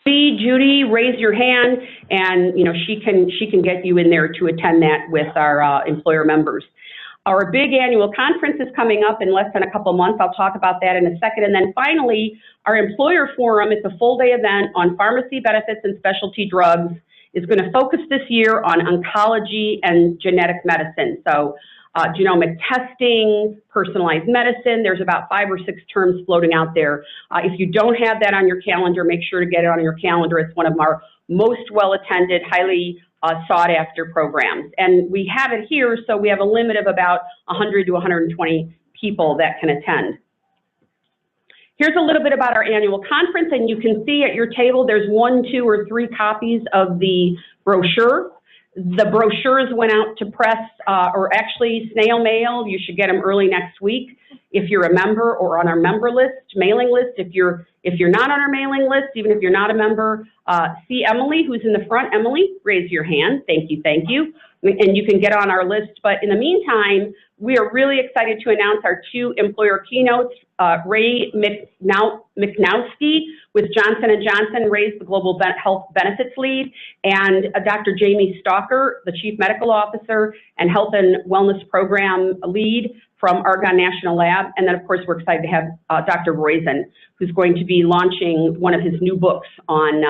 Judy, raise your hand, and she can get you in there to attend that with our employer members. Our big annual conference is coming up in less than a couple months. I'll talk about that in a second. And then finally, our employer forum, it's a full-day event on pharmacy benefits and specialty drugs, is going to focus this year on oncology and genetic medicine. So genomic testing, personalized medicine, there's about 5 or 6 terms floating out there. If you don't have that on your calendar, make sure to get it on your calendar. It's one of our most well-attended, highly sought-after programs. And we have it here, so we have a limit of about 100 to 120 people that can attend. Here's a little bit about our annual conference, and you can see at your table there's 1, 2, or 3 copies of the brochure. The brochures went out to press, or actually snail mail. You should get them early next week if you're a member or on our member list, mailing list. If you're not on our mailing list, even if you're not a member, see Emily, who's in the front. Emily, raise your hand. Thank you, thank you. And you can get on our list. But in the meantime, we are really excited to announce our 2 employer keynotes. Ray Michnowski with Johnson & Johnson, Ray's the Global Health Benefits Lead, and Dr. Jamie Stalker, the Chief Medical Officer and Health and Wellness Program Lead from Argonne National Lab. And then, of course, we're excited to have Dr. Roizen, who's going to be launching one of his new books on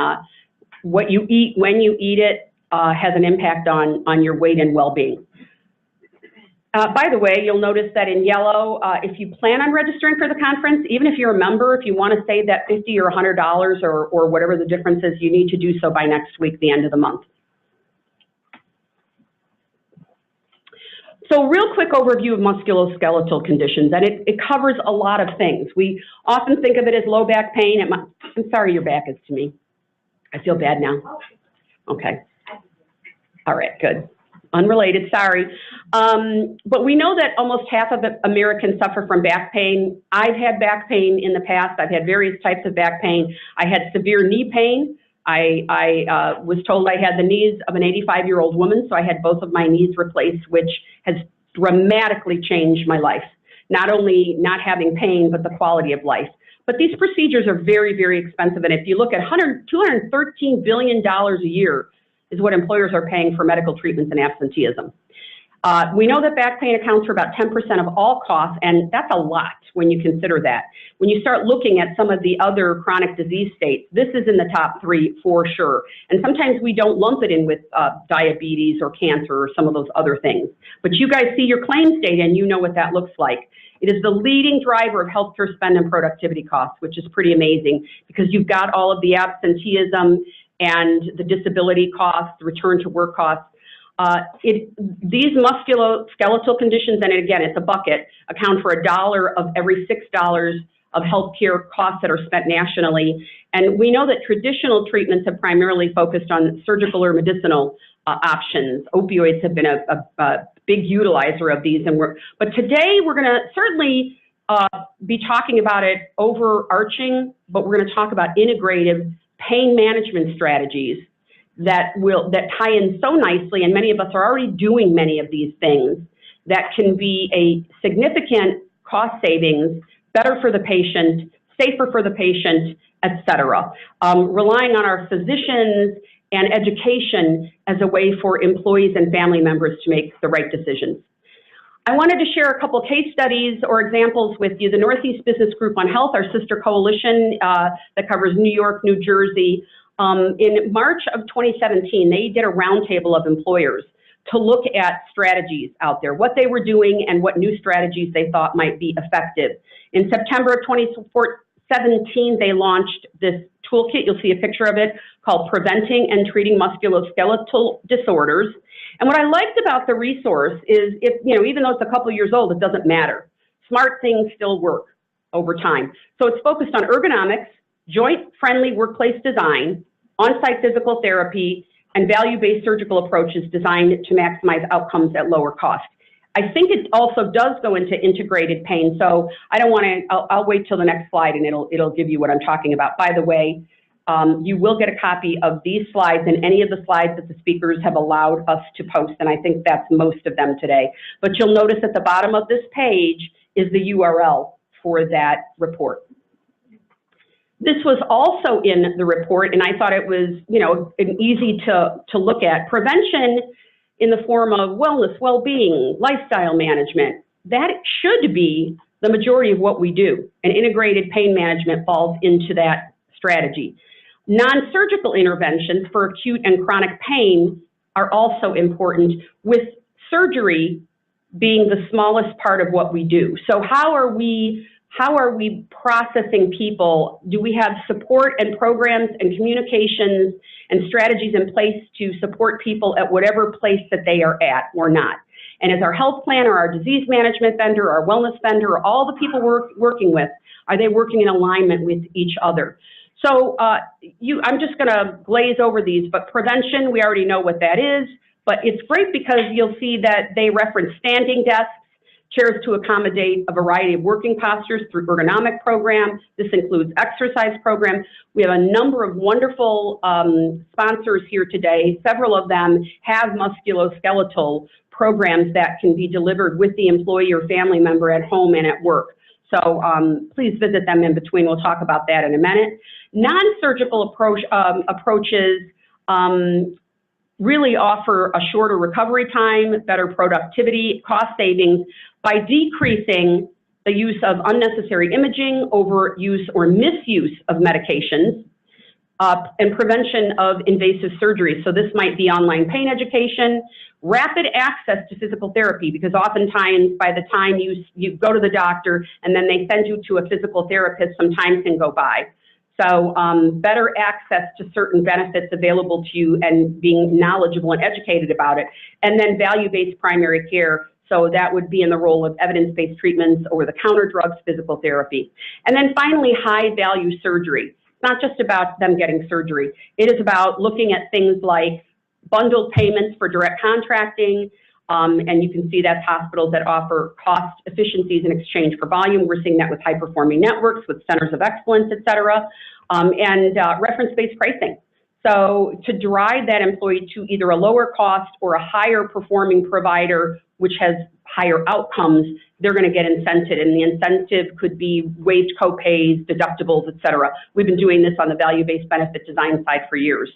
what you eat, when you eat it, has an impact on your weight and well-being. By the way, you'll notice that in yellow, if you plan on registering for the conference, even if you're a member, if you want to save that $50 or $100 or whatever the difference is, you need to do so by next week, the end of the month. So real quick overview of musculoskeletal conditions, and it covers a lot of things. We often think of it as low back pain. I'm sorry your back is to me. I feel bad now. Okay. All right, good. Unrelated, sorry. But we know that almost half of Americans suffer from back pain. I've had back pain in the past. I've had various types of back pain. I had severe knee pain. I was told I had the knees of an 85-year-old woman, so I had both of my knees replaced, which has dramatically changed my life. Not only not having pain, but the quality of life. But these procedures are very, very expensive. And if you look at $213 billion a year, is what employers are paying for medical treatments and absenteeism. We know that back pain accounts for about 10% of all costs, and that's a lot when you consider that. When you start looking at some of the other chronic disease states, this is in the top 3 for sure. And sometimes we don't lump it in with diabetes or cancer or some of those other things. But you guys see your claims data and you know what that looks like. It is the leading driver of healthcare spend and productivity costs, which is pretty amazing because you've got all of the absenteeism and the disability costs, the return to work costs. These musculoskeletal conditions, and again, it's a bucket, account for $1 of every $6 of healthcare costs that are spent nationally. And we know that traditional treatments have primarily focused on surgical or medicinal options. Opioids have been a big utilizer of these. But today we're going to certainly be talking about it overarching, but we're going to talk about integrative pain management strategies that tie in so nicely, and many of us are already doing many of these things that can be a significant cost savings, better for the patient, safer for the patient, etc. Relying on our physicians and education as a way for employees and family members to make the right decisions. I wanted to share a couple case studies or examples with you. The Northeast Business Group on Health, our sister coalition that covers New York, New Jersey, in March of 2017, they did a roundtable of employers to look at strategies out there, what they were doing and what new strategies they thought might be effective. In September of 2017, they launched this toolkit. You'll see a picture of it called Preventing and Treating Musculoskeletal Disorders. And what I liked about the resource is, even though it's a couple years old, it doesn't matter. Smart things still work over time. So it's focused on ergonomics, joint-friendly workplace design, on-site physical therapy, and value-based surgical approaches designed to maximize outcomes at lower cost. I think it also does go into integrated pain, so I don't want to, I'll wait till the next slide and it'll give you what I'm talking about. By the way, you will get a copy of these slides and any of the slides that the speakers have allowed us to post, and I think that's most of them today. But you'll notice at the bottom of this page is the URL for that report. This was also in the report, and I thought it was, easy to look at. Prevention in the form of wellness, well-being, lifestyle management, that should be the majority of what we do, and integrated pain management falls into that strategy. Non-surgical interventions for acute and chronic pain are also important, with surgery being the smallest part of what we do. So how are we processing people? Do we have support and programs and communications and strategies in place to support people at whatever place that they are at or not? And as our health plan or our disease management vendor, our wellness vendor, or all the people we're working with, are they working in alignment with each other? So I'm just going to glaze over these, but prevention, we already know what that is, but it's great because you'll see that they reference standing desks, chairs to accommodate a variety of working postures through ergonomic program. This includes exercise program. We have a number of wonderful sponsors here today. Several of them have musculoskeletal programs that can be delivered with the employee or family member at home and at work. So please visit them in between. We'll talk about that in a minute. Non-surgical approaches really offer a shorter recovery time, better productivity, cost savings by decreasing the use of unnecessary imaging, overuse or misuse of medications, and prevention of invasive surgery. So this might be online pain education, rapid access to physical therapy, because oftentimes by the time you go to the doctor and then they send you to a physical therapist, some time can go by. So better access to certain benefits available to you and being knowledgeable and educated about it. And then value-based primary care. So that would be in the role of evidence-based treatments, over-the-counter drugs, physical therapy. And then finally, high-value surgery. It's not just about them getting surgery. It is about looking at things like bundled payments for direct contracting, and you can see that's hospitals that offer cost efficiencies in exchange for volume. We're seeing that with high-performing networks, with centers of excellence, et cetera, and reference-based pricing. So to drive that employee to either a lower cost or a higher performing provider, which has higher outcomes, they're going to get incented, and the incentive could be waived copays, deductibles, et cetera. We've been doing this on the value-based benefit design side for years.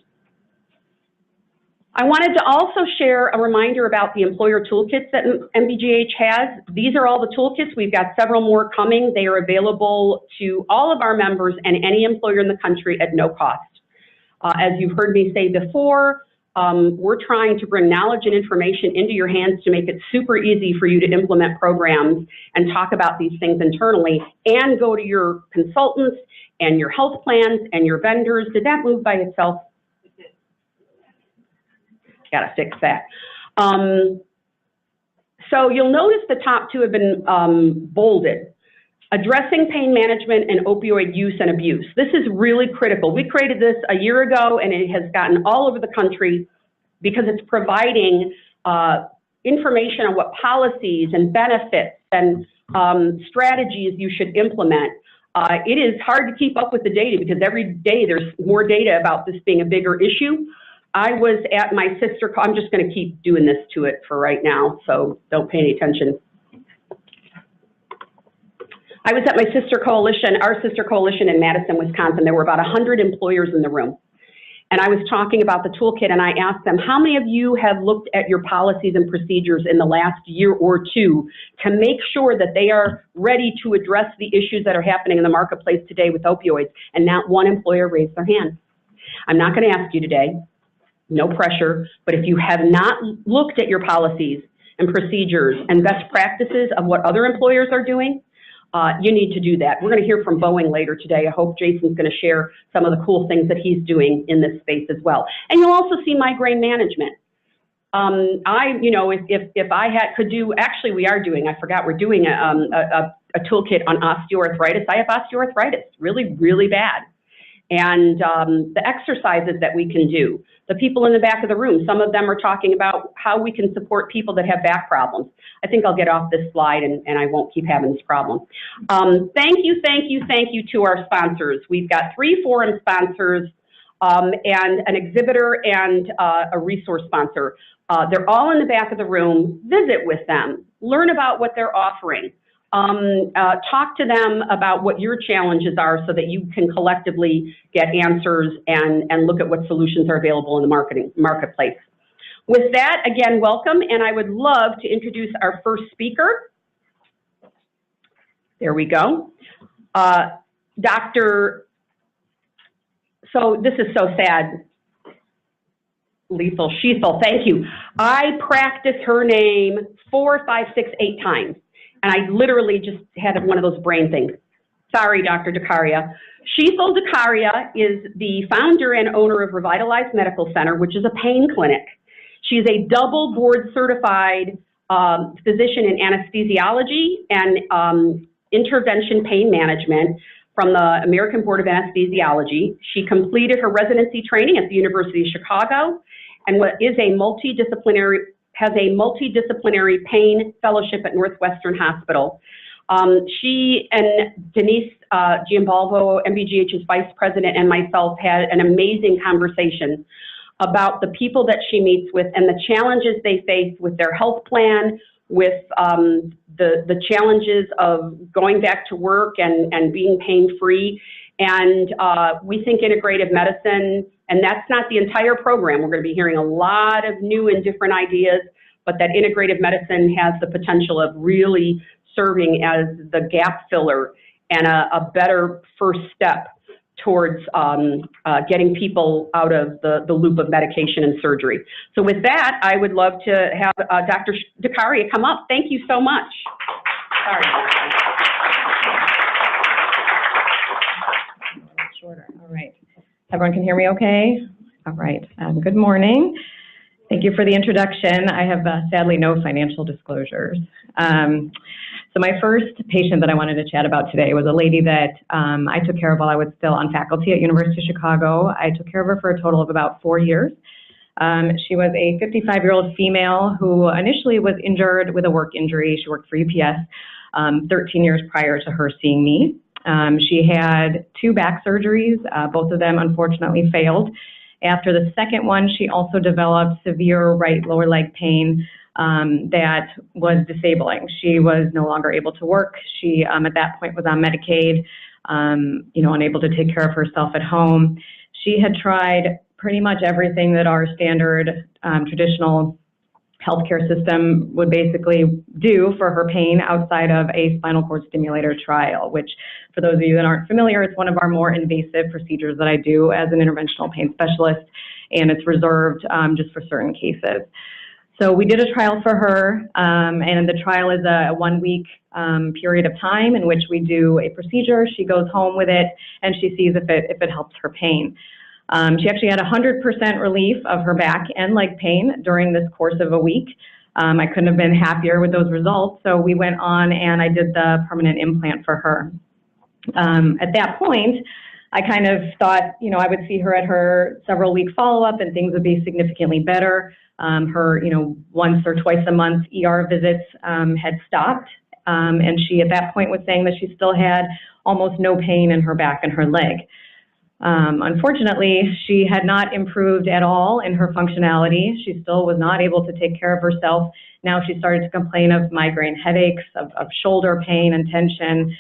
I wanted to also share a reminder about the employer toolkits that MBGH has. These are all the toolkits. We've got several more coming. They are available to all of our members and any employer in the country at no cost. As you've heard me say before, we're trying to bring knowledge and information into your hands to make it super easy for you to implement programs and talk about these things internally and go to your consultants and your health plans and your vendors. Did that move by itself? Got to fix that. So you'll notice the top two have been bolded. Addressing pain management and opioid use and abuse. This is really critical. We created this a year ago, and it has gotten all over the country because it's providing information on what policies and benefits and strategies you should implement. It is hard to keep up with the data because every day there's more data about this being a bigger issue. I was at my sister, I'm just going to keep doing this to it for right now, so don't pay any attention. I was at my sister coalition, our sister coalition in Madison, Wisconsin. There were about 100 employers in the room. And I was talking about the toolkit, and I asked them, how many of you have looked at your policies and procedures in the last year or two to make sure that they are ready to address the issues that are happening in the marketplace today with opioids? And not one employer raised their hand. I'm not going to ask you today. No pressure, but if you have not looked at your policies and procedures and best practices of what other employers are doing, you need to do that. We're going to hear from Boeing later today. I hope Jason's going to share some of the cool things that he's doing in this space as well. And you'll also see migraine management. If I could do, actually we are doing, I forgot, we're doing a toolkit on osteoarthritis. I have osteoarthritis, really, really bad. And the exercises that we can do. The people in the back of the room, some of them are talking about how we can support people that have back problems. I think I'll get off this slide and I won't keep having this problem. Thank you to our sponsors. We've got 3 forum sponsors and an exhibitor and a resource sponsor. They're all in the back of the room. Visit with them. Learn about what they're offering. talk to them about what your challenges are so that you can collectively get answers and look at what solutions are available in the marketplace. With that, again, welcome, and I would love to introduce our first speaker. There we go. So this is so sad. Lethal Sheathel, thank you. I practiced her name 4, 5, 6, 8 times, and I literally just had one of those brain things. Sorry, Dr. DeCaria. Sheathel DeCaria is the founder and owner of Revitalize Medical Center, which is a pain clinic. She's a double board certified physician in anesthesiology and intervention pain management from the American Board of Anesthesiology. She completed her residency training at the University of Chicago and has a multidisciplinary pain fellowship at Northwestern Hospital. She and Denise Giambalvo, MBGH's vice president, and myself had an amazing conversation about the people that she meets with and the challenges they face with their health plan, with the challenges of going back to work and being pain-free. And we think integrative medicine, and that's not the entire program. We're going to be hearing a lot of new and different ideas, but that integrative medicine has the potential of really serving as the gap filler and a better first step towards getting people out of the loop of medication and surgery. So with that, I would love to have Dr. DeCaria come up. Thank you so much. Sorry. Shorter. All right. Everyone can hear me okay? All right. Good morning. Thank you for the introduction. I have sadly no financial disclosures. So my first patient that I wanted to chat about today was a lady that I took care of while I was still on faculty at University of Chicago. I took care of her for a total of about 4 years. She was a 55-year-old female who initially was injured with a work injury. She worked for UPS 13 years prior to her seeing me. She had 2 back surgeries. Both of them unfortunately failed. After the second one, she also developed severe right lower leg pain that was disabling. She was no longer able to work. She, at that point, was on Medicaid, unable to take care of herself at home. She had tried pretty much everything that our standard traditional healthcare system would basically do for her pain outside of a spinal cord stimulator trial, which, for those of you that aren't familiar, it's one of our more invasive procedures that I do as an interventional pain specialist, and it's reserved just for certain cases. So we did a trial for her, and the trial is a 1-week period of time in which we do a procedure. She goes home with it, and she sees if it helps her pain. She actually had 100% relief of her back and leg pain during this course of a week. I couldn't have been happier with those results, so we went on and I did the permanent implant for her. At that point, I kind of thought, I would see her at her several-week follow-up and things would be significantly better. Her, once or twice a month ER visits had stopped, and she at that point was saying that she still had almost no pain in her back and her leg. Unfortunately, she had not improved at all in her functionality. She still was not able to take care of herself. Now she started to complain of migraine headaches, of shoulder pain and tension.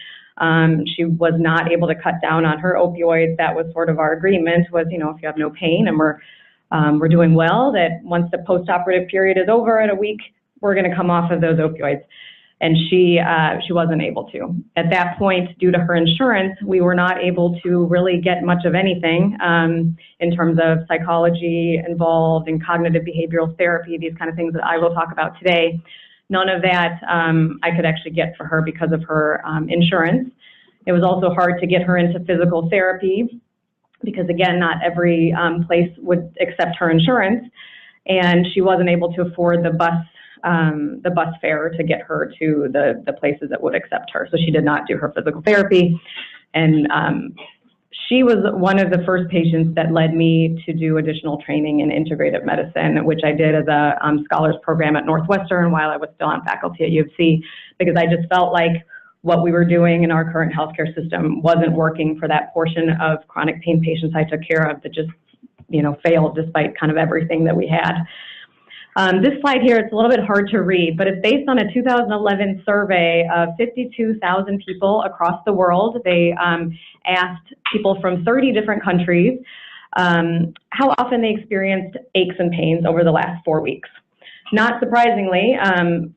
She was not able to cut down on her opioids. That was sort of our agreement was, if you have no pain and we're doing well, that once the post-operative period is over at a week, we're going to come off of those opioids. And she wasn't able to. At that point, due to her insurance, we were not able to really get much of anything in terms of psychology involved in cognitive behavioral therapy, these kind of things that I will talk about today. None of that I could actually get for her because of her insurance. It was also hard to get her into physical therapy because, again, not every place would accept her insurance, and she wasn't able to afford the bus fare to get her to the places that would accept her. So she did not do her physical therapy. And she was one of the first patients that led me to do additional training in integrative medicine, which I did as a scholars program at Northwestern while I was still on faculty at U of C, because I just felt like what we were doing in our current healthcare system wasn't working for that portion of chronic pain patients I took care of that just, failed despite kind of everything that we had. This slide here, it's a little bit hard to read, but it's based on a 2011 survey of 52,000 people across the world. They asked people from 30 different countries how often they experienced aches and pains over the last 4 weeks. Not surprisingly,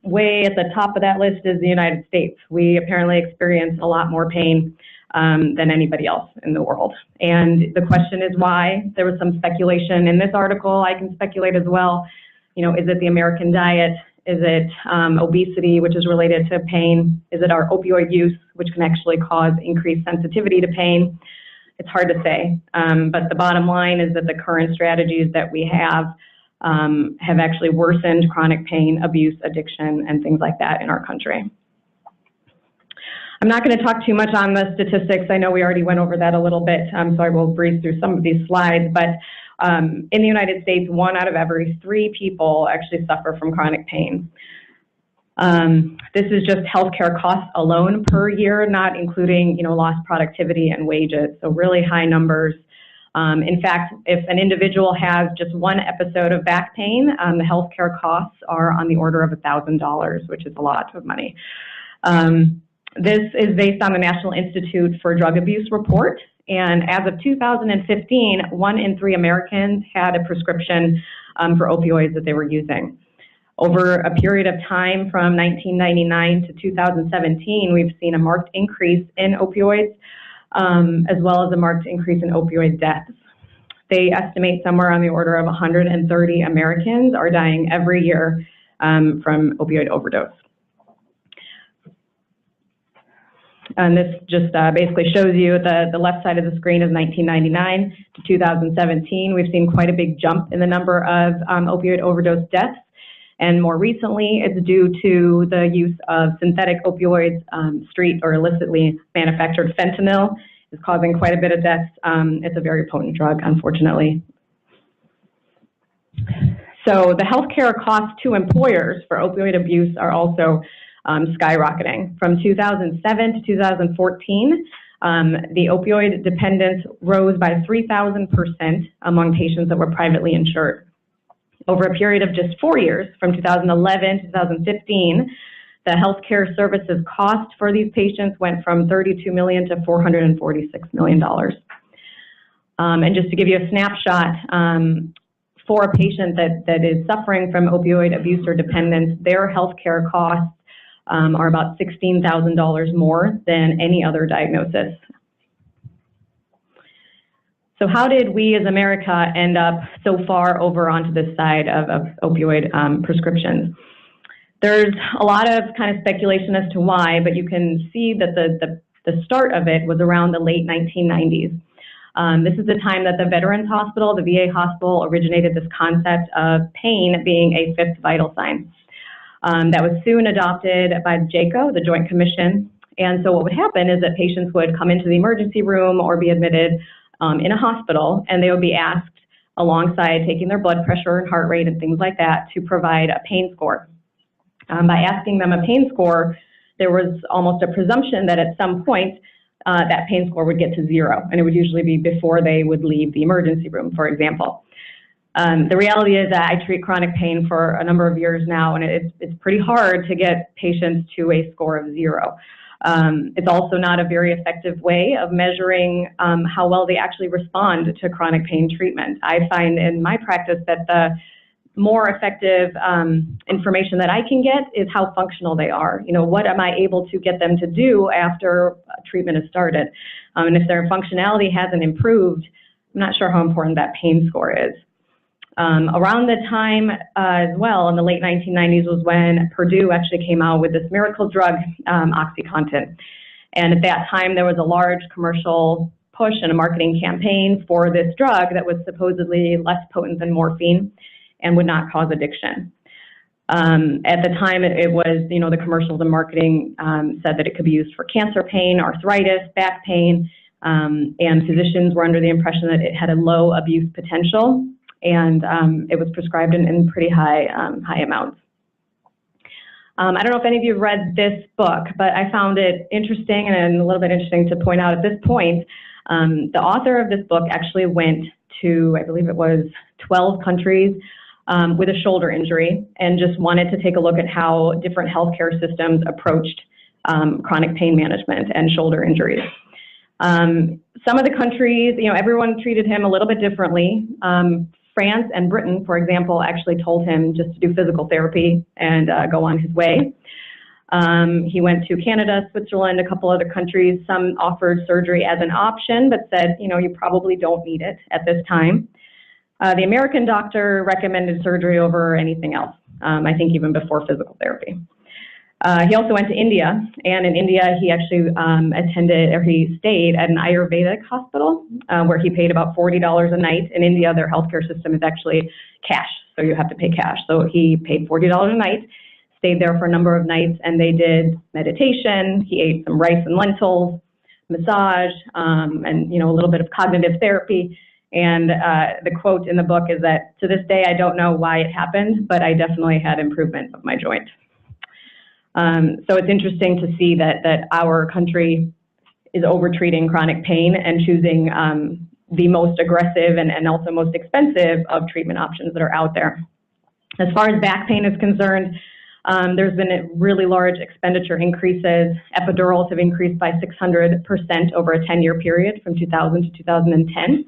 way at the top of that list is the United States. We apparently experience a lot more pain than anybody else in the world. And the question is why. There was some speculation in this article. I can speculate as well. You know, is it the American diet? Is it obesity, which is related to pain? Is it our opioid use, which can actually cause increased sensitivity to pain? It's hard to say, but the bottom line is that the current strategies that we have actually worsened chronic pain, abuse, addiction, and things like that in our country. I'm not going to talk too much on the statistics. I know we already went over that a little bit, so I will breeze through some of these slides. But in the United States, 1 out of every 3 people actually suffer from chronic pain. This is just healthcare costs alone per year, not including, you know, lost productivity and wages. So really high numbers. In fact, if an individual has just 1 episode of back pain, the healthcare costs are on the order of $1,000, which is a lot of money. This is based on the National Institute for Drug Abuse report. And as of 2015, 1 in 3 Americans had a prescription for opioids that they were using. Over a period of time from 1999 to 2017, we've seen a marked increase in opioids, as well as a marked increase in opioid deaths. They estimate somewhere on the order of 130 Americans are dying every year from opioid overdose. And this just basically shows you the left side of the screen is 1999 to 2017. We've seen quite a big jump in the number of opioid overdose deaths. And more recently, it's due to the use of synthetic opioids. Street or illicitly manufactured fentanyl is causing quite a bit of deaths. It's a very potent drug, unfortunately. So the healthcare costs to employers for opioid abuse are also skyrocketing. From 2007 to 2014, the opioid dependence rose by 3,000% among patients that were privately insured. Over a period of just 4 years, from 2011 to 2015, the healthcare services cost for these patients went from $32 million to $446 million. And just to give you a snapshot, for a patient that is suffering from opioid abuse or dependence, their healthcare costs are about $16,000 more than any other diagnosis. So how did we as America end up so far over onto this side of opioid prescriptions? There's a lot of kind of speculation as to why, but you can see that the start of it was around the late 1990s. This is the time that the Veterans Hospital, the VA hospital, originated this concept of pain being a 5th vital sign. That was soon adopted by JCAHO, the Joint Commission. And so what would happen is that patients would come into the emergency room or be admitted in a hospital, and they would be asked, alongside taking their blood pressure and heart rate and things like that, to provide a pain score. By asking them a pain score, there was almost a presumption that at some point that pain score would get to 0, and it would usually be before they would leave the emergency room, for example. The reality is that I treat chronic pain for a number of years now, and it's pretty hard to get patients to a score of 0. It's also not a very effective way of measuring how well they actually respond to chronic pain treatment. I find in my practice that the more effective information that I can get is how functional they are. You know, what am I able to get them to do after treatment has started? And if their functionality hasn't improved, I'm not sure how important that pain score is. Around the time as well, in the late 1990s, was when Purdue actually came out with this miracle drug, OxyContin. And at that time, there was a large commercial push and a marketing campaign for this drug that was supposedly less potent than morphine and would not cause addiction. At the time, it was, you know, the commercials and marketing said that it could be used for cancer pain, arthritis, back pain, and physicians were under the impression that it had a low abuse potential, and it was prescribed in pretty high amounts. I don't know if any of you have read this book, but I found it interesting and a little bit interesting to point out at this point. The author of this book actually went to, I believe it was 12 countries, with a shoulder injury and just wanted to take a look at how different healthcare systems approached chronic pain management and shoulder injuries. Some of the countries, everyone treated him a little bit differently. France and Britain, for example, actually told him just to do physical therapy and go on his way. He went to Canada, Switzerland, a couple other countries. Some offered surgery as an option, but said, you probably don't need it at this time. The American doctor recommended surgery over anything else, I think even before physical therapy. He also went to India, and in India he actually he stayed at an Ayurvedic hospital where he paid about $40 a night. In India, their healthcare system is actually cash, so you have to pay cash. So he paid $40 a night, stayed there for a number of nights, and they did meditation. He ate some rice and lentils, massage, and a little bit of cognitive therapy. And the quote in the book is that, to this day, I don't know why it happened, but I definitely had improvement of my joint. So it's interesting to see that our country is overtreating chronic pain and choosing the most aggressive and also most expensive of treatment options that are out there. As far as back pain is concerned, there's been really large expenditure increases. Epidurals have increased by 600% over a 10-year period from 2000 to 2010.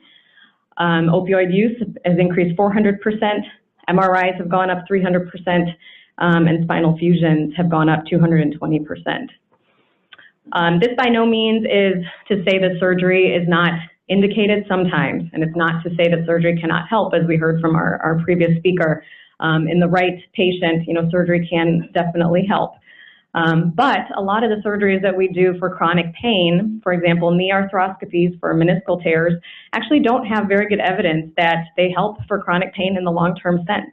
Opioid use has increased 400%. MRIs have gone up 300%. And spinal fusions have gone up 220%. This by no means is to say that surgery is not indicated sometimes, and it's not to say that surgery cannot help, as we heard from our previous speaker. In the right patient, surgery can definitely help. But a lot of the surgeries that we do for chronic pain, for example, knee arthroscopies for meniscal tears, actually don't have very good evidence that they help for chronic pain in the long-term sense.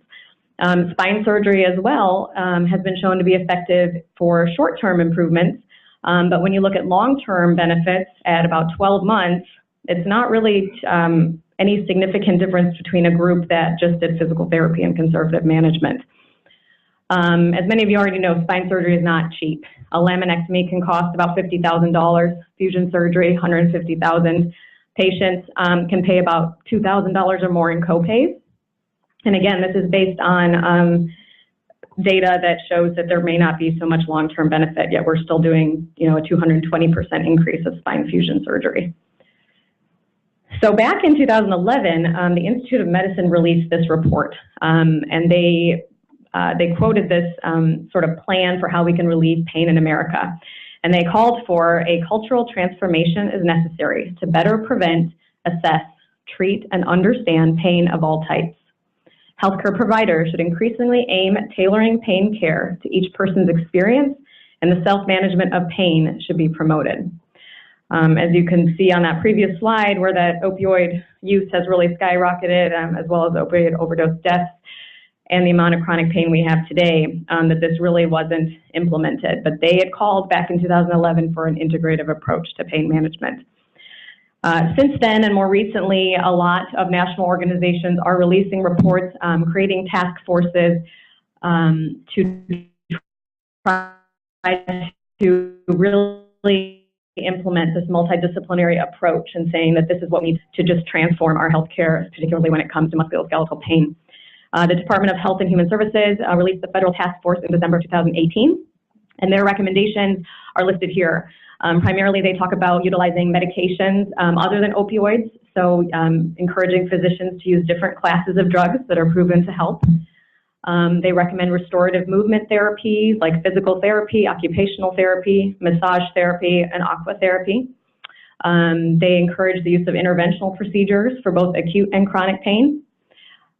Spine surgery as well has been shown to be effective for short-term improvements, but when you look at long-term benefits at about 12 months, it's not really any significant difference between a group that just did physical therapy and conservative management. As many of you already know, spine surgery is not cheap. A laminectomy can cost about $50,000, fusion surgery, $150,000. Patients can pay about $2,000 or more in copays. And again, this is based on data that shows that there may not be so much long-term benefit, yet we're still doing, a 220% increase of spine fusion surgery. So back in 2011, the Institute of Medicine released this report, and they quoted this sort of plan for how we can relieve pain in America. And they called for a cultural transformation is necessary to better prevent, assess, treat, and understand pain of all types. Healthcare providers should increasingly aim at tailoring pain care to each person's experience, and the self-management of pain should be promoted. As you can see on that previous slide, where that opioid use has really skyrocketed, as well as opioid overdose deaths, and the amount of chronic pain we have today, that this really wasn't implemented. But they had called back in 2011 for an integrative approach to pain management. Since then, and more recently, a lot of national organizations are releasing reports, creating task forces to try to really implement this multidisciplinary approach and saying that this is what we need to just transform our healthcare, particularly when it comes to musculoskeletal pain. The Department of Health and Human Services released the Federal Task Force in December 2018, and their recommendations are listed here. Primarily, they talk about utilizing medications other than opioids, so encouraging physicians to use different classes of drugs that are proven to help. They recommend restorative movement therapies like physical therapy, occupational therapy, massage therapy, and aqua therapy. They encourage the use of interventional procedures for both acute and chronic pain.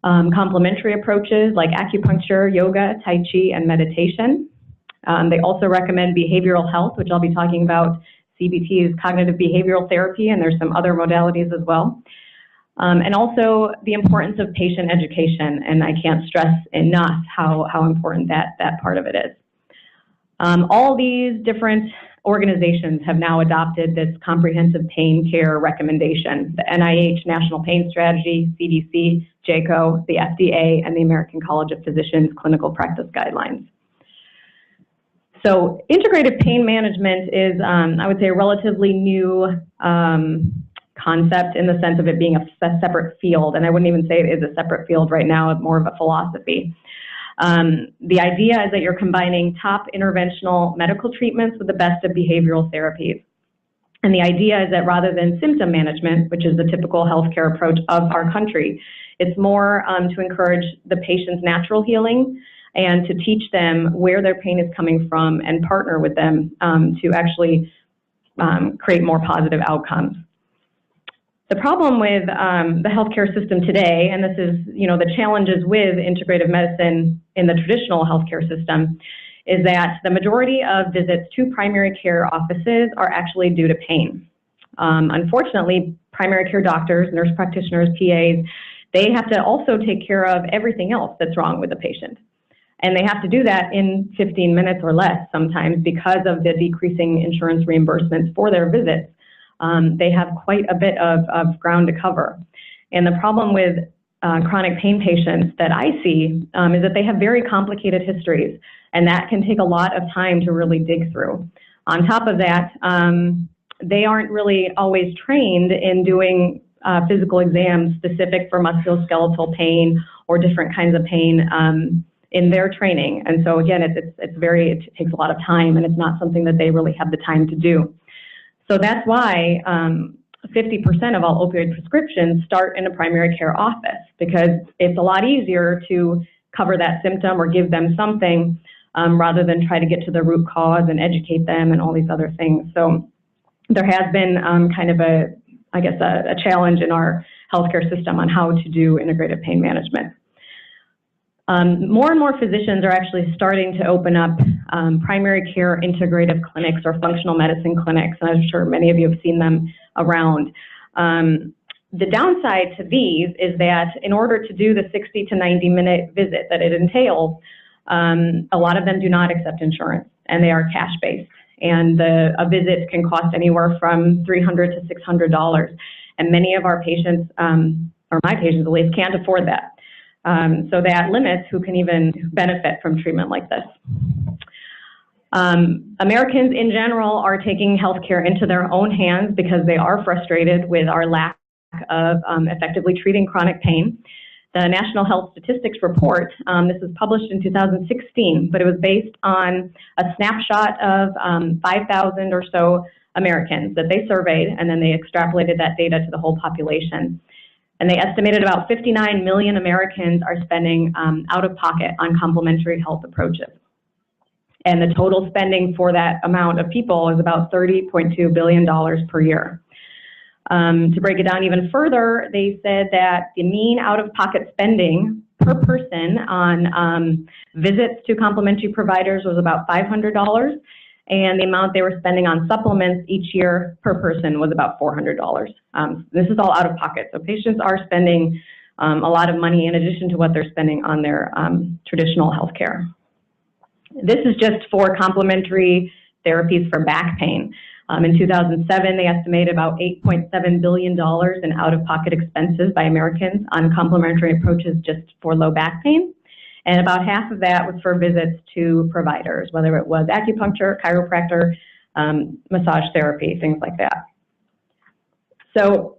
Complementary approaches like acupuncture, yoga, tai chi, and meditation. They also recommend behavioral health, which I'll be talking about. CBT is cognitive behavioral therapy, and there's some other modalities as well. And also the importance of patient education, and I can't stress enough how important that part of it is. All these different organizations have now adopted this comprehensive pain care recommendation, the NIH National Pain Strategy, CDC, JCAHO, the FDA, and the American College of Physicians Clinical Practice Guidelines. So integrative pain management is, I would say, a relatively new concept in the sense of it being a separate field, and I wouldn't even say it is a separate field right now, it's more of a philosophy. The idea is that you're combining top interventional medical treatments with the best of behavioral therapies. And the idea is that rather than symptom management, which is the typical healthcare approach of our country, it's more to encourage the patient's natural healing and to teach them where their pain is coming from and partner with them to actually create more positive outcomes. The problem with the healthcare system today, and this is, the challenges with integrative medicine in the traditional healthcare system, is that the majority of visits to primary care offices are actually due to pain. Unfortunately, primary care doctors, nurse practitioners, PAs, they have to also take care of everything else that's wrong with the patient. And they have to do that in 15 minutes or less sometimes because of the decreasing insurance reimbursements for their visits. They have quite a bit of ground to cover. And the problem with chronic pain patients that I see is that they have very complicated histories, and that can take a lot of time to really dig through. On top of that, they aren't really always trained in doing physical exams specific for musculoskeletal pain or different kinds of pain in their training. And so again, it takes a lot of time, and it's not something that they really have the time to do. So that's why 50% of all opioid prescriptions start in a primary care office, because it's a lot easier to cover that symptom or give them something rather than try to get to the root cause and educate them and all these other things. So there has been kind of a challenge in our healthcare system on how to do integrative pain management. More and more physicians are actually starting to open up primary care integrative clinics or functional medicine clinics, and I'm sure many of you have seen them around. The downside to these is that in order to do the 60 to 90 minute visit that it entails, a lot of them do not accept insurance, and they are cash-based. And a visit can cost anywhere from $300 to $600. And many of our patients, or my patients at least, can't afford that. So that limits who can even benefit from treatment like this. Americans in general are taking healthcare into their own hands because they are frustrated with our lack of effectively treating chronic pain. The National Health Statistics Report, this was published in 2016, but it was based on a snapshot of 5,000 or so Americans that they surveyed, and then they extrapolated that data to the whole population. And they estimated about 59 million Americans are spending out of pocket on complementary health approaches. And the total spending for that amount of people is about $30.2 billion per year. To break it down even further, they said that the mean out-of-pocket spending per person on visits to complementary providers was about $500, and the amount they were spending on supplements each year per person was about $400. This is all out of pocket, so patients are spending a lot of money in addition to what they're spending on their traditional health care. This is just for complementary therapies for back pain. In 2007, they estimated about $8.7 billion in out-of-pocket expenses by Americans on complementary approaches just for low back pain. And about half of that was for visits to providers, whether it was acupuncture, chiropractor, massage therapy, things like that. So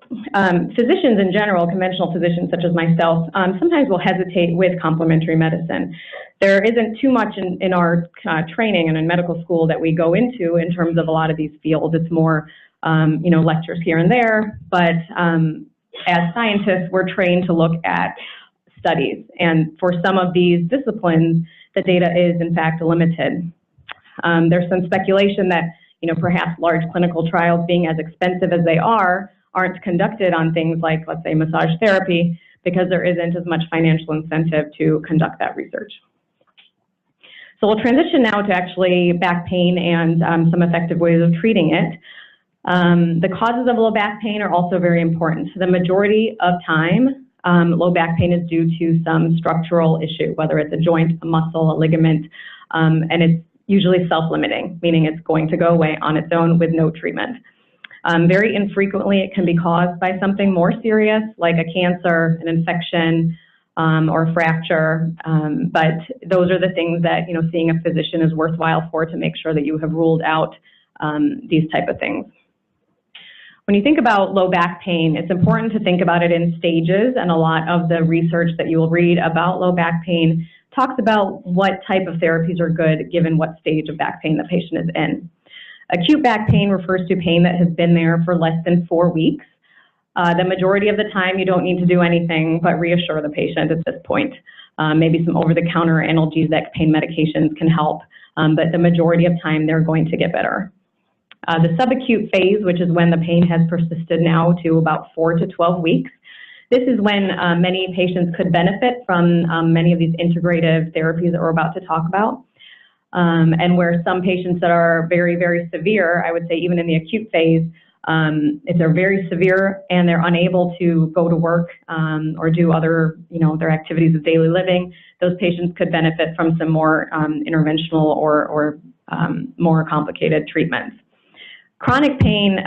physicians in general, conventional physicians such as myself, sometimes will hesitate with complementary medicine. There isn't too much in our training and in medical school that we go into in terms of a lot of these fields. It's more, lectures here and there, but as scientists, we're trained to look at studies. And for some of these disciplines, the data is in fact limited. There's some speculation that, perhaps large clinical trials being as expensive as they aren't conducted on things like, let's say, massage therapy, because there isn't as much financial incentive to conduct that research. So we'll transition now to actually back pain and some effective ways of treating it. The causes of low back pain are also very important. So the majority of time, low back pain is due to some structural issue, whether it's a joint, a muscle, a ligament, and it's usually self-limiting, meaning it's going to go away on its own with no treatment. Very infrequently, it can be caused by something more serious, like a cancer, an infection, or a fracture. But those are the things that, seeing a physician is worthwhile for, to make sure that you have ruled out these type of things. When you think about low back pain, it's important to think about it in stages, and a lot of the research that you will read about low back pain talks about what type of therapies are good given what stage of back pain the patient is in. Acute back pain refers to pain that has been there for less than 4 weeks. The majority of the time you don't need to do anything but reassure the patient at this point. Maybe some over-the-counter analgesic pain medications can help, but the majority of time they're going to get better. The subacute phase, which is when the pain has persisted now to about 4 to 12 weeks, this is when many patients could benefit from many of these integrative therapies that we're about to talk about. And where some patients that are very, very severe, I would say even in the acute phase, if they're very severe and they're unable to go to work or do other, their activities of daily living, those patients could benefit from some more interventional or more complicated treatments. Chronic pain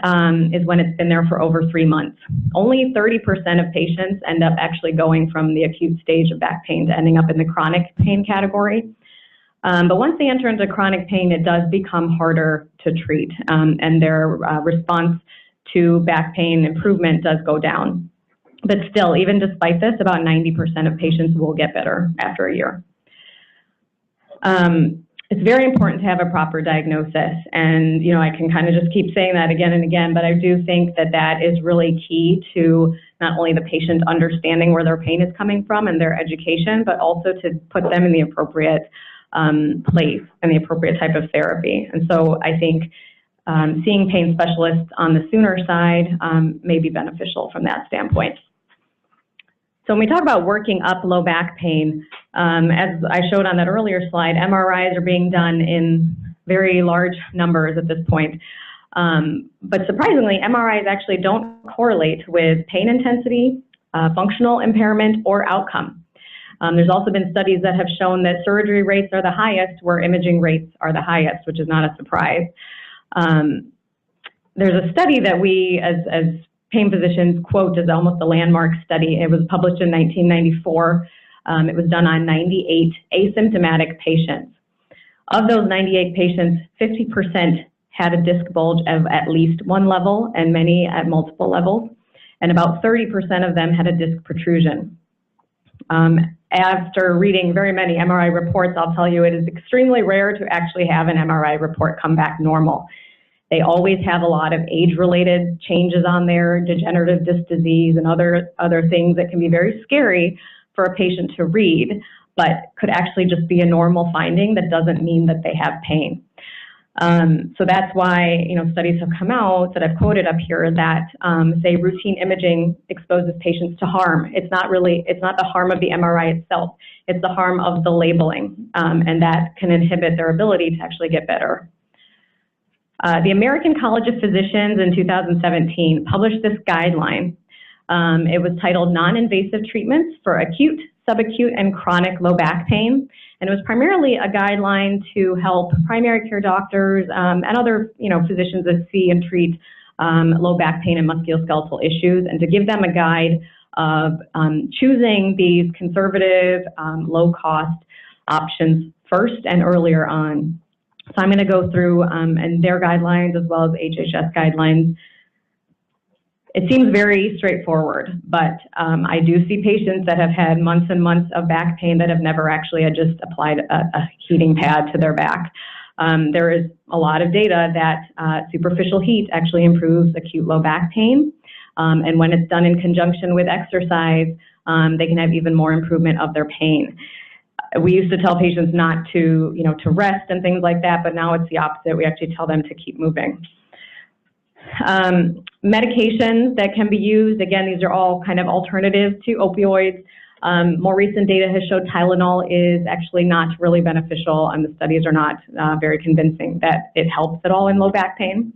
is when it's been there for over 3 months. Only 30% of patients end up actually going from the acute stage of back pain to ending up in the chronic pain category. But once they enter into chronic pain, it does become harder to treat, and their response to back pain improvement does go down. But still, even despite this, about 90% of patients will get better after a year. It's very important to have a proper diagnosis, and I can kind of just keep saying that again and again, but I do think that that is really key to not only the patient understanding where their pain is coming from and their education, but also to put them in the appropriate place and the appropriate type of therapy. And so I think seeing pain specialists on the sooner side may be beneficial from that standpoint. So when we talk about working up low back pain, as I showed on that earlier slide, MRIs are being done in very large numbers at this point. But surprisingly, MRIs actually don't correlate with pain intensity, functional impairment, or outcome. There's also been studies that have shown that surgery rates are the highest where imaging rates are the highest, which is not a surprise. There's a study that we, as pain physicians, quote as almost a landmark study. It was published in 1994. It was done on 98 asymptomatic patients. Of those 98 patients, 50% had a disc bulge of at least one level and many at multiple levels, and about 30% of them had a disc protrusion. After reading very many MRI reports, I'll tell you it is extremely rare to actually have an MRI report come back normal. They always have a lot of age-related changes on there, degenerative disc disease, and other things that can be very scary for a patient to read, but could actually just be a normal finding that doesn't mean that they have pain. So that's why studies have come out that I've quoted up here that say routine imaging exposes patients to harm. It's not the harm of the MRI itself. It's the harm of the labeling, and that can inhibit their ability to actually get better. The American College of Physicians in 2017 published this guideline. It was titled Non-Invasive Treatments for Acute, Subacute, and Chronic Low Back Pain. And it was primarily a guideline to help primary care doctors and other physicians that see and treat low back pain and musculoskeletal issues, and to give them a guide of choosing these conservative, low-cost options first and earlier on. So I'm going to go through and their guidelines as well as HHS guidelines. It seems very straightforward, but I do see patients that have had months and months of back pain that have never actually had just applied a heating pad to their back. There is a lot of data that superficial heat actually improves acute low back pain, and when it's done in conjunction with exercise, they can have even more improvement of their pain. We used to tell patients not to, to rest and things like that, but now it's the opposite. We actually tell them to keep moving. Medications that can be used, again, these are all kind of alternatives to opioids. More recent data has showed Tylenol is actually not really beneficial, and the studies are not very convincing that it helps at all in low back pain.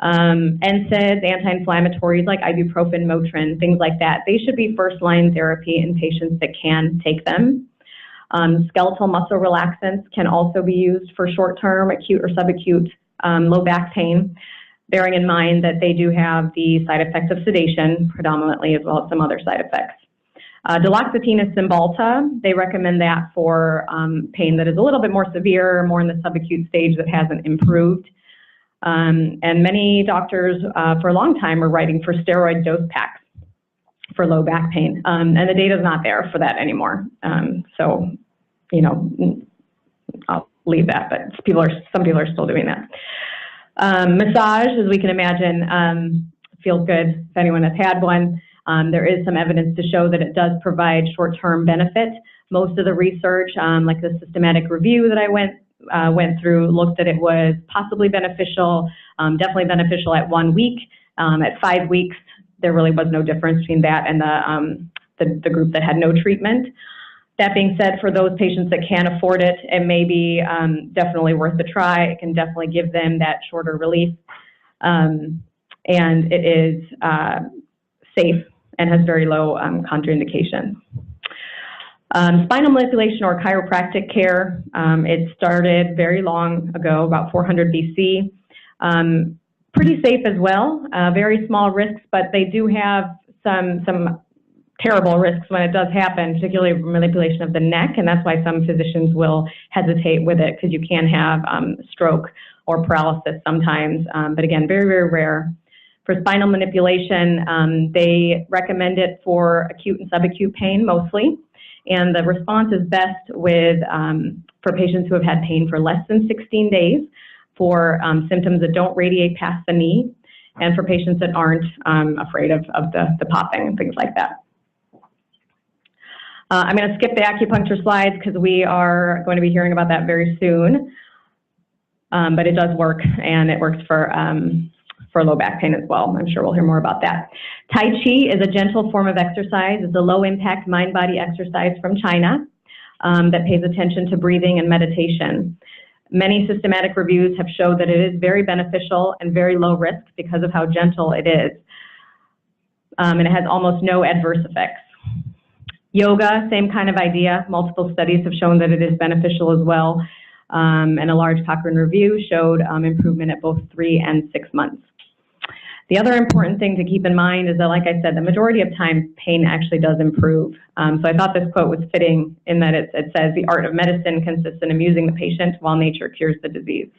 NSAIDs, anti-inflammatories like ibuprofen, Motrin, things like that, they should be first-line therapy in patients that can take them. Skeletal muscle relaxants can also be used for short-term acute or subacute low back pain, bearing in mind that they do have the side effects of sedation predominantly, as well as some other side effects. Duloxetine is Cymbalta. They recommend that for pain that is a little bit more severe, more in the subacute stage that hasn't improved. And many doctors for a long time were writing for steroid dose packs for low back pain. And the data's not there for that anymore. So, you know, I'll leave that, but some people are still doing that. Massage, as we can imagine, feels good if anyone has had one. There is some evidence to show that it does provide short-term benefit. Most of the research, like the systematic review that I went through, looked that it was possibly beneficial, definitely beneficial at 1 week. At 5 weeks, there really was no difference between that and the group that had no treatment. That being said, for those patients that can't afford it, it may be definitely worth a try. It can definitely give them that shorter relief. And it is safe and has very low contraindications. Spinal manipulation or chiropractic care, it started very long ago, about 400 BC. Pretty safe as well, very small risks, but they do have some terrible risks when it does happen, particularly manipulation of the neck, and that's why some physicians will hesitate with it, because you can have stroke or paralysis sometimes, but again, very, very rare. For spinal manipulation, they recommend it for acute and subacute pain mostly, and the response is best with for patients who have had pain for less than 16 days, for symptoms that don't radiate past the knee, and for patients that aren't afraid of the popping and things like that. I'm going to skip the acupuncture slides because we are going to be hearing about that very soon, but it does work, and it works for low back pain as well. I'm sure we'll hear more about that. Tai Chi is a gentle form of exercise. It's a low-impact mind-body exercise from China that pays attention to breathing and meditation. Many systematic reviews have showed that it is very beneficial and very low risk because of how gentle it is, and it has almost no adverse effects. Yoga, same kind of idea. Multiple studies have shown that it is beneficial as well, and a large Cochrane review showed improvement at both 3 and 6 months. The other important thing to keep in mind is that, like I said, the majority of time pain actually does improve. So I thought this quote was fitting in that it says, "The art of medicine consists in amusing the patient while nature cures the disease."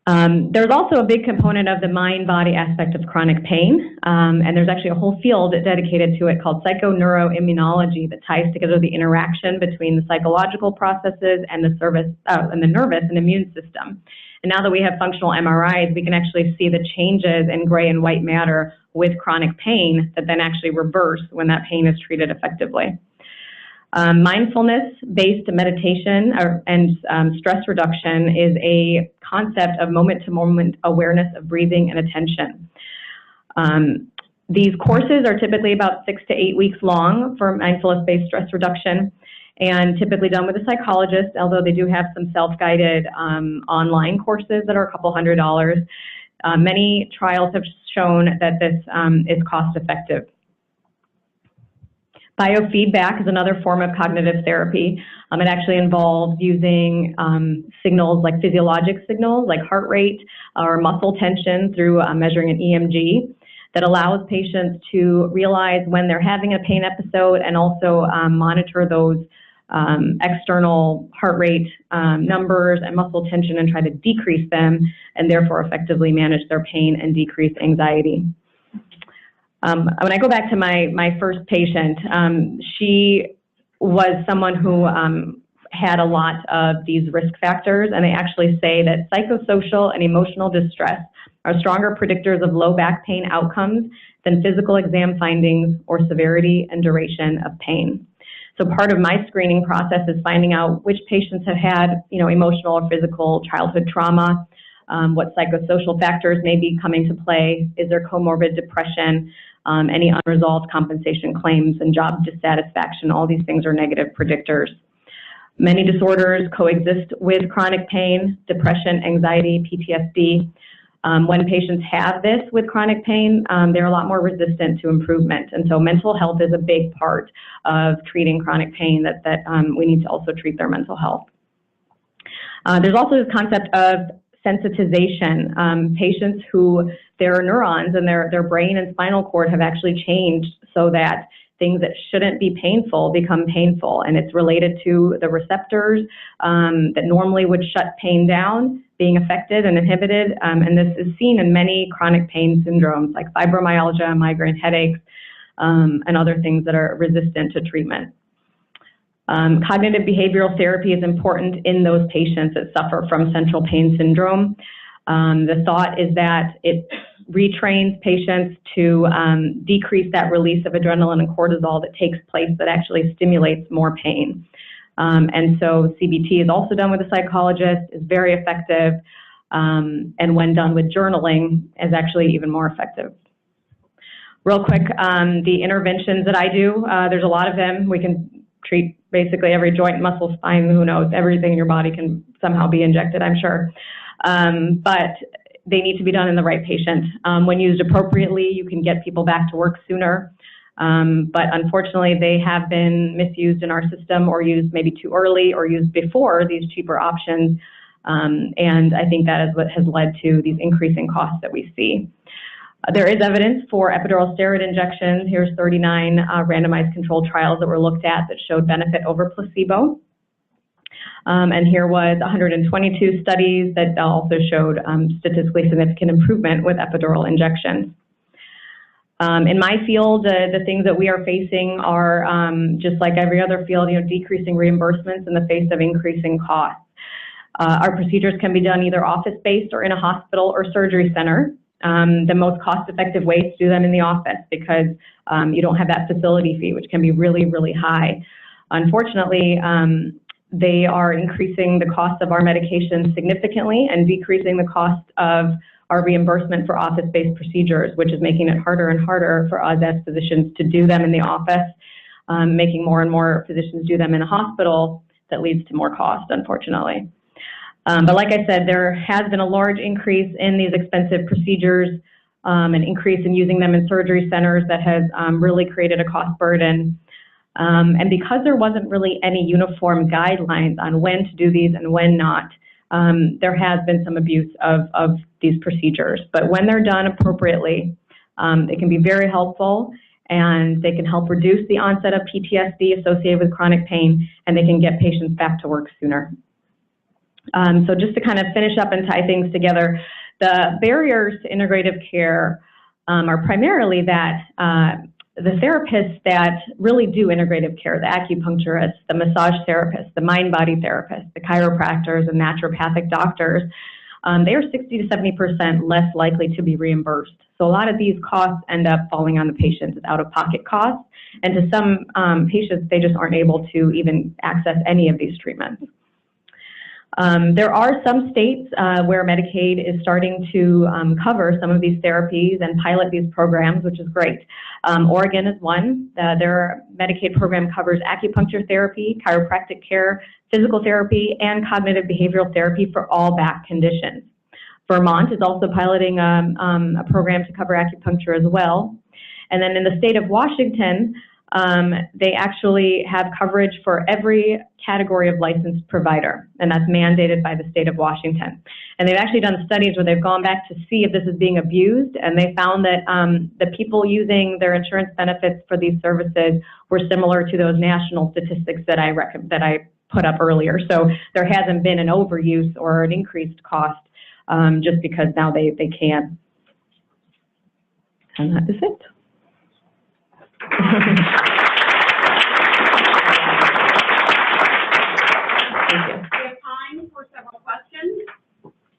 There's also a big component of the mind-body aspect of chronic pain, and there's actually a whole field dedicated to it called psychoneuroimmunology that ties together the interaction between the psychological processes and the nervous and immune system. And now that we have functional MRIs, we can actually see the changes in gray and white matter with chronic pain that then actually reverse when that pain is treated effectively. Mindfulness-based meditation and stress reduction is a concept of moment-to-moment awareness of breathing and attention. These courses are typically about 6 to 8 weeks long for mindfulness-based stress reduction, and typically done with a psychologist, although they do have some self-guided online courses that are a couple $100. Many trials have shown that this is cost-effective. Biofeedback is another form of cognitive therapy. It actually involves using signals like physiologic signals, like heart rate or muscle tension through measuring an EMG that allows patients to realize when they're having a pain episode and also monitor those external heart rate numbers and muscle tension and try to decrease them and therefore effectively manage their pain and decrease anxiety. When I go back to my first patient, she was someone who had a lot of these risk factors, and they actually say that psychosocial and emotional distress are stronger predictors of low back pain outcomes than physical exam findings or severity and duration of pain. So part of my screening process is finding out which patients have had, emotional or physical childhood trauma, what psychosocial factors may be coming to play, is there comorbid depression, any unresolved compensation claims and job dissatisfaction. All these things are negative predictors. Many disorders coexist with chronic pain, depression, anxiety, PTSD. When patients have this with chronic pain, they're a lot more resistant to improvement. And so mental health is a big part of treating chronic pain that we need to also treat their mental health. There's also this concept of sensitization. Patients who their neurons and their brain and spinal cord have actually changed so that things that shouldn't be painful become painful, and it's related to the receptors that normally would shut pain down being affected and inhibited, and this is seen in many chronic pain syndromes like fibromyalgia, migraine headaches, and other things that are resistant to treatment. Cognitive behavioral therapy is important in those patients that suffer from central pain syndrome. The thought is that it retrains patients to decrease that release of adrenaline and cortisol that takes place that actually stimulates more pain. And so CBT is also done with a psychologist, is very effective, and when done with journaling is actually even more effective. Real quick, the interventions that I do, there's a lot of them. We can treat basically every joint, muscle, spine, who knows, everything in your body can somehow be injected, I'm sure. But they need to be done in the right patient. When used appropriately, you can get people back to work sooner. But unfortunately, they have been misused in our system or used maybe too early or used before these cheaper options. And I think that is what has led to these increasing costs that we see. There is evidence for epidural steroid injections. Here's 39 randomized controlled trials that were looked at that showed benefit over placebo. And here was 122 studies that also showed statistically significant improvement with epidural injections. In my field, the things that we are facing are just like every other field, decreasing reimbursements in the face of increasing costs. Our procedures can be done either office-based or in a hospital or surgery center. The most cost-effective way is to do them in the office because you don't have that facility fee, which can be really, really high. Unfortunately, they are increasing the cost of our medications significantly and decreasing the cost of our reimbursement for office-based procedures, which is making it harder and harder for us as physicians to do them in the office, making more and more physicians do them in a hospital. That leads to more cost, unfortunately. But like I said, there has been a large increase in these expensive procedures, an increase in using them in surgery centers that has really created a cost burden. And because there wasn't really any uniform guidelines on when to do these and when not, there has been some abuse of these procedures. But when they're done appropriately, they can be very helpful, and they can help reduce the onset of PTSD associated with chronic pain, and they can get patients back to work sooner. So just to kind of finish up and tie things together, the barriers to integrative care are primarily that the therapists that really do integrative care, the acupuncturists, the massage therapists, the mind-body therapists, the chiropractors, and naturopathic doctors, they are 60 to 70% less likely to be reimbursed. So a lot of these costs end up falling on the patients as out-of-pocket costs, and to some patients, they just aren't able to even access any of these treatments. There are some states where Medicaid is starting to cover some of these therapies and pilot these programs, which is great. Oregon is one. Their Medicaid program covers acupuncture therapy, chiropractic care, physical therapy, and cognitive behavioral therapy for all back conditions. Vermont is also piloting a program to cover acupuncture as well. And then in the state of Washington, they actually have coverage for every category of licensed provider, and that's mandated by the state of Washington. And they've actually done studies where they've gone back to see if this is being abused, and they found that the people using their insurance benefits for these services were similar to those national statistics that I put up earlier. So there hasn't been an overuse or an increased cost just because now they can. And that is it. Thank you. We have time for several questions.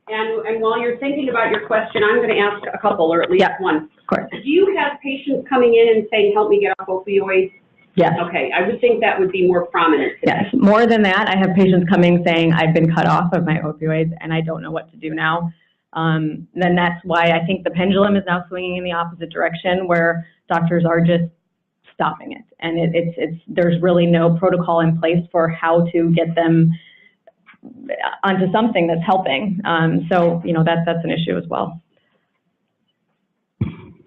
And while you're thinking about your question, I'm going to ask a couple, or at least one. Of course. Do you have patients coming in and saying, help me get off opioids? Yes. Okay, I would think that would be more prominent today. Yes, more than that, I have patients coming saying, I've been cut off of my opioids and I don't know what to do now. Then that's why I think the pendulum is now swinging in the opposite direction, where doctors are just stopping it. And there's really no protocol in place for how to get them onto something that's helping. So, you know, that's an issue as well.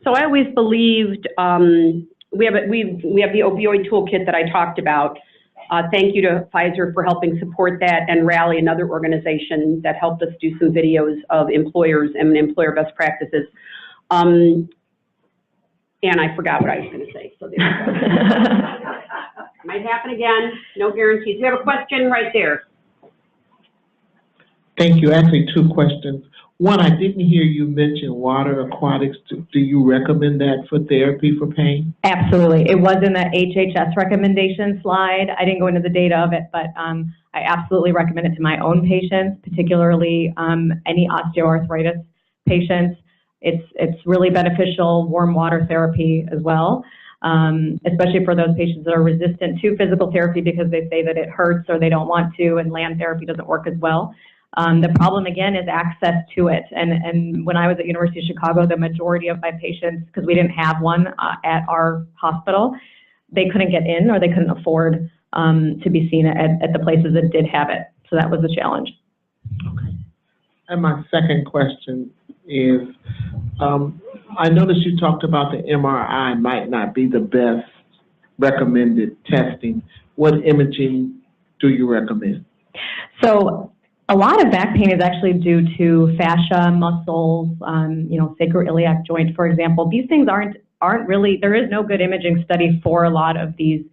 So I always believed, we have the opioid toolkit that I talked about. Thank you to Pfizer for helping support that, and Rally, another organization that helped us do some videos of employers and employer best practices. And I forgot what I was going to say, so there we go. Might happen again, no guarantees. We have a question right there. Thank you. Actually, two questions. One, I didn't hear you mention water aquatics. Do you recommend that for therapy for pain? Absolutely. It was in the HHS recommendation slide. I didn't go into the data of it, but I absolutely recommend it to my own patients, particularly any osteoarthritis patients. It's really beneficial, warm water therapy as well, especially for those patients that are resistant to physical therapy because they say that it hurts or they don't want to, and land therapy doesn't work as well. The problem, again, is access to it. And when I was at University of Chicago, the majority of my patients, because we didn't have one at our hospital, they couldn't get in or they couldn't afford to be seen at the places that did have it. So that was the challenge. Okay. And my second question is, I noticed you talked about the MRI might not be the best recommended testing. What imaging do you recommend? So a lot of back pain is actually due to fascia, muscles, sacroiliac joint, for example. These things aren't really, there is no good imaging study for a lot of these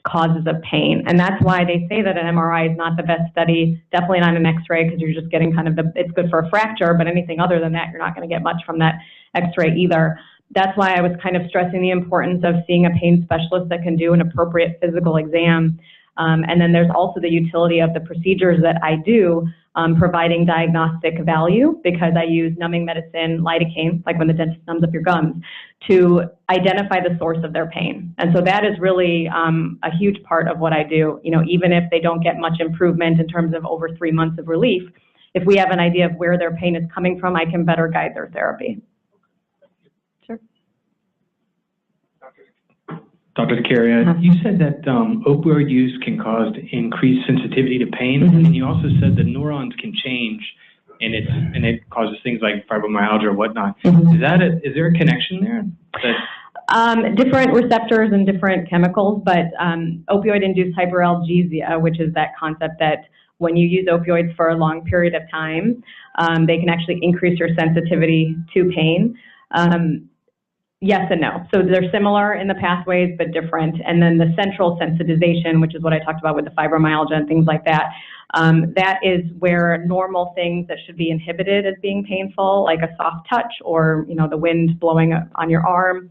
causes of pain. And that's why they say that an MRI is not the best study, definitely not an x-ray, because you're just getting kind of it's good for a fracture, but anything other than that, you're not going to get much from that x-ray either. That's why I was kind of stressing the importance of seeing a pain specialist that can do an appropriate physical exam. And then there's also the utility of the procedures that I do, providing diagnostic value, because I use numbing medicine, lidocaine, like when the dentist numbs up your gums, to identify the source of their pain. And so that is really a huge part of what I do. Even if they don't get much improvement in terms of over 3 months of relief, if we have an idea of where their pain is coming from, I can better guide their therapy. Sure. Dr. Zakaria, you said that opioid use can cause increased sensitivity to pain, and you also said that neurons can change, and it causes things like fibromyalgia or whatnot. Is there a connection there? Different receptors and different chemicals, but opioid-induced hyperalgesia, which is that concept that when you use opioids for a long period of time, they can actually increase your sensitivity to pain. Yes and no. So they're similar in the pathways, but different. And then the central sensitization, which is what I talked about with the fibromyalgia and things like that, that is where normal things that should be inhibited as being painful, like a soft touch or the wind blowing on your arm.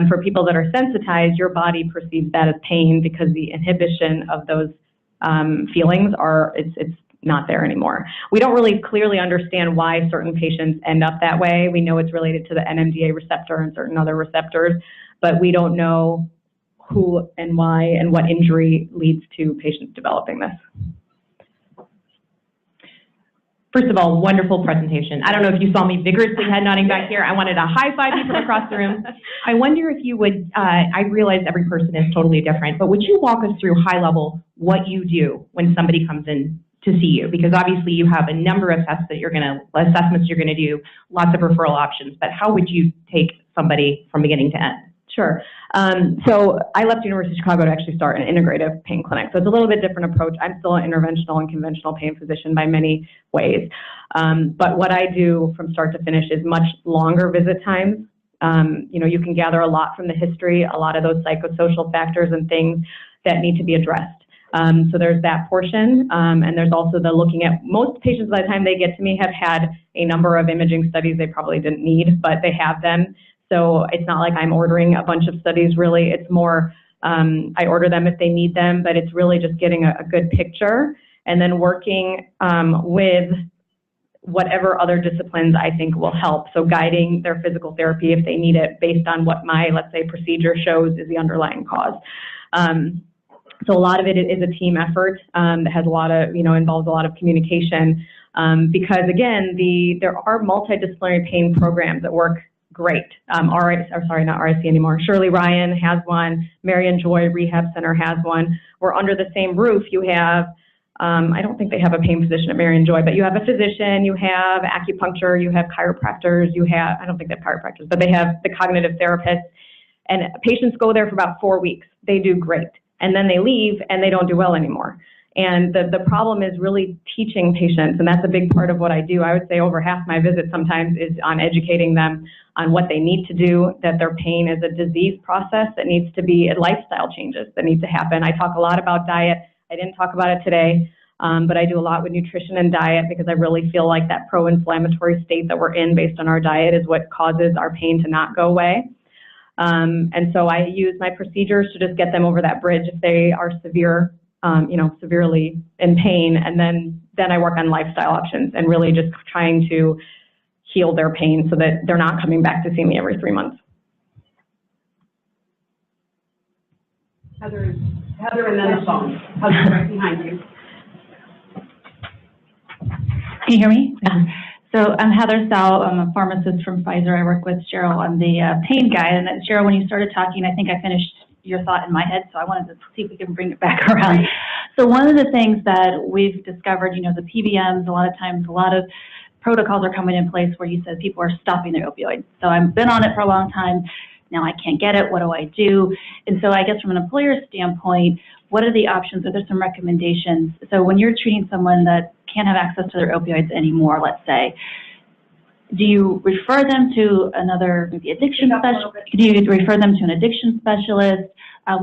For people that are sensitized, your body perceives that as pain because the inhibition of those feelings it's not there anymore. We don't really clearly understand why certain patients end up that way. We know it's related to the NMDA receptor and certain other receptors, but we don't know who and why and what injury leads to patients developing this. First of all, wonderful presentation. I don't know if you saw me vigorously head nodding back here. I wanted to high five you from across the room. I wonder if you would, I realize every person is totally different, but would you walk us through high level what you do when somebody comes in to see you? Because obviously you have a number of assessments you're going to do, lots of referral options, but how would you take somebody from beginning to end? Sure. So I left University of Chicago to actually start an integrative pain clinic. So it's a little bit different approach. I'm still an interventional and conventional pain physician by many ways. But what I do from start to finish is much longer visit times. You can gather a lot from the history, a lot of those psychosocial factors and things that need to be addressed. So there's that portion, and there's also the looking at, most patients by the time they get to me have had a number of imaging studies they probably didn't need, but they have them. So it's not like I'm ordering a bunch of studies really, it's more I order them if they need them, but it's really just getting a good picture and then working with whatever other disciplines I think will help. So guiding their physical therapy if they need it based on what my, let's say, procedure shows is the underlying cause. So a lot of it is a team effort that has a lot of, involves a lot of communication because again, there are multidisciplinary pain programs that work great. Not RIC anymore. Shirley Ryan has one. Marion Joy Rehab Center has one. We're under the same roof. You have, I don't think they have a pain physician at Marion Joy, but you have a physician, you have acupuncture, you have chiropractors, I don't think they have chiropractors, but they have the cognitive therapists. And patients go there for about 4 weeks. They do great. And then they leave and they don't do well anymore. And the problem is really teaching patients, and that's a big part of what I do. I would say over half my visits sometimes is on educating them on what they need to do, that their pain is a disease process that needs to be lifestyle changes that need to happen. I talk a lot about diet. I didn't talk about it today, but I do a lot with nutrition and diet because I really feel like that pro-inflammatory state that we're in based on our diet is what causes our pain to not go away. And so I use my procedures to just get them over that bridge if they are severely in pain, and then I work on lifestyle options and really just trying to heal their pain so that they're not coming back to see me every 3 months. Heather and then the phone. Heather right behind you. Can you hear me? So I'm Heather Sal. I'm a pharmacist from Pfizer. I work with Cheryl on the pain guide. And then, Cheryl, when you started talking, I think I finished your thought in my head, so I wanted to see if we can bring it back around. So one of the things that we've discovered, the PBMs, a lot of times, a lot of protocols are coming in place where you said people are stopping their opioids. So I've been on it for a long time. Now I can't get it. What do I do? And so I guess from an employer standpoint, what are the options? Are there some recommendations? So when you're treating someone that can't have access to their opioids anymore, let's say, do you refer them to another addiction specialist? Do you refer them to an addiction specialist?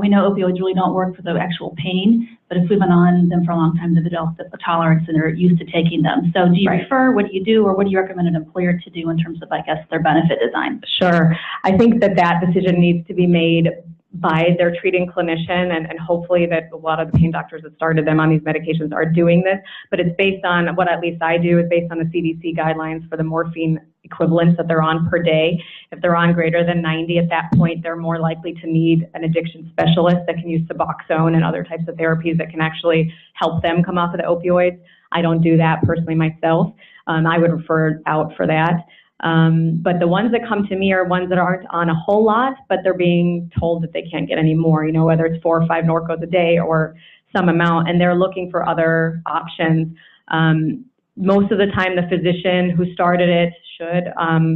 We know opioids really don't work for the actual pain, but if we've been on them for a long time, they've developed a tolerance and they're used to taking them. So do you refer, what do you do, or what do you recommend an employer to do in terms of, I guess, their benefit design? Sure. I think that decision needs to be made by their treating clinician, and hopefully that a lot of the pain doctors that started them on these medications are doing this, but it's based on, what at least I do, is based on the CDC guidelines for the morphine equivalents that they're on per day. If they're on greater than 90 at that point, they're more likely to need an addiction specialist that can use Suboxone and other types of therapies that can actually help them come off of the opioids. I don't do that personally myself. I would refer out for that. But the ones that come to me are ones that aren't on a whole lot, but they're being told that they can't get any more, whether it's 4 or 5 Norcos a day or some amount, and they're looking for other options. Most of the time, the physician who started it should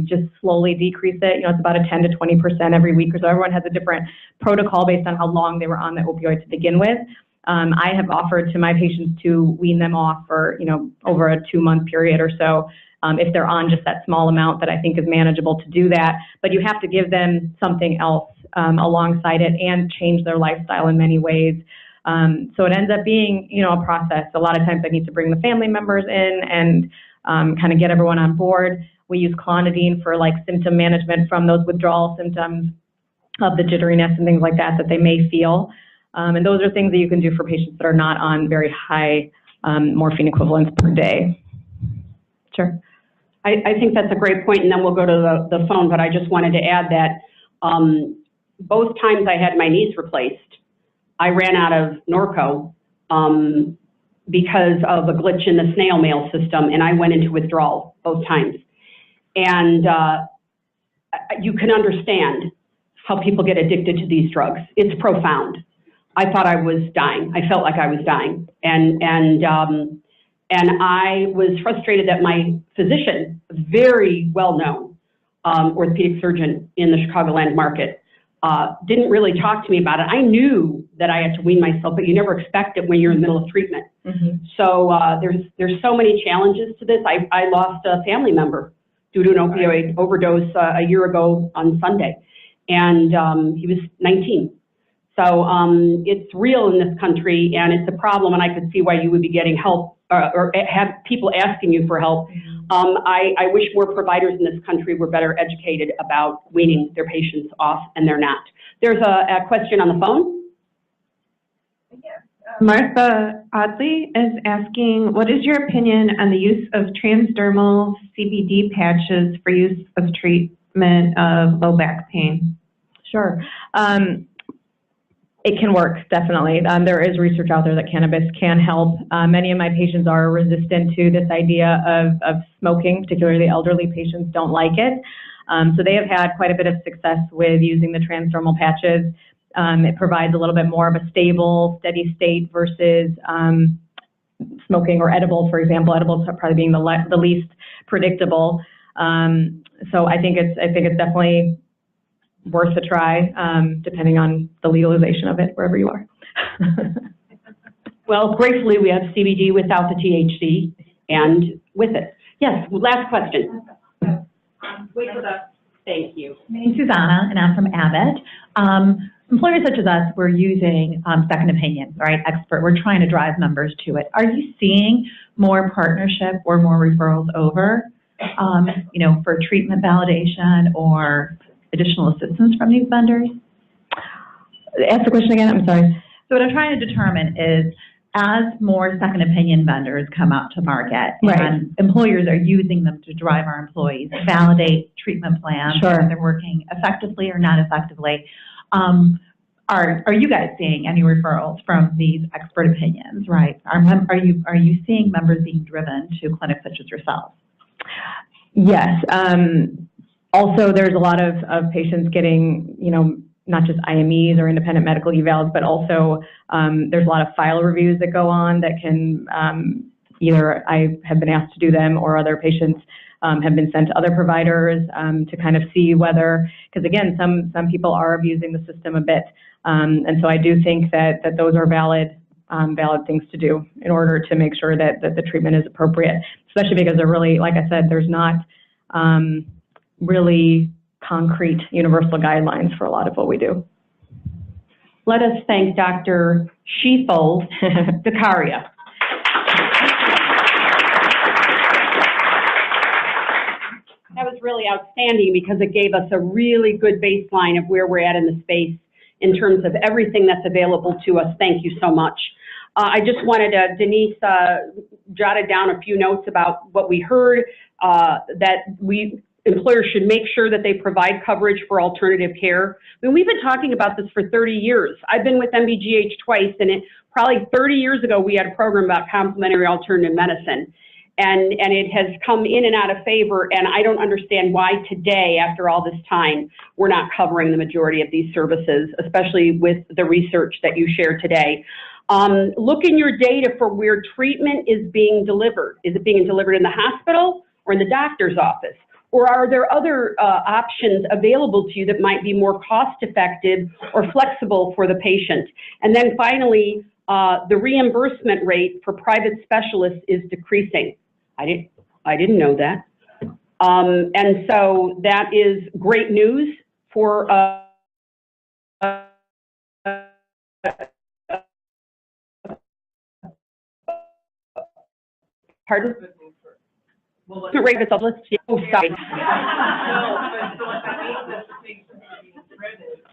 just slowly decrease it. It's about a 10 to 20% every week, or so. Everyone has a different protocol based on how long they were on the opioid to begin with. I have offered to my patients to wean them off for, over a 2-month period or so. If they're on just that small amount that I think is manageable to do that. But you have to give them something else alongside it and change their lifestyle in many ways. So it ends up being, a process. A lot of times I need to bring the family members in and kind of get everyone on board. We use clonidine for symptom management from those withdrawal symptoms of the jitteriness and things like that they may feel. And those are things that you can do for patients that are not on very high morphine equivalents per day. Sure. I think that's a great point, and then we'll go to the phone, but I just wanted to add that both times I had my knees replaced, I ran out of Norco because of a glitch in the snail mail system, and I went into withdrawal both times. And you can understand how people get addicted to these drugs. It's profound. I thought I was dying. I felt like I was dying. And I was frustrated that my physician, very well-known orthopedic surgeon in the Chicagoland market, didn't really talk to me about it. I knew that I had to wean myself, but you never expect it when you're in the middle of treatment. Mm-hmm. So there's so many challenges to this. I lost a family member due to an opioid overdose a year ago on Sunday, and he was 19. So it's real in this country, and it's a problem, and I could see why you would be getting help or have people asking you for help. I wish more providers in this country were better educated about weaning their patients off, and they're not. There's a question on the phone. Yes. Martha Audley is asking, what is your opinion on the use of transdermal CBD patches for use of treatment of low back pain? Sure. It can work, definitely. There is research out there that cannabis can help. Many of my patients are resistant to this idea of smoking, particularly the elderly patients don't like it. So they have had quite a bit of success with using the transdermal patches. It provides a little bit more of a stable, steady state versus smoking or edibles, for example. Edibles probably being the least predictable. So I think it's definitely worth a try, depending on the legalization of it wherever you are. Well, gratefully, we have CBD without the THC and with it. Yes, last question. Wait for the, thank you. My name's Susanna, and I'm from Abbott. Employers such as us, we're using second opinions, right? Expert, we're trying to drive members to it. Are you seeing more partnership or more referrals over, for treatment validation or additional assistance from these vendors? Ask the question again, I'm sorry. So what I'm trying to determine is, as more second opinion vendors come out to market, Right. and employers are using them to drive our employees, validate treatment plans, Sure. whether they're working effectively or not effectively, are you guys seeing any referrals from these expert opinions, right? Are you seeing members being driven to clinics such as yourselves? Yes. Also, there's a lot of patients getting, not just IMEs or independent medical evals, but also there's a lot of file reviews that go on that can either I have been asked to do them or other patients have been sent to other providers to kind of see whether, because again, some people are abusing the system a bit. And so I do think that those are valid things to do in order to make sure that the treatment is appropriate, especially because they're really, like I said, there's not really concrete universal guidelines for a lot of what we do. Let us thank Dr. Sheetal Dakaria. That was really outstanding because it gave us a really good baseline of where we're at in the space in terms of everything that's available to us. Thank you so much. I just wanted to, Denise jotted down a few notes about what we heard, that employers should make sure that they provide coverage for alternative care. I mean, we've been talking about this for 30 years. I've been with MBGH twice, and probably 30 years ago, we had a program about complementary alternative medicine. And it has come in and out of favor, and I don't understand why today, after all this time, we're not covering the majority of these services, especially with the research that you shared today. Look in your data for where treatment is being delivered. Is it being delivered in the hospital or in the doctor's office? Or are there other options available to you that might be more cost-effective or flexible for the patient? And then finally, the reimbursement rate for private specialists is decreasing. I didn't know that. And so that is great news for pardon? Oh, sorry.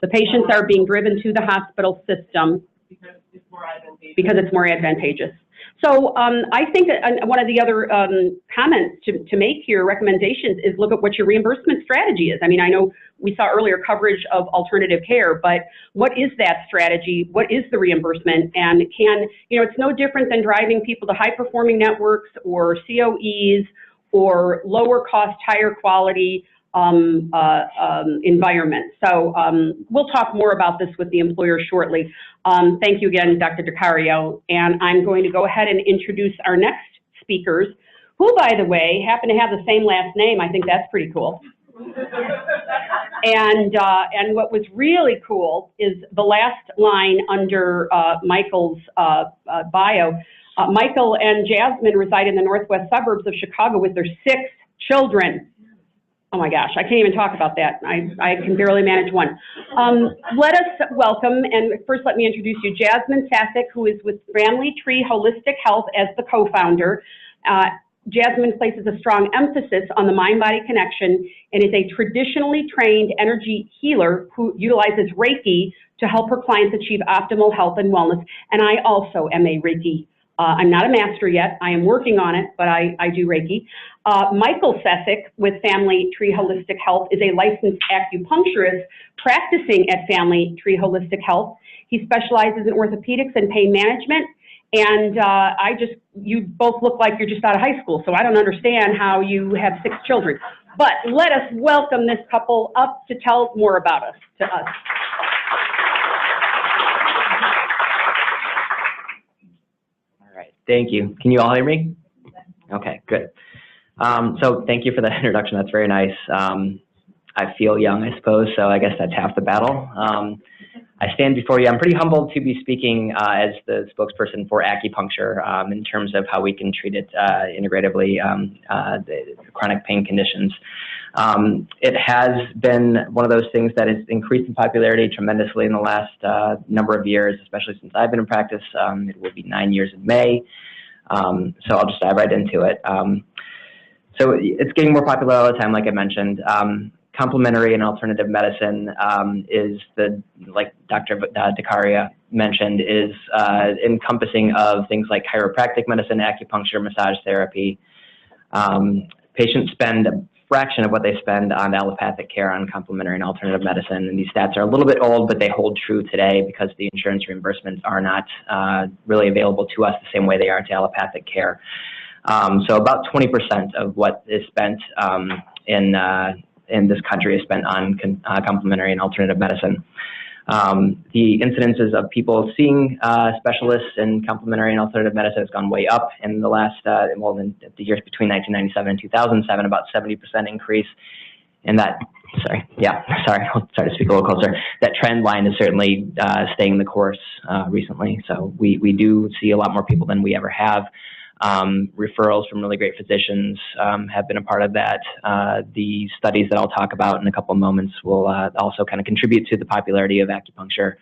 The patients are being driven to the hospital system because it's more advantageous. So I think that one of the other comments to make here, recommendations, is look at what your reimbursement strategy is. I mean, I know we saw earlier coverage of alternative care, but what is that strategy? What is the reimbursement? And it's no different than driving people to high-performing networks or COEs or lower cost, higher quality environment. So we'll talk more about this with the employer shortly. Thank you again, Dr. Dakario. And I'm going to go ahead and introduce our next speakers, who, by the way, happen to have the same last name. I think that's pretty cool. And what was really cool is the last line under Michael's bio. Michael and Jasmine reside in the northwest suburbs of Chicago with their 6 children. Oh my gosh, I can't even talk about that. I can barely manage one. Let us welcome, and first let me introduce you, Jasmine Sasek, who is with Family Tree Holistic Health as the co-founder. Jasmine places a strong emphasis on the mind-body connection and is a traditionally trained energy healer who utilizes Reiki to help her clients achieve optimal health and wellness. And I also am a Reiki. I'm not a master yet. I am working on it, but I do Reiki. Michael Sesek with Family Tree Holistic Health is a licensed acupuncturist practicing at Family Tree Holistic Health. He specializes in orthopedics and pain management. And you both look like you're just out of high school, so I don't understand how you have 6 children. But let us welcome this couple up to tell more about us to us. Thank you. Can you all hear me? Okay, good. So thank you for that introduction. That's very nice. I feel young, I suppose, so I guess that's half the battle. I stand before you. I'm pretty humbled to be speaking as the spokesperson for acupuncture in terms of how we can treat it integratively, the chronic pain conditions. It has been one of those things that has increased in popularity tremendously in the last number of years, especially since I've been in practice. It will be 9 years in May, so I'll just dive right into it. So it's getting more popular all the time, like I mentioned. Complementary and alternative medicine is like Dr. DeCaria mentioned, is encompassing of things like chiropractic medicine, acupuncture, massage therapy. Patients spend a fraction of what they spend on allopathic care on complementary and alternative medicine, and these stats are a little bit old, but they hold true today because the insurance reimbursements are not really available to us the same way they are to allopathic care. So about 20% of what is spent in this country is spent on complementary and alternative medicine. The incidences of people seeing specialists in complementary and alternative medicine has gone way up in the last, well, in the years between 1997 and 2007, about 70% increase. And that, I'll try to speak a little closer. That trend line is certainly staying the course recently. So we do see a lot more people than we ever have. Referrals from really great physicians have been a part of that. The studies that I'll talk about in a couple of moments will also kind of contribute to the popularity of acupuncture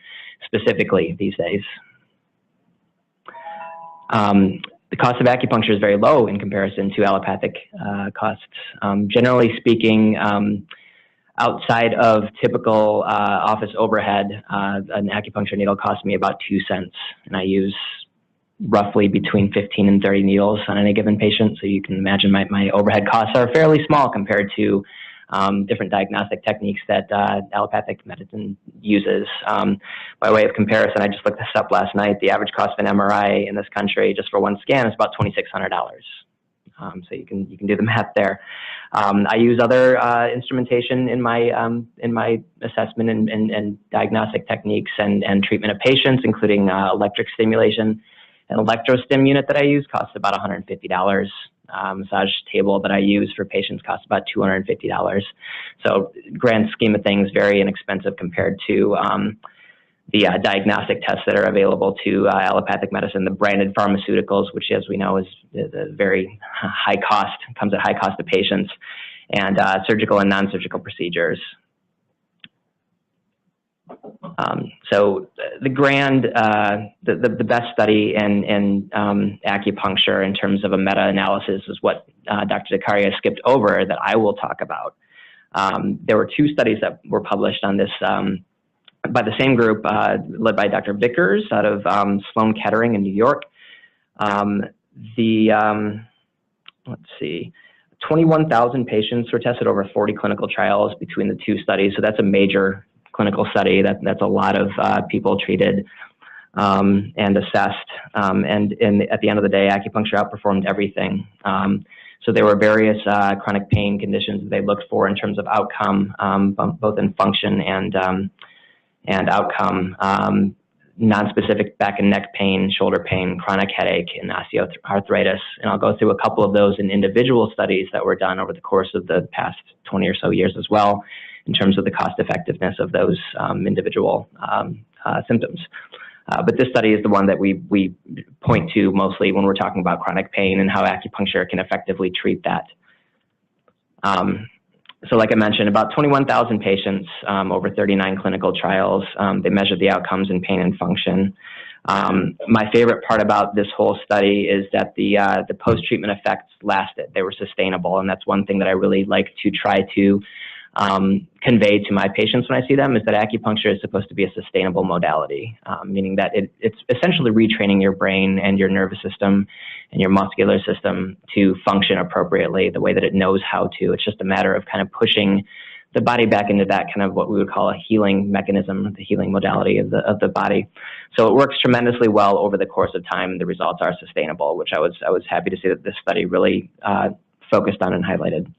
specifically these days. The cost of acupuncture is very low in comparison to allopathic costs. Generally speaking, outside of typical office overhead, an acupuncture needle costs me about 2 cents, and I use roughly between 15 and 30 needles on any given patient. So you can imagine my overhead costs are fairly small compared to different diagnostic techniques that allopathic medicine uses. By way of comparison, I just looked this up last night. The average cost of an MRI in this country just for one scan is about $2,600. So you can do the math there. I use other instrumentation in my assessment and diagnostic techniques and treatment of patients, including electric stimulation. An electrostim unit that I use costs about $150. Massage table that I use for patients costs about $250. So grand scheme of things, very inexpensive compared to the diagnostic tests that are available to allopathic medicine. The branded pharmaceuticals, which as we know is a very high cost, comes at high cost to patients, and surgical and non-surgical procedures. So the best study in acupuncture in terms of a meta-analysis is what Dr. DeCaria skipped over that I will talk about. There were 2 studies that were published on this by the same group led by Dr. Vickers out of Sloan Kettering in New York. Let's see, 21,000 patients were tested over 40 clinical trials between the 2 studies. So that's a major clinical study. That's a lot of people treated and assessed. And at the end of the day, acupuncture outperformed everything. So there were various chronic pain conditions that they looked for in terms of outcome, both in function and outcome. Non-specific back and neck pain, shoulder pain, chronic headache, and osteoarthritis. And I'll go through a couple of those in individual studies that were done over the course of the past 20 or so years as well, in terms of the cost effectiveness of those individual symptoms. But this study is the one that we point to mostly when we're talking about chronic pain and how acupuncture can effectively treat that. So like I mentioned, about 21,000 patients over 39 clinical trials. They measured the outcomes in pain and function. My favorite part about this whole study is that the post-treatment effects lasted. They were sustainable, and that's one thing that I really like to try to convey to my patients when I see them, is that acupuncture is supposed to be a sustainable modality, meaning that it's essentially retraining your brain and your nervous system and your muscular system to function appropriately the way that it knows how to. It's just a matter of kind of pushing the body back into that kind of what we would call a healing mechanism, the healing modality of the body. So it works tremendously well over the course of time. The results are sustainable, which I was happy to see that this study really focused on and highlighted.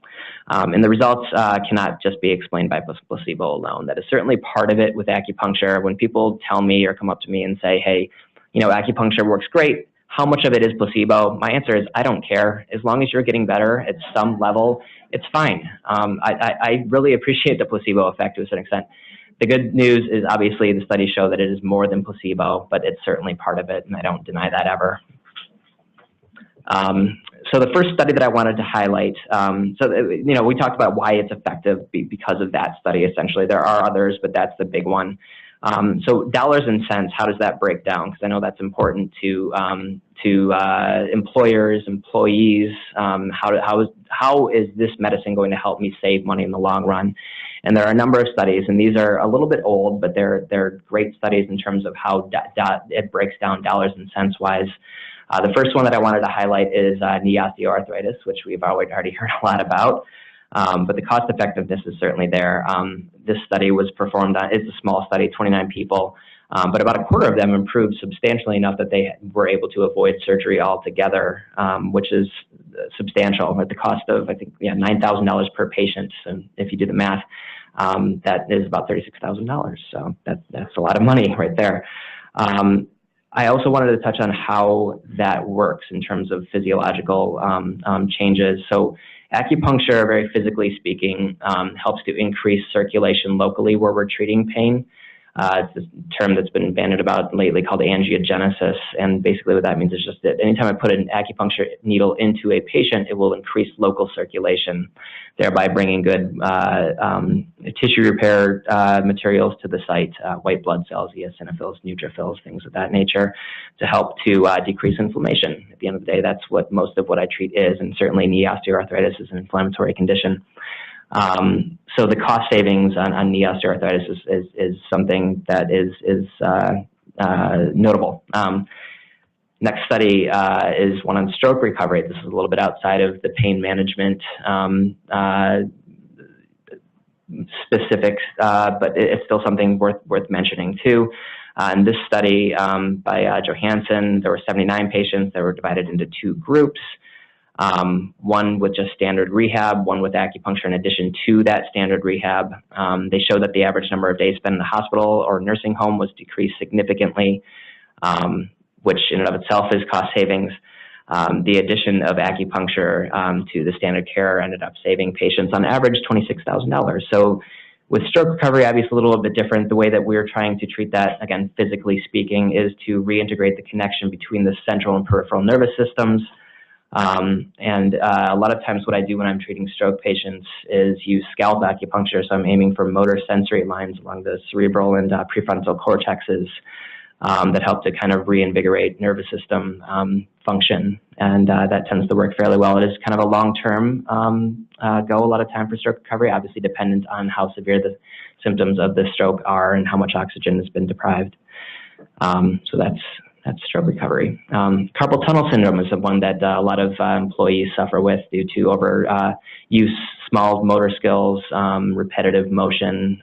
And the results cannot just be explained by placebo alone. That is certainly part of it with acupuncture. When people tell me or come up to me and say, hey, you know, acupuncture works great, how much of it is placebo? My answer is, I don't care. As long as you're getting better at some level, it's fine. I really appreciate the placebo effect to a certain extent. The good news is obviously the studies show that it is more than placebo, but it's certainly part of it, and I don't deny that ever. So the first study that I wanted to highlight, we talked about why it's effective because of that study, essentially. There are others, but that's the big one. So dollars and cents, how does that break down? Because I know that's important to employers, employees. How is this medicine going to help me save money in the long run? And there are a number of studies, and these are a little bit old, but they're great studies in terms of how it breaks down dollars and cents wise. The first one that I wanted to highlight is knee osteoarthritis, which we've already heard a lot about, but the cost effectiveness is certainly there. This study was performed on, it's a small study, 29 people, but about a quarter of them improved substantially enough that they were able to avoid surgery altogether, which is substantial at the cost of, I think, $9,000 per patient. And if you do the math, that is about $36,000. So that's a lot of money right there. I also wanted to touch on how that works in terms of physiological changes. So acupuncture, very physically speaking, helps to increase circulation locally where we're treating pain. It's a term that's been bandied about lately called angiogenesis, and basically what that means is just that anytime I put an acupuncture needle into a patient, it will increase local circulation, thereby bringing good tissue repair materials to the site, white blood cells, eosinophils, neutrophils, things of that nature, to help to decrease inflammation. At the end of the day, that's what most of what I treat is, and certainly knee osteoarthritis is an inflammatory condition. So the cost savings on knee osteoarthritis is something that is notable. Next study is one on stroke recovery. This is a little bit outside of the pain management specifics, but it's still something worth mentioning too. In this study by Johansson, there were 79 patients that were divided into two groups. One with just standard rehab, one with acupuncture in addition to that standard rehab. They showed that the average number of days spent in the hospital or nursing home was decreased significantly, which in and of itself is cost savings. The addition of acupuncture to the standard care ended up saving patients on average $26,000. So with stroke recovery, obviously a little bit different. The way that we're trying to treat that, again, physically speaking, is to reintegrate the connection between the central and peripheral nervous systems. A lot of times what I do when I'm treating stroke patients is use scalp acupuncture. So I'm aiming for motor sensory lines along the cerebral and prefrontal cortexes that help to kind of reinvigorate nervous system function. And that tends to work fairly well. It is kind of a long-term go a lot of time for stroke recovery, obviously dependent on how severe the symptoms of the stroke are and how much oxygen has been deprived. So that's stroke recovery. Carpal tunnel syndrome is the one that a lot of employees suffer with due to overuse, small motor skills, repetitive motion,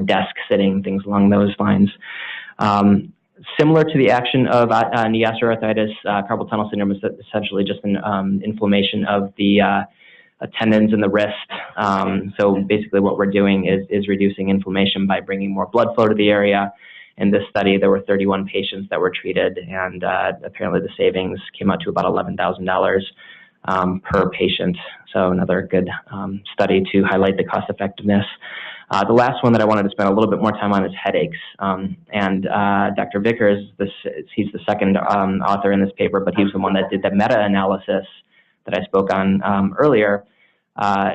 desk sitting, things along those lines. Similar to the action of knee osteoarthritis, carpal tunnel syndrome is essentially just an inflammation of the tendons in the wrist. So basically what we're doing is reducing inflammation by bringing more blood flow to the area. In this study, there were 31 patients that were treated, and apparently the savings came out to about $11,000 per patient. So another good study to highlight the cost effectiveness. The last one that I wanted to spend a little bit more time on is headaches. Dr. Vickers, he's the second author in this paper, but he's the one that did the meta-analysis that I spoke on earlier.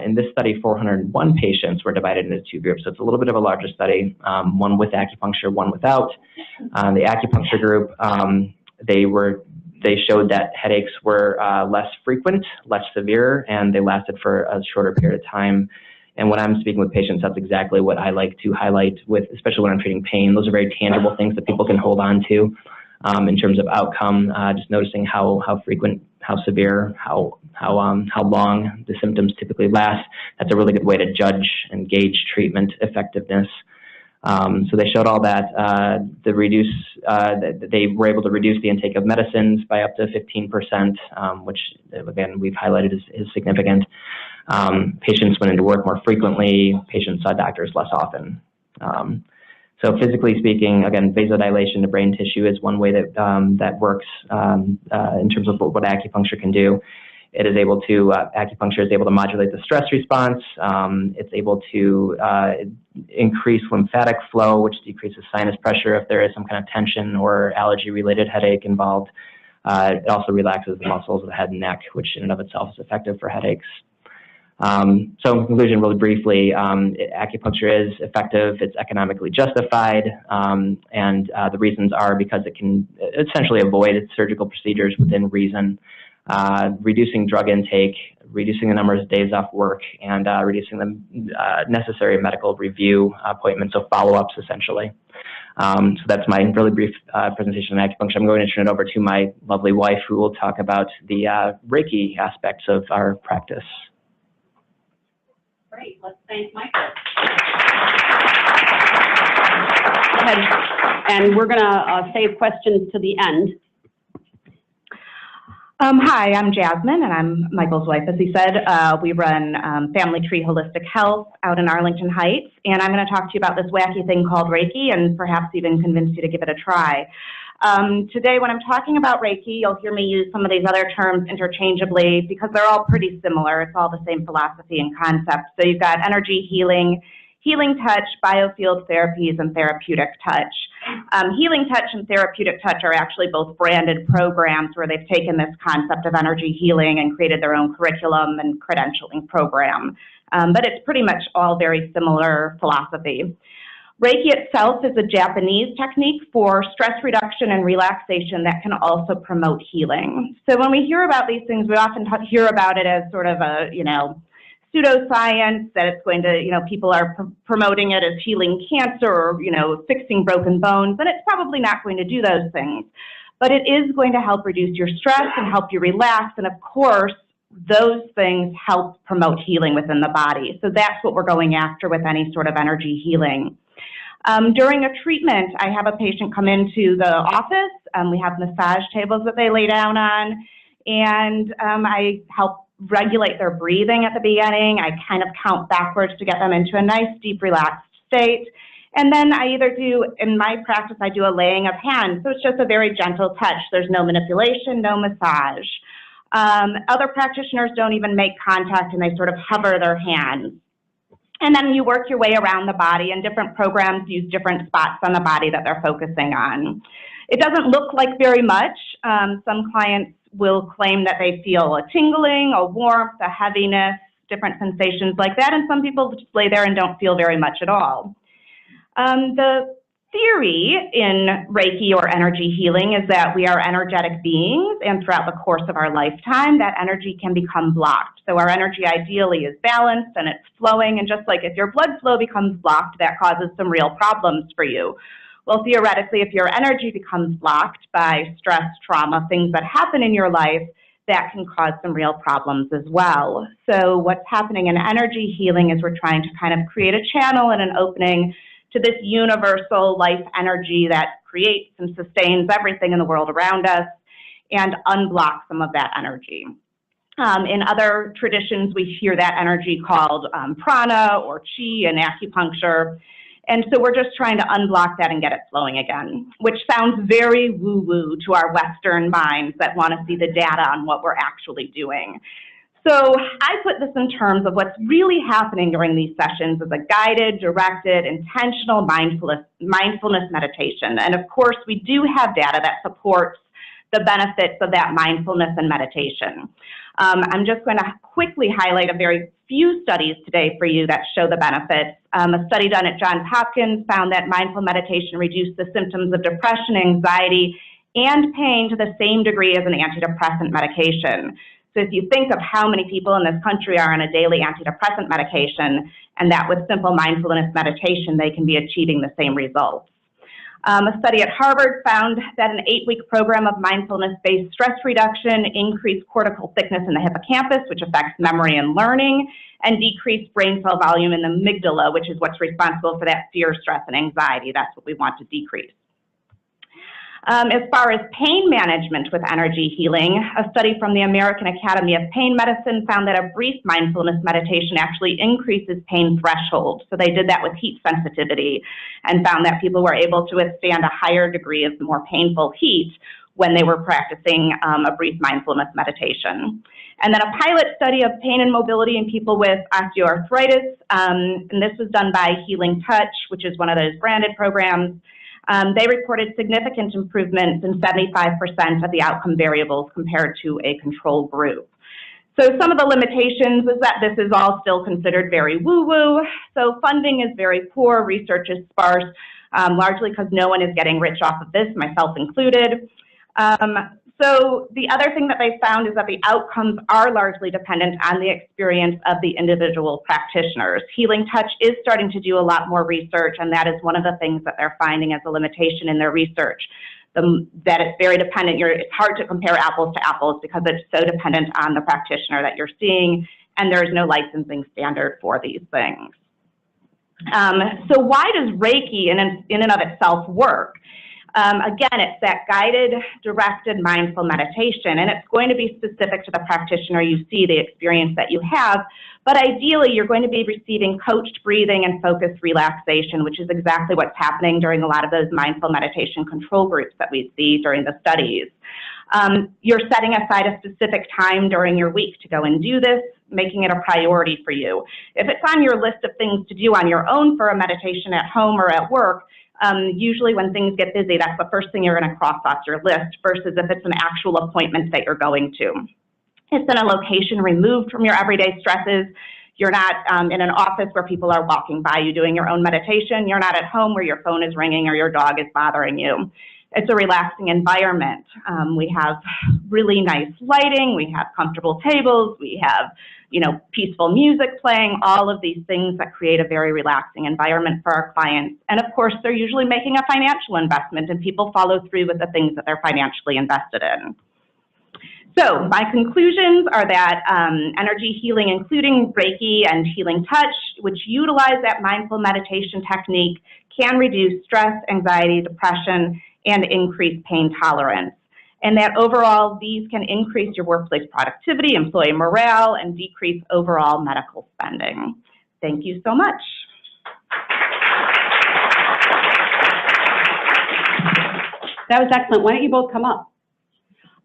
In this study, 401 patients were divided into two groups. So it's a little bit of a larger study, one with acupuncture, one without. The acupuncture group, they showed that headaches were less frequent, less severe, and they lasted for a shorter period of time. And when I'm speaking with patients, that's exactly what I like to highlight with, especially when I'm treating pain. Those are very tangible things that people can hold on to in terms of outcome, just noticing how frequent, how severe, how long the symptoms typically last. That's a really good way to judge and gauge treatment effectiveness. So they showed all that. They were able to reduce the intake of medicines by up to 15%, which again we've highlighted is significant. Patients went into work more frequently. Patients saw doctors less often. So physically speaking, again, vasodilation to brain tissue is one way that that works in terms of what acupuncture can do. It is able to, acupuncture is able to modulate the stress response. It's able to increase lymphatic flow, which decreases sinus pressure if there is some kind of tension or allergy-related headache involved. It also relaxes the muscles of the head and neck, which in and of itself is effective for headaches. So in conclusion, really briefly, acupuncture is effective, it's economically justified, and the reasons are because it can essentially avoid surgical procedures within reason, reducing drug intake, reducing the number of days off work, and reducing the necessary medical review appointments, so follow-ups essentially. So that's my really brief presentation on acupuncture. I'm going to turn it over to my lovely wife, who will talk about the Reiki aspects of our practice. Great, let's thank Michael. And we're gonna save questions to the end. Hi, I'm Jasmine, and I'm Michael's wife, as he said. We run Family Tree Holistic Health out in Arlington Heights, and I'm going to talk to you about this wacky thing called Reiki and perhaps even convince you to give it a try. Today, when I'm talking about Reiki, you'll hear me use some of these other terms interchangeably because they're all pretty similar. It's all the same philosophy and concept. So you've got energy healing, healing touch, biofield therapies, and therapeutic touch. Healing touch and therapeutic touch are actually both branded programs where they've taken this concept of energy healing and created their own curriculum and credentialing program. But it's pretty much all very similar philosophy. Reiki itself is a Japanese technique for stress reduction and relaxation that can also promote healing. So when we hear about these things, we often hear about it as sort of a, pseudoscience, that it's going to, people are promoting it as healing cancer or, fixing broken bones, and it's probably not going to do those things. But it is going to help reduce your stress and help you relax, and of course, those things help promote healing within the body. So that's what we're going after with any sort of energy healing. During a treatment, I have a patient come into the office. We have massage tables that they lay down on, and I help regulate their breathing at the beginning. I kind of count backwards to get them into a nice, deep, relaxed state. And then I either do, in my practice, I do a laying of hands. So it's just a very gentle touch. There's no manipulation, no massage. Other practitioners don't even make contact, and they sort of hover their hands. And then you work your way around the body, and different programs use different spots on the body that they're focusing on. It doesn't look like very much. Some clients will claim that they feel a tingling, a warmth, a heaviness, different sensations like that, and some people just lay there and don't feel very much at all. The theory in Reiki or energy healing is that we are energetic beings, and throughout the course of our lifetime, that energy can become blocked. So our energy ideally is balanced and it's flowing, and just like if your blood flow becomes blocked, that causes some real problems for you. Well, theoretically, if your energy becomes blocked by stress, trauma, things that happen in your life, that can cause some real problems as well. So what's happening in energy healing is we're trying to kind of create a channel and an opening to this universal life energy that creates and sustains everything in the world around us and unblock some of that energy. In other traditions, we hear that energy called prana or chi in acupuncture. And so we're just trying to unblock that and get it flowing again, which sounds very woo-woo to our Western minds that want to see the data on what we're actually doing. So I put this in terms of what's really happening during these sessions as a guided, directed, intentional mindfulness meditation. And of course, we do have data that supports the benefits of that mindfulness and meditation. I'm just going to quickly highlight a very few studies today for you that show the benefits. A study done at Johns Hopkins found that mindful meditation reduced the symptoms of depression, anxiety, and pain to the same degree as an antidepressant medication. So if you think of how many people in this country are on a daily antidepressant medication, and that with simple mindfulness meditation, they can be achieving the same results. A study at Harvard found that an 8-week program of mindfulness-based stress reduction increased cortical thickness in the hippocampus, which affects memory and learning, and decreased brain cell volume in the amygdala, which is what's responsible for that fear, stress, and anxiety. That's what we want to decrease. As far as pain management with energy healing, a study from the American Academy of Pain Medicine found that a brief mindfulness meditation actually increases pain threshold. So they did that with heat sensitivity and found that people were able to withstand a higher degree of more painful heat, when they were practicing a brief mindfulness meditation. And then a pilot study of pain and mobility in people with osteoarthritis, and this was done by Healing Touch, which is one of those branded programs. They reported significant improvements in 75% of the outcome variables compared to a control group. So some of the limitations is that this is all still considered very woo-woo. So funding is very poor, research is sparse, largely because no one is getting rich off of this, myself included. So the other thing that they found is that the outcomes are largely dependent on the experience of the individual practitioners. Healing Touch is starting to do a lot more research, and that is one of the things that they're finding as a limitation in their research. That it's very dependent. It's hard to compare apples to apples because it's so dependent on the practitioner that you're seeing, and there's no licensing standard for these things. So why does Reiki in and of itself work? Again, it's that guided, directed, mindful meditation, and it's going to be specific to the practitioner you see, the experience that you have, but ideally you're going to be receiving coached breathing and focused relaxation, which is exactly what's happening during a lot of those mindful meditation control groups that we see during the studies. You're setting aside a specific time during your week to go and do this, making it a priority for you. If it's on your list of things to do on your own for a meditation at home or at work, usually when things get busy, that's the first thing you're going to cross off your list versus if it's an actual appointment that you're going to. It's in a location removed from your everyday stresses. You're not in an office where people are walking by you doing your own meditation. You're not at home where your phone is ringing or your dog is bothering you. It's a relaxing environment. We have really nice lighting. We have comfortable tables. We have, peaceful music playing, all of these things that create a very relaxing environment for our clients. And of course, they're usually making a financial investment, and people follow through with the things that they're financially invested in. So my conclusions are that energy healing, including Reiki and Healing Touch, which utilize that mindful meditation technique, can reduce stress, anxiety, depression, and increase pain tolerance. And that overall, these can increase your workplace productivity, employee morale, and decrease overall medical spending. Thank you so much. That was excellent. Why don't you both come up?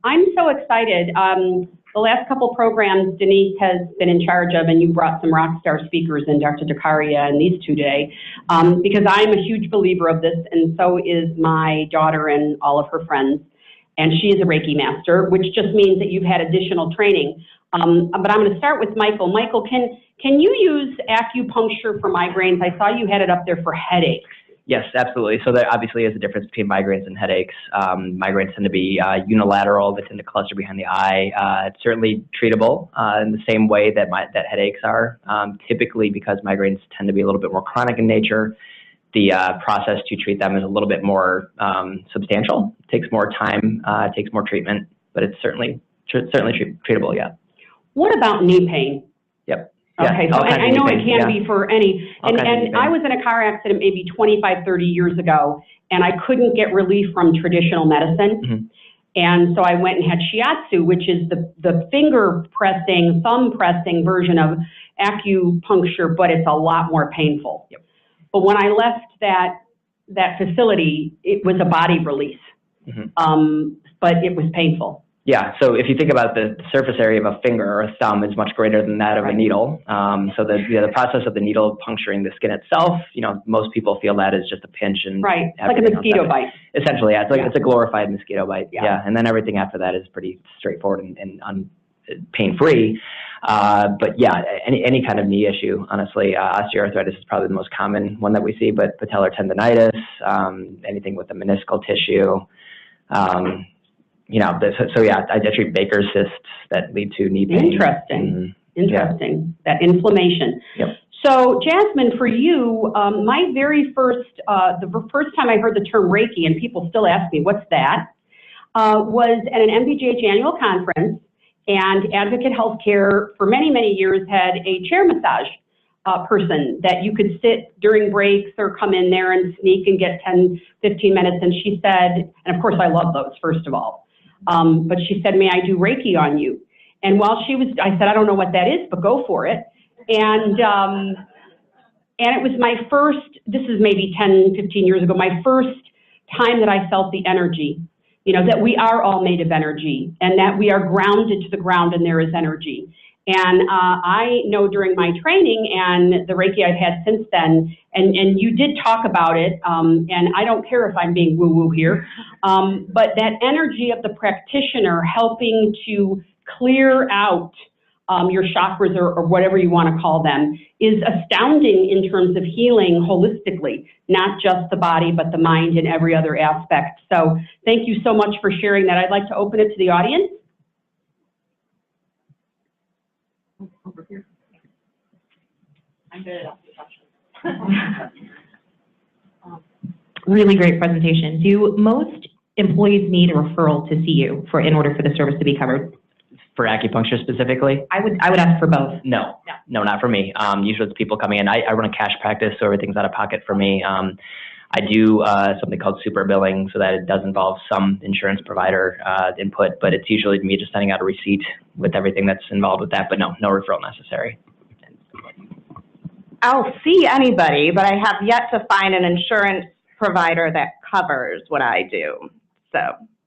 I'm so excited. The last couple programs Denise has been in charge of, and you brought some rock star speakers in, Dr. Dakaria and these two today, because I'm a huge believer of this, and so is my daughter and all of her friends. And she is a Reiki master, which just means that you've had additional training. But I'm going to start with Michael. Michael, can you use acupuncture for migraines? I saw you had it up there for headaches. Yes, absolutely. So there obviously is a difference between migraines and headaches. Migraines tend to be unilateral. They tend to cluster behind the eye. It's certainly treatable in the same way that headaches are. Typically, because migraines tend to be a little bit more chronic in nature, the process to treat them is a little bit more substantial. It takes more time, it takes more treatment, but it's certainly treatable, yeah. What about knee pain? Yep. Okay, so I know it can be for any, and I was in a car accident maybe 25, 30 years ago, and I couldn't get relief from traditional medicine. Mm-hmm. And so I went and had shiatsu, which is the finger pressing, thumb pressing version of acupuncture, but it's a lot more painful. Yep. But when I left that facility, it was a body release, but it was painful. Yeah, so if you think about the surface area of a finger or a thumb is much greater than that of a needle. So the process of the needle puncturing the skin itself, most people feel that is just a pinch and right, like a mosquito bite. Essentially, yeah, it's a glorified mosquito bite. Yeah. And then everything after that is pretty straightforward and pain-free. But yeah, any kind of knee issue, honestly, osteoarthritis is probably the most common one that we see, but patellar tendonitis, anything with the meniscal tissue. So yeah, I treat Baker's cysts that lead to knee pain. Interesting. Interesting. Yeah. That inflammation. Yep. So Jasmine, for you, my very first, the first time I heard the term Reiki, and people still ask me, what's that, was at an MBJH annual conference, and Advocate Healthcare for many, many years had a chair massage person that you could sit during breaks or come in there and sneak and get 10, 15 minutes. And she said, and of course I love those, first of all, but she said, may I do Reiki on you? And while I said, I don't know what that is, but go for it. And it was my first, this is maybe 10, 15 years ago, my first time that I felt the energy. you know, that we are all made of energy and that we are grounded to the ground and there is energy. And I know during my training and the Reiki I've had since then, and you did talk about it, and I don't care if I'm being woo-woo here, but that energy of the practitioner helping to clear out your chakras or whatever you want to call them is astounding in terms of healing holistically, not just the body, but the mind and every other aspect. So thank you so much for sharing that. I'd like to open it to the audience. Over here. I'm good at asking questions. Really great presentation. Do most employees need a referral to see you in order for the service to be covered? For acupuncture specifically? I would ask for both. No, not for me. Usually it's people coming in. I run a cash practice, so everything's out of pocket for me. I do something called super billing, so that it does involve some insurance provider input, but it's usually me just sending out a receipt with everything that's involved with that, but no referral necessary. I'll see anybody, but I have yet to find an insurance provider that covers what I do. So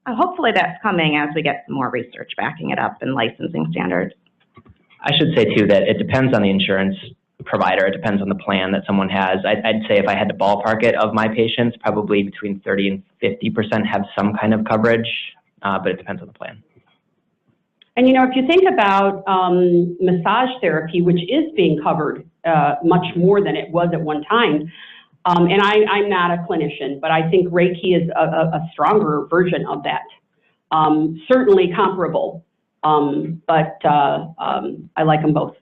hopefully that's coming as we get some more research backing it up and licensing standards. I should say too that it depends on the insurance provider. It depends on the plan that someone has. I'd say if I had to ballpark it, of my patients, probably between 30 and 50% have some kind of coverage, but it depends on the plan. And you know, if you think about massage therapy, which is being covered much more than it was at one time, and I'm not a clinician, but I think Reiki is a stronger version of that. Certainly comparable, but I like them both.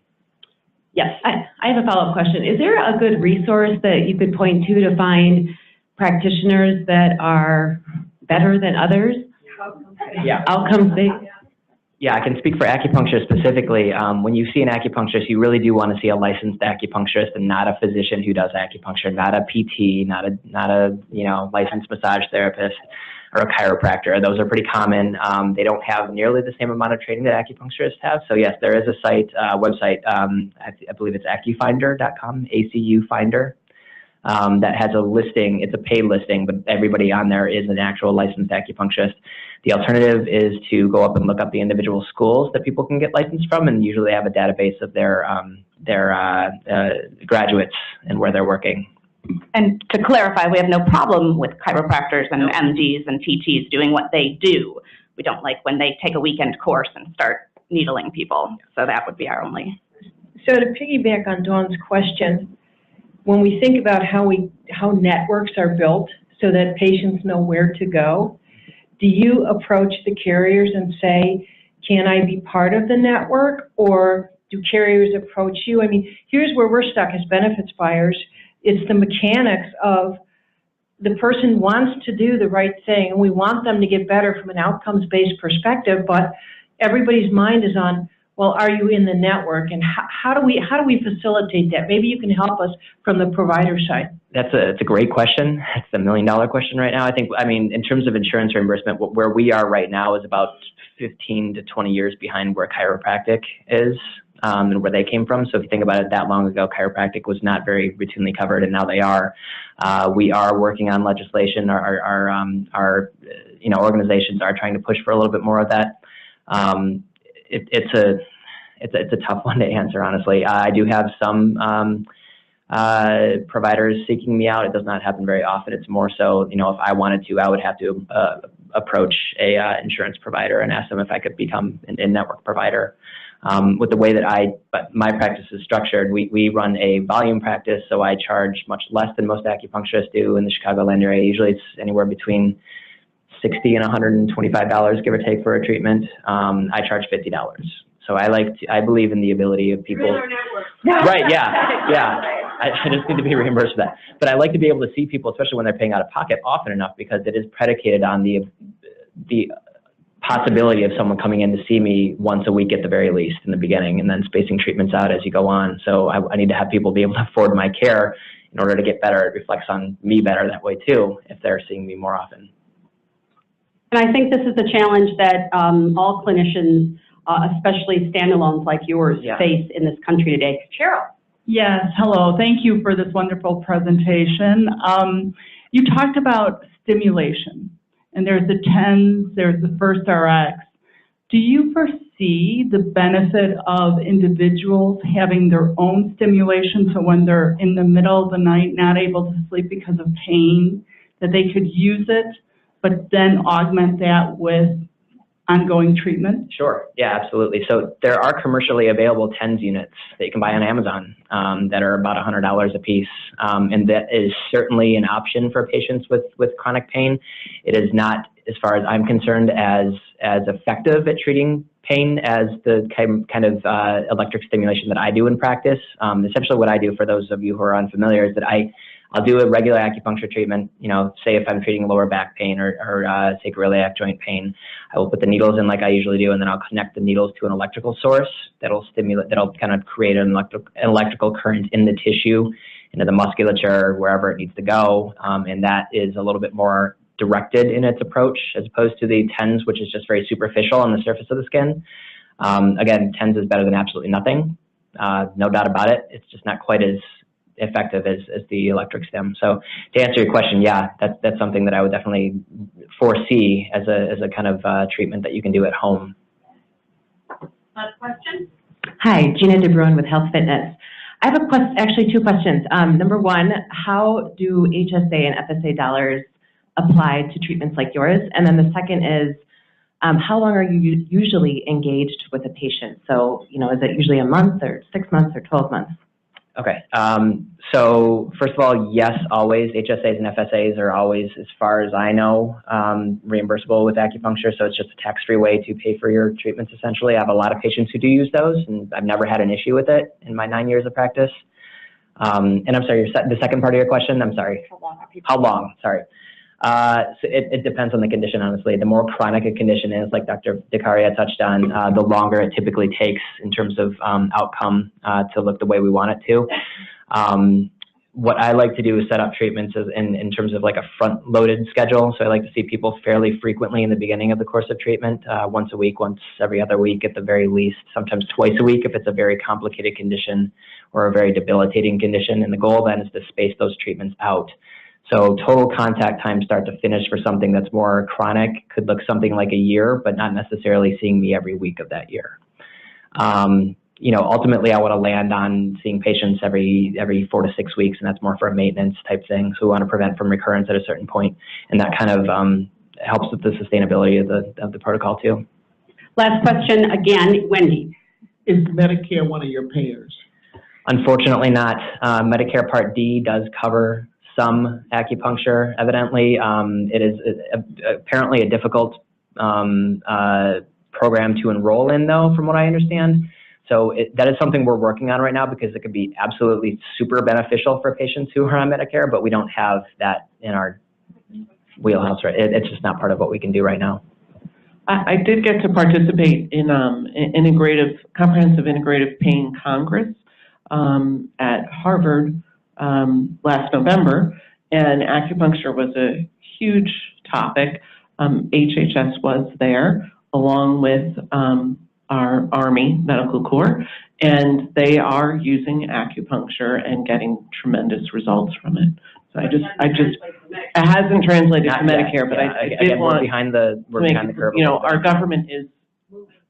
Yes. I have a follow-up question. Is there a good resource that you could point to find practitioners that are better than others? Yeah. Outcomes-based? Yeah, I can speak for acupuncture specifically. When you see an acupuncturist, you really do want to see a licensed acupuncturist and not a physician who does acupuncture, not a PT, not a licensed massage therapist or a chiropractor. Those are pretty common. They don't have nearly the same amount of training that acupuncturists have. So yes, there is a website, I believe it's acufinder.com, ACUfinder. That has a listing. It's a paid listing, but everybody on there is an actual licensed acupuncturist. The alternative is to go up and look up the individual schools that people can get licensed from, and usually have a database of their graduates and where they're working. And to clarify, we have no problem with chiropractors and MDs and PTs doing what they do. We don't like when they take a weekend course and start needling people. So that would be our only. So to piggyback on Dawn's question, when we think about how networks are built so that patients know where to go, do you approach the carriers and say, can I be part of the network, or do carriers approach you? I mean, here's where we're stuck as benefits buyers. It's the mechanics of the person wants to do the right thing, and we want them to get better from an outcomes-based perspective, but everybody's mind is on, well, are you in the network, and how do we facilitate that? Maybe you can help us from the provider side. It's a great question. It's the $1 million question right now. I mean, in terms of insurance reimbursement, where we are right now is about 15 to 20 years behind where chiropractic is and where they came from. So if you think about it, that long ago, chiropractic was not very routinely covered, and now they are. We are working on legislation. Our organizations are trying to push for a little bit more of that. It's a tough one to answer, honestly. I do have some providers seeking me out. It does not happen very often. It's more so, if I wanted to, I would have to approach a insurance provider and ask them if I could become a network provider. With the way that my practice is structured, we run a volume practice, so I charge much less than most acupuncturists do in the Chicagoland area. Usually it's anywhere between $60 and $125, give or take, for a treatment. I charge $50. So I believe in the ability of people. Right, yeah. I just need to be reimbursed for that. But I like to be able to see people, especially when they're paying out of pocket, often enough, because it is predicated on the possibility of someone coming in to see me once a week at the very least in the beginning, and then spacing treatments out as you go on. So I need to have people be able to afford my care in order to get better. It reflects on me better that way too, if they're seeing me more often. And I think this is a challenge that all clinicians, especially standalones like yours, face in this country today. Cheryl. Yes, hello. Thank you for this wonderful presentation. You talked about stimulation and there's the 10s, there's the First RX. Do you foresee the benefit of individuals having their own stimulation, so when they're in the middle of the night not able to sleep because of pain, that they could use it, but then augment that with ongoing treatment? Sure, yeah, absolutely. So there are commercially available TENS units that you can buy on Amazon that are about $100 a piece, and that is certainly an option for patients with chronic pain. It is not, as far as I'm concerned, as effective at treating pain as the kind of electric stimulation that I do in practice. Essentially what I do, for those of you who are unfamiliar, is that I'll do a regular acupuncture treatment, you know, say if I'm treating lower back pain or sacroiliac joint pain, I will put the needles in like I usually do, and then I'll connect the needles to an electrical source that'll kind of create an electrical current in the tissue, into the musculature, wherever it needs to go, and that is a little bit more directed in its approach as opposed to the TENS, which is just very superficial on the surface of the skin. Again, TENS is better than absolutely nothing, no doubt about it. It's just not quite as effective as the electric stim. So to answer your question, yeah, that's something that I would definitely foresee as a kind of treatment that you can do at home. Last question. Hi, Gina DeBruin with Health Fitness. I have actually two questions. Number one, how do HSA and FSA dollars apply to treatments like yours? And then the second is, how long are you usually engaged with a patient? So, you know, is it usually a month or 6 months or 12 months? Okay, so first of all, yes, always. HSAs and FSAs are always, as far as I know, reimbursable with acupuncture, so it's just a tax-free way to pay for your treatments, essentially. I have a lot of patients who do use those, and I've never had an issue with it in my 9 years of practice. And I'm sorry, the second part of your question, I'm sorry. How long? Sorry. So it depends on the condition, honestly. The more chronic a condition is, like Dr. Dikaria touched on, the longer it typically takes in terms of outcome to look the way we want it to. What I like to do is set up treatments in terms of like a front-loaded schedule. So I like to see people fairly frequently in the beginning of the course of treatment, once a week, once every other week at the very least, sometimes twice a week if it's a very complicated condition or a very debilitating condition. And the goal then is to space those treatments out. So total contact time start to finish for something that's more chronic could look something like a year, but not necessarily seeing me every week of that year. You know, ultimately I want to land on seeing patients every 4 to 6 weeks, and that's more for a maintenance type thing. So we want to prevent from recurrence at a certain point, and that kind of helps with the sustainability of the protocol too. Last question again, Wendy. Is Medicare one of your payers? Unfortunately not. Medicare Part D does cover some acupuncture, evidently. It is apparently a difficult program to enroll in, though, from what I understand. So that is something we're working on right now, because it could be absolutely super beneficial for patients who are on Medicare, but we don't have that in our wheelhouse. Right? It's just not part of what we can do right now. I did get to participate in Comprehensive Integrative Pain Congress at Harvard last November, and acupuncture was a huge topic. HHS was there along with our Army Medical Corps, and they are using acupuncture and getting tremendous results from it. So it hasn't translated to Medicare, but I did want behind the curve. You know, our government is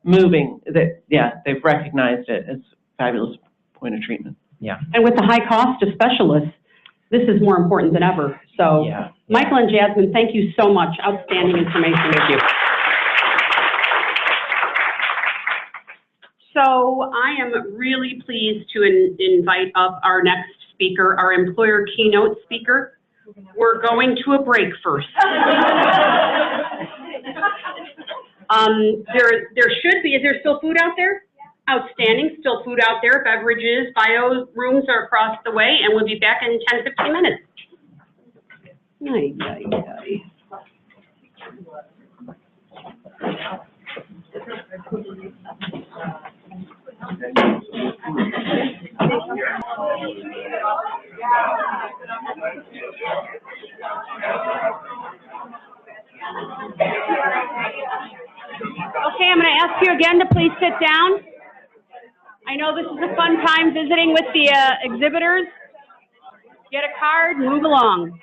moving. They've recognized it as a fabulous point of treatment. Yeah. And with the high cost of specialists, this is more important than ever. So, yeah. Michael and Jasmine, thank you so much. Outstanding information. Thank you. So I am really pleased to invite up our next speaker, our employer keynote speaker. We're going to a break first. There should be, is there still food out there? Outstanding, still food out there, beverages, bio rooms are across the way, and we'll be back in 10, 15 minutes. Okay, I'm going to ask you again to please sit down. I know this is a fun time visiting with the exhibitors. Get a card, move along.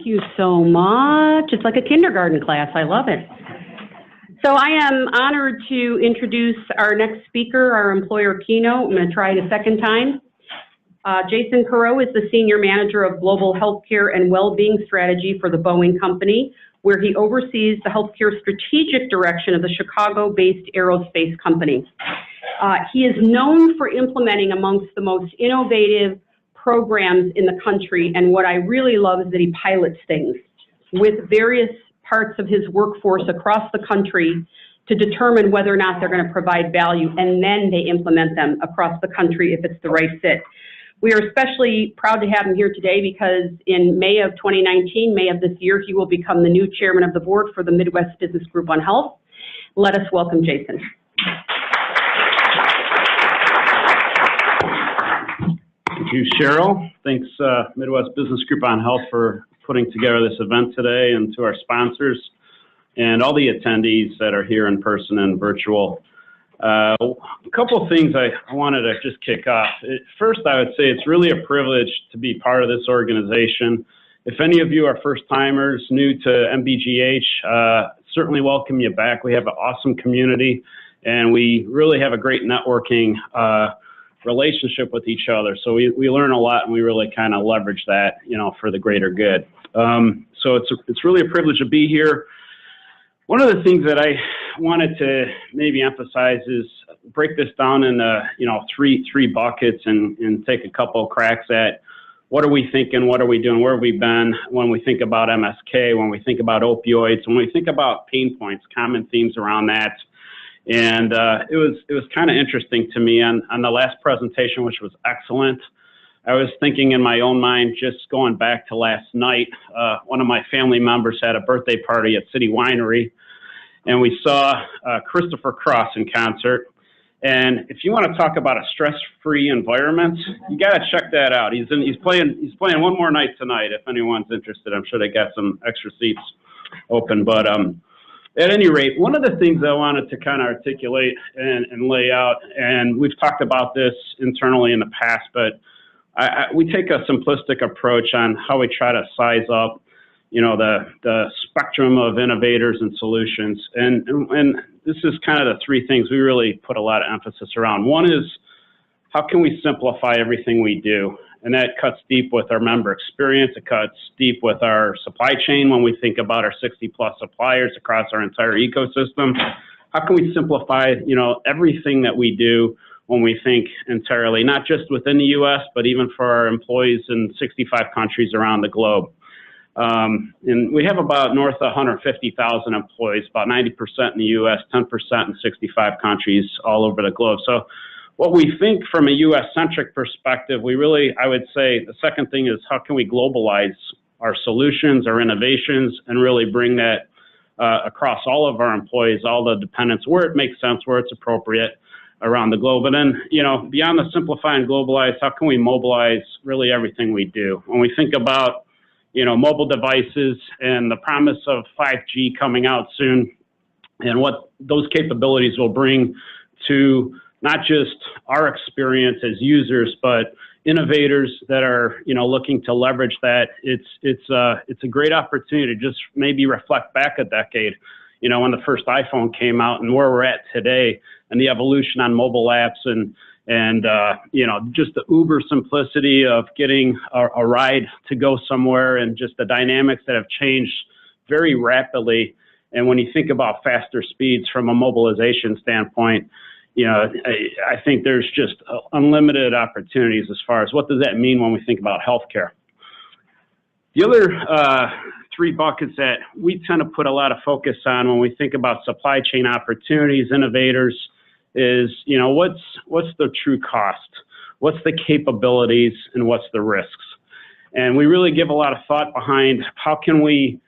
Thank you so much. It's like a kindergarten class. I love it. So I am honored to introduce our next speaker, our employer keynote. I'm going to try it a second time. Jason Perot is the Senior Manager of Global Healthcare and Wellbeing Strategy for the Boeing Company, where he oversees the healthcare strategic direction of the Chicago-based aerospace company. He is known for implementing amongst the most innovative programs in the country, and what I really love is that he pilots things with various parts of his workforce across the country to determine whether or not they're going to provide value, and then they implement them across the country if it's the right fit. We are especially proud to have him here today because in May of 2019, May of this year, he will become the new chairman of the board for the Midwest Business Group on Health. Let us welcome Jason. Thank you, Cheryl. Thanks, Midwest Business Group on Health, for putting together this event today, and to our sponsors and all the attendees that are here in person and virtual. A couple of things I wanted to just kick off. First, I would say it's really a privilege to be part of this organization. If any of you are first-timers, new to MBGH, certainly welcome you back. We have an awesome community, and we really have a great networking relationship with each other. So we learn a lot, and we really kind of leverage that, you know, for the greater good. So it's really a privilege to be here. One of the things that I wanted to maybe emphasize is break this down into, you know, three buckets, and take a couple cracks at what are we thinking, what are we doing, where have we been when we think about MSK, when we think about opioids, when we think about pain points, common themes around that. And it was kind of interesting to me on the last presentation, which was excellent. I was thinking in my own mind, just going back to last night, one of my family members had a birthday party at City Winery, and we saw Christopher Cross in concert. And if you want to talk about a stress-free environment, you got to check that out. He's playing one more night tonight. If anyone's interested, I'm sure they got some extra seats open. But at any rate, one of the things I wanted to kind of articulate and lay out, and we've talked about this internally in the past, but we take a simplistic approach on how we try to size up, you know, the spectrum of innovators and solutions. And this is kind of the three things we really put a lot of emphasis around. One is, how can we simplify everything we do? And that cuts deep with our member experience. It cuts deep with our supply chain when we think about our 60+ suppliers across our entire ecosystem. How can we simplify, you know, everything that we do when we think entirely, not just within the U.S., but even for our employees in 65 countries around the globe. And we have about north of 150,000 employees, about 90% in the U.S., 10% in 65 countries all over the globe. So what we think from a U.S.-centric perspective, we really, I would say, the second thing is, how can we globalize our solutions, our innovations, and really bring that across all of our employees, all the dependents, where it makes sense, where it's appropriate around the globe. And then, you know, beyond the simplify and globalize, how can we mobilize really everything we do? When we think about, you know, mobile devices and the promise of 5G coming out soon, and what those capabilities will bring to not just our experience as users, but innovators that are, you know, looking to leverage that, it's a great opportunity to just maybe reflect back a decade, you know, when the first iPhone came out and where we're at today, and the evolution on mobile apps, and you know, just the uber simplicity of getting a ride to go somewhere, and just the dynamics that have changed very rapidly. And when you think about faster speeds from a mobilization standpoint, you know, I think there's just unlimited opportunities as far as what does that mean when we think about healthcare. The other three buckets that we tend to put a lot of focus on when we think about supply chain opportunities, innovators, is, you know, what's the true cost? What's the capabilities, and what's the risks? And we really give a lot of thought behind how can we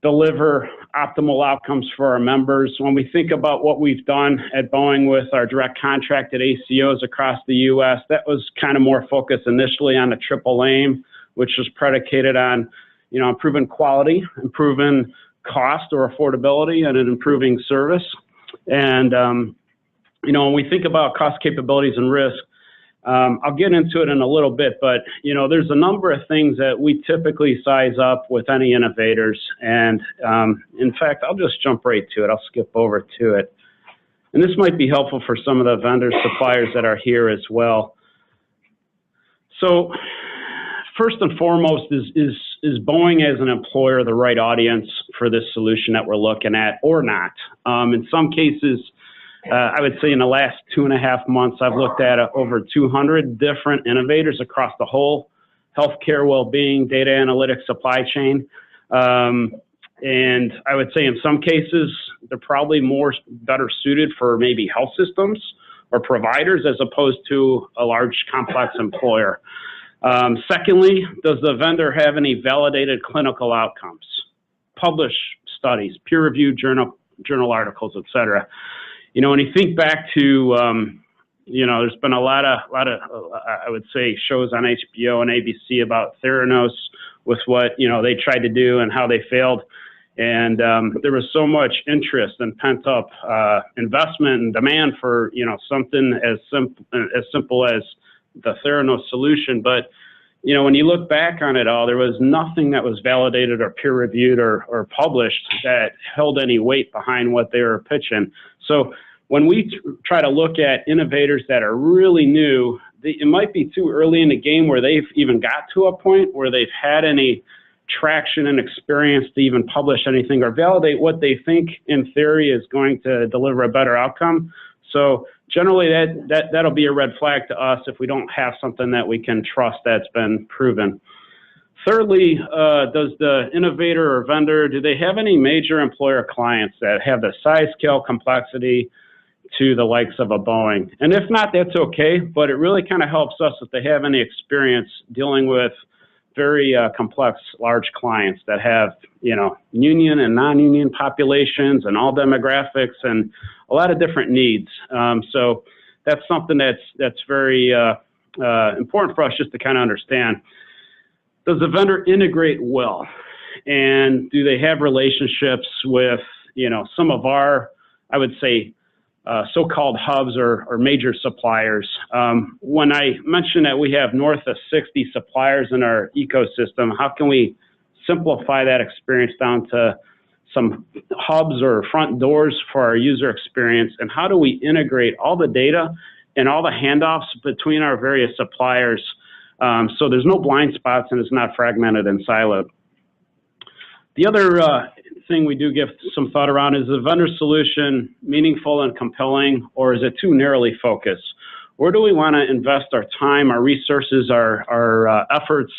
deliver optimal outcomes for our members. When we think about what we've done at Boeing with our direct contracted ACOs across the U.S., that was kind of more focused initially on the triple aim, which was predicated on, you know, improving quality, improving cost or affordability, and an improving service. And, you know, when we think about cost, capabilities, and risk, I'll get into it in a little bit, but there's a number of things that we typically size up with any innovators, and in fact, I'll just jump right to it. I'll skip over to it. And this might be helpful for some of the vendors, suppliers that are here as well. So first and foremost, is Boeing as an employer the right audience for this solution that we're looking at or not? In some cases, I would say in the last 2.5 months, I've looked at over 200 different innovators across the whole healthcare, well-being, data analytics, supply chain. And I would say in some cases, they're probably better suited for maybe health systems or providers as opposed to a large complex employer. Secondly, does the vendor have any validated clinical outcomes, published studies, peer-reviewed journal articles, et cetera? When you think back to, there's been a lot of, I would say, shows on HBO and ABC about Theranos with what, they tried to do and how they failed. And there was so much interest and pent-up investment and demand for, something as simple as the Theranos solution. But, when you look back on it all, there was nothing that was validated or peer-reviewed or published that held any weight behind what they were pitching. So when we try to look at innovators that are really new, it might be too early in the game where they've even got to a point where they've had any traction and experience to even publish anything or validate what they think in theory is going to deliver a better outcome. So generally that'll be a red flag to us if we don't have something that we can trust that's been proven. Thirdly, does the innovator or vendor, do they have any major employer clients that have the size, scale, complexity to the likes of a Boeing? And if not, that's okay, but it really kind of helps us if they have any experience dealing with very complex, large clients that have, union and non-union populations and all demographics and a lot of different needs. So that's something that's very important for us just to kind of understand. Does the vendor integrate well? And do they have relationships with, some of our, I would say, so-called hubs or major suppliers? When I mentioned that we have north of 60 suppliers in our ecosystem, how can we simplify that experience down to some hubs or front doors for our user experience? And how do we integrate all the data and all the handoffs between our various suppliers so there's no blind spots and it's not fragmented and siloed? The other thing we do give some thought around is the vendor solution meaningful and compelling, or is it too narrowly focused? Where do we want to invest our time, our resources, our efforts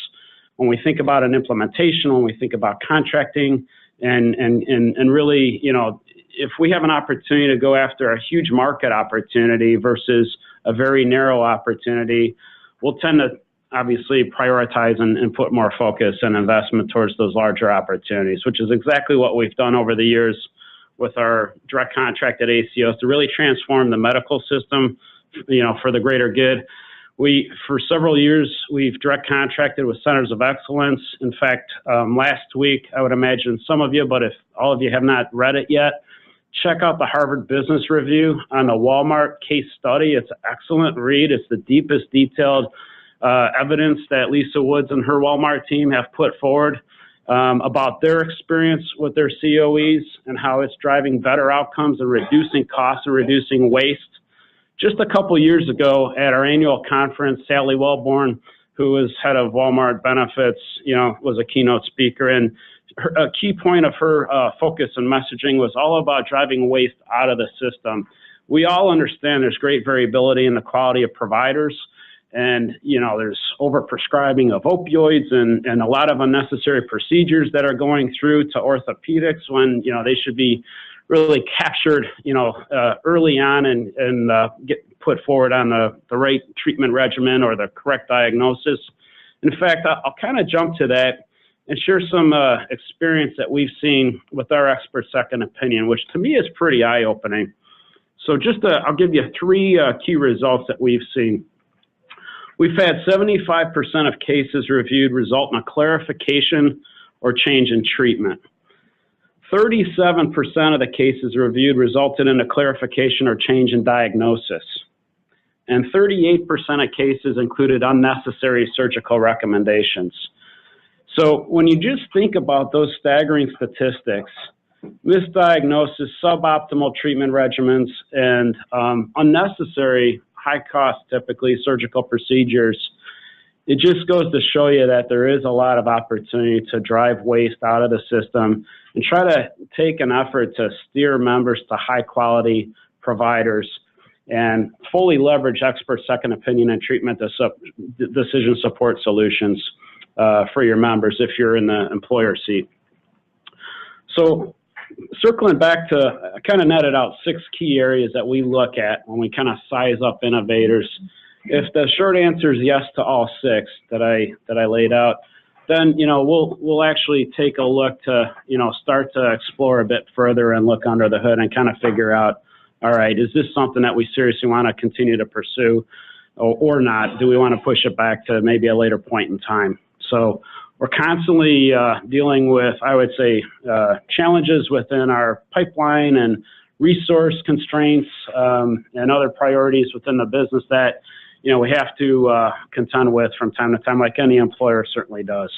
when we think about an implementation, when we think about contracting, and really, if we have an opportunity to go after a huge market opportunity versus a very narrow opportunity, we'll tend to obviously prioritize and put more focus and investment towards those larger opportunities, which is exactly what we've done over the years with our direct contract at ACOs to really transform the medical system, for the greater good. For several years, we've direct contracted with centers of excellence. In fact, last week, I would imagine some of you, but if all of you have not read it yet, check out the Harvard Business Review on the Walmart case study. It's an excellent read. It's the deepest detailed evidence that Lisa Woods and her Walmart team have put forward about their experience with their COEs and how it's driving better outcomes and reducing costs and reducing waste. Just a couple years ago at our annual conference, Sally Wellborn, who was head of Walmart benefits, was a keynote speaker, and a key point of her focus and messaging was all about driving waste out of the system. We all understand there's great variability in the quality of providers, and there's overprescribing of opioids and a lot of unnecessary procedures that are going through to orthopedics when they should be really captured early on and get put forward on the right treatment regimen or the correct diagnosis. In fact, I'll kind of jump to that and share some experience that we've seen with our expert second opinion, which to me is pretty eye-opening. So I'll give you 3 key results that we've seen. We've had 75% of cases reviewed result in a clarification or change in treatment. 37% of the cases reviewed resulted in a clarification or change in diagnosis. and 38% of cases included unnecessary surgical recommendations. So when you just think about those staggering statistics, misdiagnosis, suboptimal treatment regimens, and unnecessary, high-cost, typically, surgical procedures, it just goes to show you that there is a lot of opportunity to drive waste out of the system and try to take an effort to steer members to high-quality providers and fully leverage expert second opinion and treatment decision support solutions for your members if you're in the employer seat. So circling back to, I kind of netted out 6 key areas that we look at when we kind of size up innovators. If the short answer is yes to all 6 that I laid out, then we'll actually take a look to start to explore a bit further and look under the hood and kind of figure out, all right, is this something that we seriously want to continue to pursue or not? Do we want to push it back to maybe a later point in time? So we're constantly dealing with, I would say, challenges within our pipeline and resource constraints and other priorities within the business that we have to contend with from time to time, like any employer certainly does.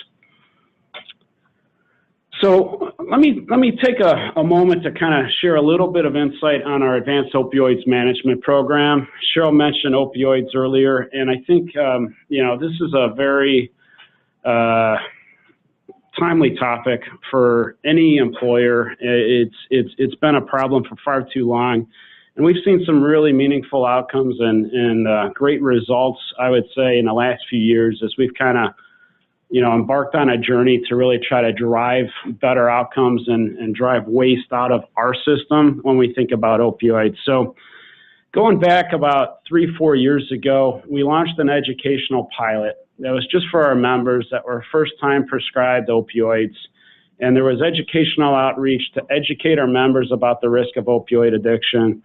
So let me take a moment to kind of share a little bit of insight on our Advanced Opioids Management Program. Cheryl mentioned opioids earlier, and I think this is a very timely topic for any employer. It's been a problem for far too long. And we've seen some really meaningful outcomes and great results, I would say, in the last few years as we've kind of, embarked on a journey to really try to drive better outcomes and drive waste out of our system when we think about opioids. So going back about 3-4 years ago, we launched an educational pilot that was just for our members that were first-time prescribed opioids. And there was educational outreach to educate our members about the risk of opioid addiction.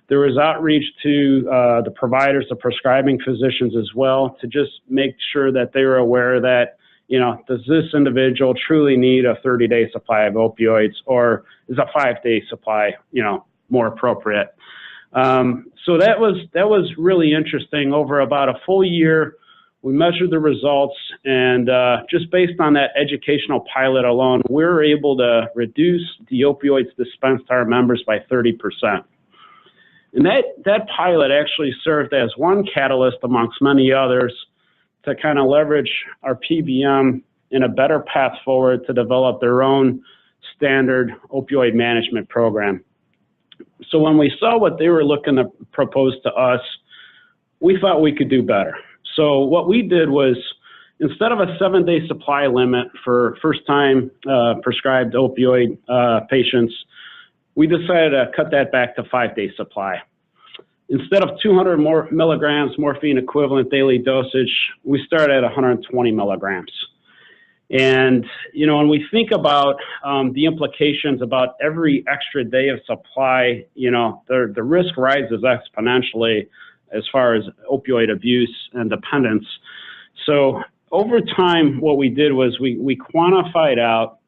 There was outreach to the providers, the prescribing physicians as well, to just make sure that they were aware that, does this individual truly need a 30-day supply of opioids, or is a 5-day supply, more appropriate? So that was really interesting. Over about a full year, we measured the results, and just based on that educational pilot alone, we were able to reduce the opioids dispensed to our members by 30%. And that pilot actually served as one catalyst amongst many others to kind of leverage our PBM in a better path forward to develop their own standard opioid management program. So when we saw what they were looking to propose to us, we thought we could do better. So what we did was, instead of a 7-day supply limit for first-time prescribed opioid patients, we decided to cut that back to 5-day supply. Instead of 200 milligrams morphine equivalent daily dosage, we started at 120 milligrams. And, when we think about the implications about every extra day of supply, the risk rises exponentially as far as opioid abuse and dependence. So over time, what we did was we quantified out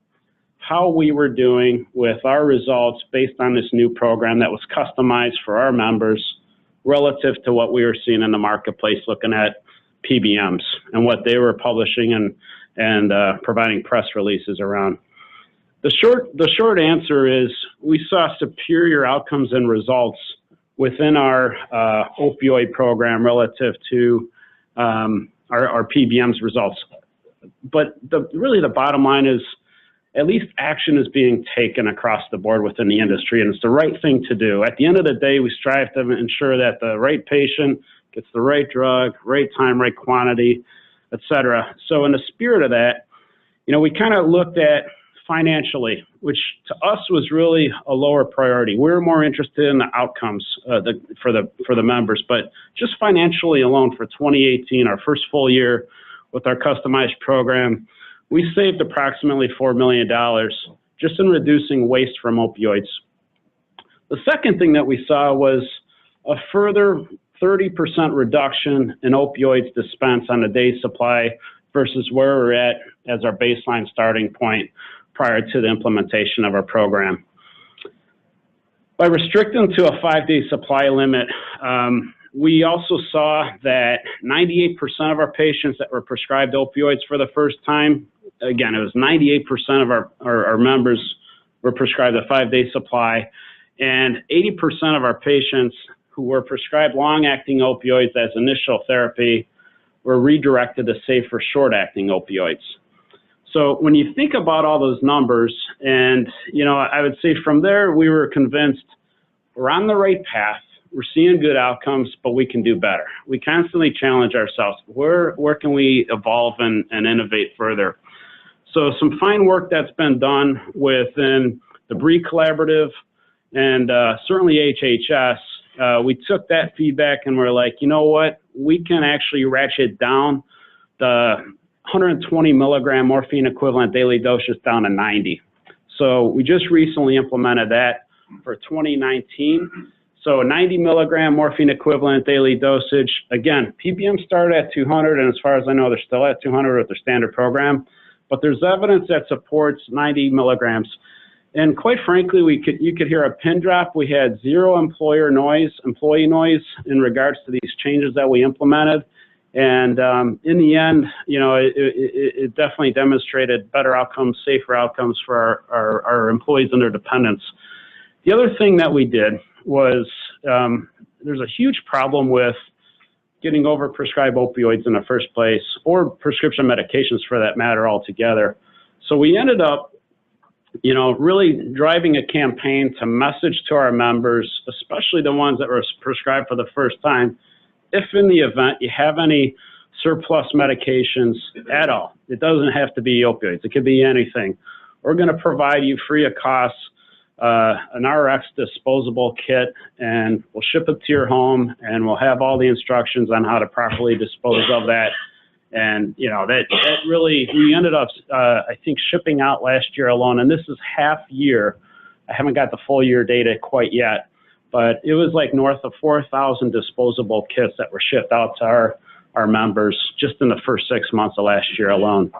how we were doing with our results based on this new program that was customized for our members relative to what we were seeing in the marketplace, looking at PBMs and what they were publishing and providing press releases around. The short answer is we saw superior outcomes and results within our opioid program relative to our PBM's results. But really the bottom line is, at least action is being taken across the board within the industry, and it's the right thing to do. At the end of the day, we strive to ensure that the right patient gets the right drug, right time, right quantity, et cetera. So in the spirit of that, we kind of looked at financially, which to us was really a lower priority. We're more interested in the outcomes for the members, but just financially alone for 2018, our first full year with our customized program, we saved approximately $4 million just in reducing waste from opioids. The second thing that we saw was a further 30% reduction in opioids dispensed on a day's supply versus where we're at as our baseline starting point prior to the implementation of our program. By restricting to a 5-day supply limit, we also saw that 98% of our patients that were prescribed opioids for the first time, again, it was 98% of our members were prescribed a 5-day supply, and 80% of our patients who were prescribed long-acting opioids as initial therapy were redirected to safer short-acting opioids. So when you think about all those numbers, and I would say from there we were convinced we're on the right path, we're seeing good outcomes, but we can do better. We constantly challenge ourselves. Where can we evolve and innovate further? So some fine work that's been done within the BRE Collaborative and certainly HHS. We took that feedback and we're like, you know what? We can actually ratchet down the 120 milligram morphine equivalent daily dosage down to 90. So we just recently implemented that for 2019. So 90 milligram morphine equivalent daily dosage. Again, PBM started at 200, and as far as I know, they're still at 200 with their standard program. But there's evidence that supports 90 milligrams. And quite frankly, you could hear a pin drop. We had zero employee noise in regards to these changes that we implemented. And in the end, it definitely demonstrated better outcomes, safer outcomes for our employees and their dependents. The other thing that we did was there's a huge problem with getting overprescribed opioids in the first place, or prescription medications for that matter altogether. So we ended up really driving a campaign to message to our members, especially the ones that were prescribed for the first time, if in the event you have any surplus medications at all, it doesn't have to be opioids, it could be anything. We're going to provide you free of cost an RX disposable kit, and we'll ship it to your home, and we'll have all the instructions on how to properly dispose of that. And, that really, we ended up, I think, shipping out last year alone, and this is half year. I haven't got the full year data quite yet, but it was like north of 4,000 disposable kits that were shipped out to our members just in the first 6 months of last year alone.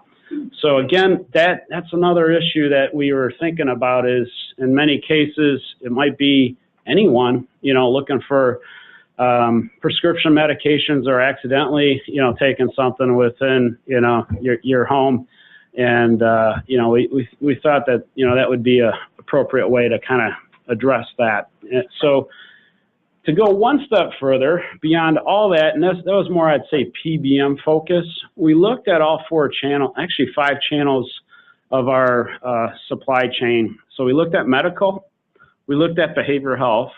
So again, that's another issue that we were thinking about is, in many cases, it might be anyone, looking for prescription medications or accidentally, taking something within, your home. And, we thought that, that would be a appropriate way to kind of address that. So to go one step further beyond all that, and that was more, I'd say, PBM focus, we looked at all 5 channels of our supply chain. So we looked at medical, we looked at behavioral health,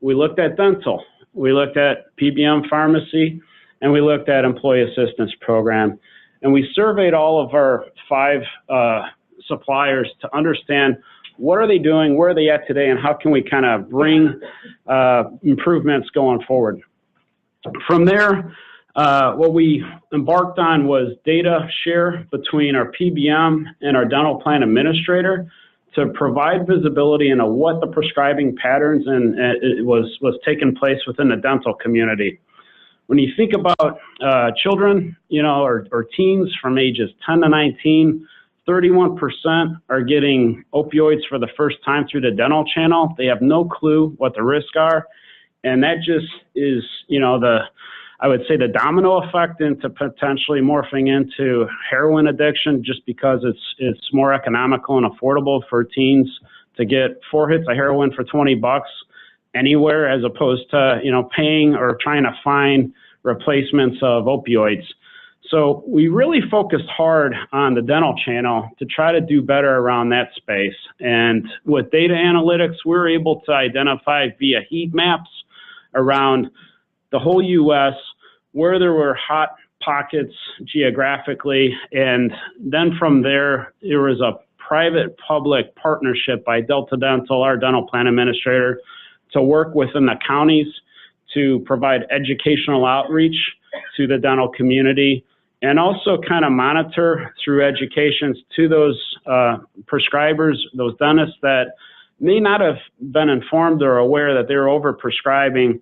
we looked at dental, we looked at PBM pharmacy, and we looked at employee assistance program. And we surveyed all of our 5 suppliers to understand what are they doing, where are they at today, and how can we kind of bring improvements going forward. From there, what we embarked on was data share between our PBM and our dental plan administrator to provide visibility into what the prescribing patterns and it was taking place within the dental community. When you think about children, or teens from ages 10 to 19, 31% are getting opioids for the first time through the dental channel. They have no clue what the risks are. And that just is, I would say the domino effect into potentially morphing into heroin addiction, just because it's more economical and affordable for teens to get 4 hits of heroin for $20 anywhere, as opposed to, paying or trying to find replacements of opioids. So we really focused hard on the dental channel to try to do better around that space. And with data analytics, we were able to identify via heat maps around the whole U.S. where there were hot pockets geographically. And then from there was a private-public partnership by Delta Dental, our dental plan administrator, to work within the counties to provide educational outreach to the dental community, and also kind of monitor through educations to those prescribers, those dentists that may not have been informed or aware that they're over-prescribing,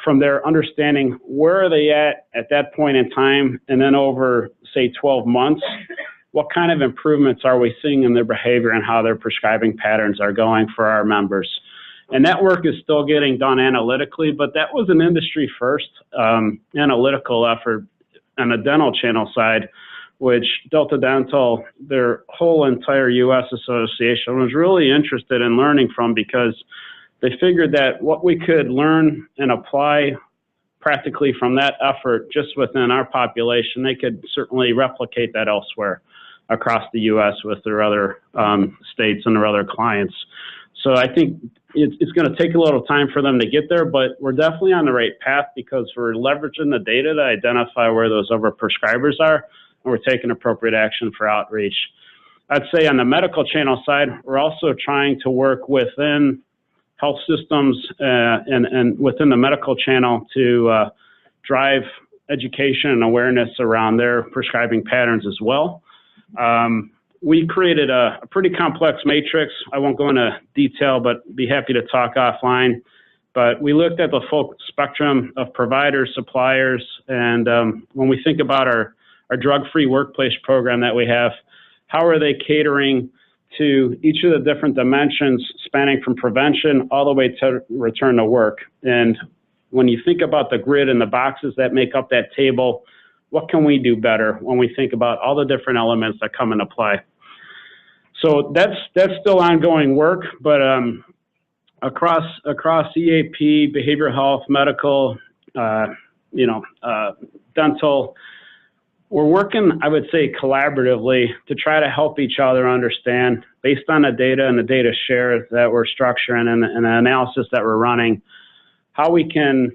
from their understanding where are they at that point in time, and then over, say, 12 months, what kind of improvements are we seeing in their behavior and how their prescribing patterns are going for our members. And that work is still getting done analytically, but that was an industry first analytical effort on the dental channel side, which Delta Dental, their whole entire U.S. association, was really interested in learning from, because they figured that what we could learn and apply practically from that effort just within our population, they could certainly replicate that elsewhere across the U.S. with their other states and their other clients. So I think it's going to take a little time for them to get there, but we're definitely on the right path because we're leveraging the data to identify where those overprescribers are, and we're taking appropriate action for outreach. I'd say on the medical channel side, we're also trying to work within health systems and within the medical channel to drive education and awareness around their prescribing patterns as well. We created a pretty complex matrix. I won't go into detail, but be happy to talk offline. But we looked at the full spectrum of providers, suppliers, and when we think about our drug-free workplace program that we have, how are they catering to each of the different dimensions spanning from prevention all the way to return to work? And when you think about the grid and the boxes that make up that table, what can we do better when we think about all the different elements that come into play? So that's still ongoing work, but across EAP, behavioral health, medical, dental, we're working, I would say, collaboratively to try to help each other understand, based on the data and the data share that we're structuring and the analysis that we're running, how we can,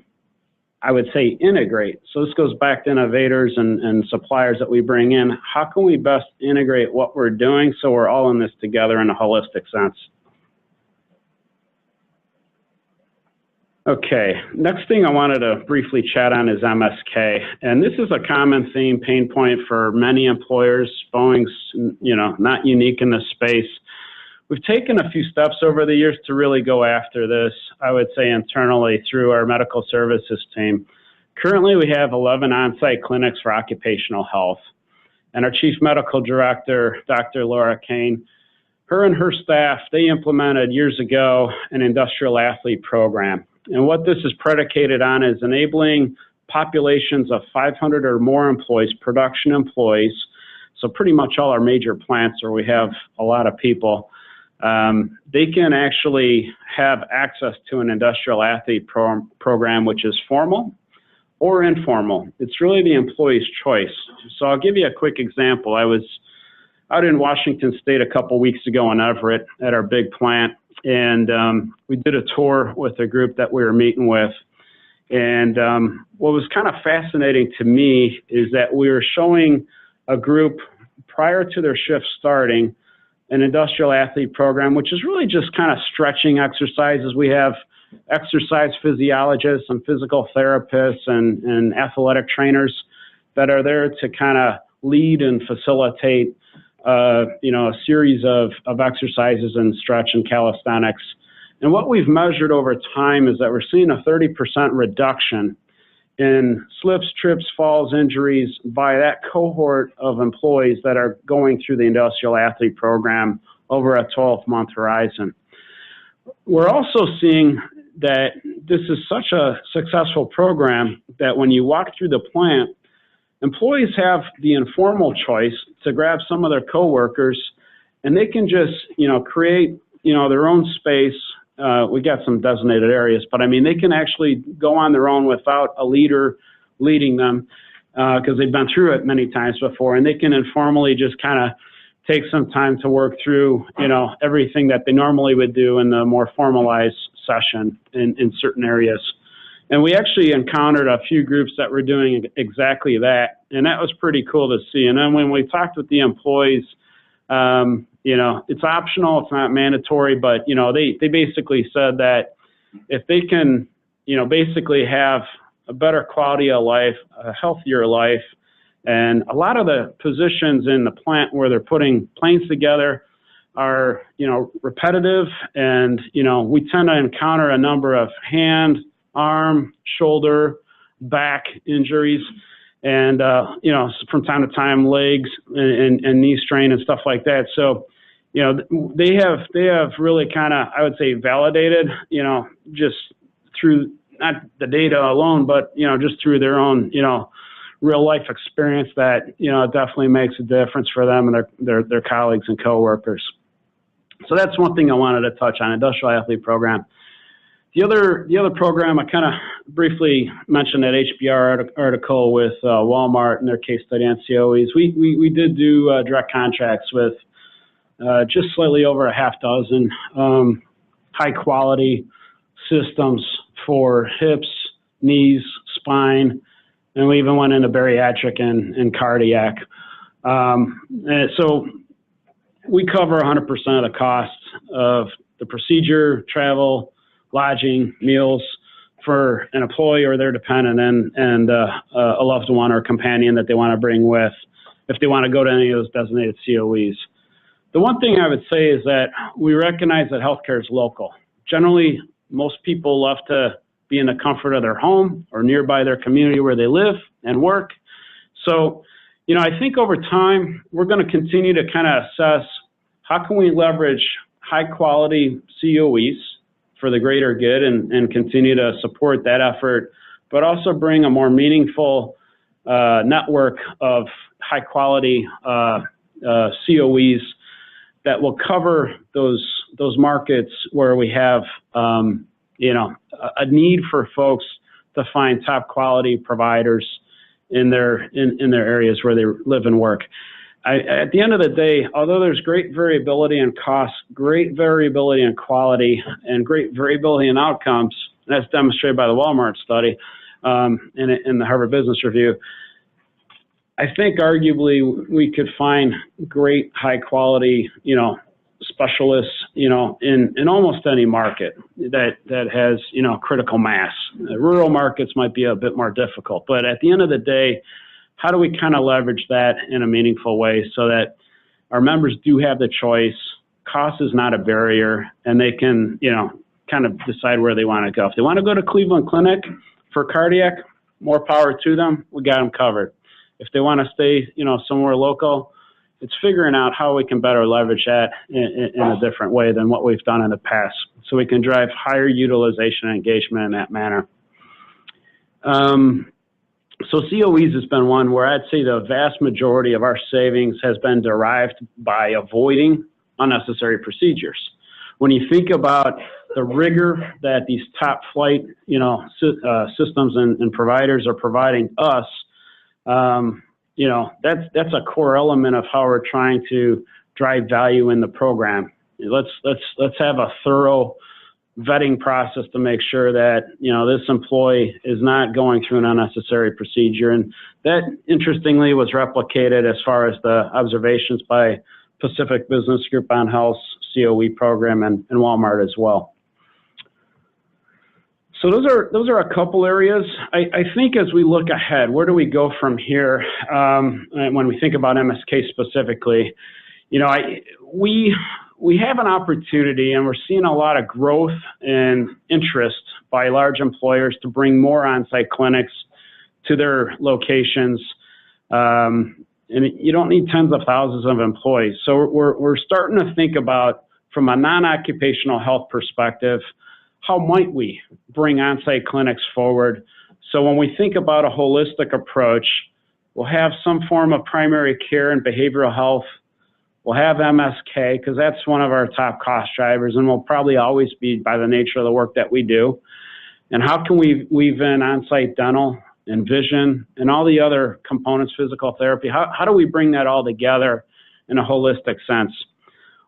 I would say, integrate. So this goes back to innovators and suppliers that we bring in. How can we best integrate what we're doing so we're all in this together in a holistic sense? Okay, next thing I wanted to briefly chat on is MSK. And this is a common theme, pain point for many employers. Boeing's, not unique in this space. We've taken a few steps over the years to really go after this, I would say, internally through our medical services team. Currently, we have 11 on-site clinics for occupational health. And our Chief Medical Director, Dr. Laura Kane, her and her staff, they implemented years ago an industrial athlete program. And what this is predicated on is enabling populations of 500 or more employees, production employees, so pretty much all our major plants where we have a lot of people, they can actually have access to an industrial athlete program, which is formal or informal. It's really the employee's choice. So I'll give you a quick example. I was out in Washington State a couple weeks ago in Everett at our big plant, and we did a tour with a group that we were meeting with. And what was kind of fascinating to me is that we were showing a group prior to their shift starting an industrial athlete program, which is really just kind of stretching exercises. We have exercise physiologists and physical therapists and athletic trainers that are there to kind of lead and facilitate a series of exercises and stretch and calisthenics. And what we've measured over time is that we're seeing a 30% reduction in slips, trips, falls, injuries by that cohort of employees that are going through the industrial athlete program over a 12-month horizon. We're also seeing that this is such a successful program that when you walk through the plant, employees have the informal choice to grab some of their coworkers, and they can just, create, their own space. We got some designated areas, but I mean, they can actually go on their own without a leader leading them because they've been through it many times before, and they can informally just kind of take some time to work through, everything that they normally would do in the more formalized session in certain areas. And we actually encountered a few groups that were doing exactly that, and that was pretty cool to see. And then when we talked with the employees, it's optional, it's not mandatory, but, they basically said that if they can, basically have a better quality of life, a healthier life, and a lot of the positions in the plant where they're putting planes together are, repetitive, and, we tend to encounter a number of hand, arm, shoulder, back injuries, and, from time to time, legs and knee strain and stuff like that. So you know, they have really kind of, I would say, validated, you know, just through not the data alone, but, you know, just through their own, you know, real life experience that, you know, it definitely makes a difference for them and their colleagues and coworkers. So that's one thing I wanted to touch on, industrial athlete program. The other program I kind of briefly mentioned, that HBR article with Walmart and their case study on COEs. We did do direct contracts with just slightly over a half dozen high quality systems for hips, knees, spine, and we even went into bariatric and cardiac. And so we cover 100% of the costs of the procedure, travel, lodging, meals for an employee or their dependent, and a loved one or companion that they want to bring with if they want to go to any of those designated COEs. The one thing I would say is that we recognize that healthcare is local. Generally, most people love to be in the comfort of their home or nearby their community where they live and work. So, you know, I think over time, we're going to continue to kind of assess how can we leverage high quality COEs for the greater good and continue to support that effort, but also bring a more meaningful network of high quality COEs that will cover those markets where we have you know, a need for folks to find top quality providers in their areas where they live and work. At the end of the day, although there's great variability in cost, great variability in quality, and great variability in outcomes, that's demonstrated by the Walmart study in the Harvard Business Review, I think arguably we could find great high quality, you know, specialists, you know, in almost any market that has, you know, critical mass. Rural markets might be a bit more difficult, but at the end of the day, how do we kind of leverage that in a meaningful way so that our members do have the choice, cost is not a barrier, and they can, you know, kind of decide where they want to go. If they want to go to Cleveland Clinic for cardiac, more power to them, we got them covered. If they want to stay, you know, somewhere local, it's figuring out how we can better leverage that in a different way than what we've done in the past, so we can drive higher utilization and engagement in that manner. So COEs has been one where I'd say the vast majority of our savings has been derived by avoiding unnecessary procedures. When you think about the rigor that these top flight, you know, systems and providers are providing us, you know, that's a core element of how we're trying to drive value in the program. Let's have a thorough vetting process to make sure that, you know, this employee is not going through an unnecessary procedure. And that, interestingly, was replicated as far as the observations by Pacific Business Group on Health's COE program and Walmart as well. So those are a couple areas. I think as we look ahead, where do we go from here? When we think about MSK specifically, you know, we have an opportunity, and we're seeing a lot of growth and interest by large employers to bring more on-site clinics to their locations. And you don't need tens of thousands of employees. So we're starting to think about, from a non-occupational health perspective, how might we bring on-site clinics forward? So when we think about a holistic approach, we'll have some form of primary care and behavioral health. We'll have MSK, because that's one of our top cost drivers, and will probably always be by the nature of the work that we do. And how can we weave in on-site dental and vision and all the other components, physical therapy? How do we bring that all together in a holistic sense?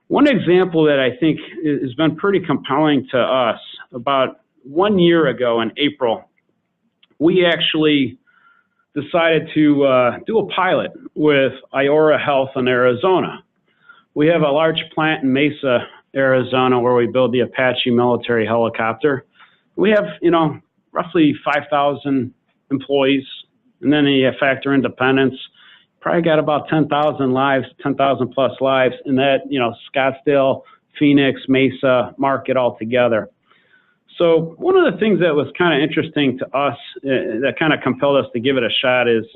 One example that I think has been pretty compelling to us, about 1 year ago in April, we actually decided to do a pilot with Iora Health in Arizona. We have a large plant in Mesa, Arizona, where we build the Apache military helicopter. We have, you know, roughly 5,000 employees, and then you factor in dependents, probably got about 10,000 lives, 10,000 plus lives in that, you know, Scottsdale, Phoenix, Mesa market altogether. So one of the things that was kind of interesting to us, that kind of compelled us to give it a shot, is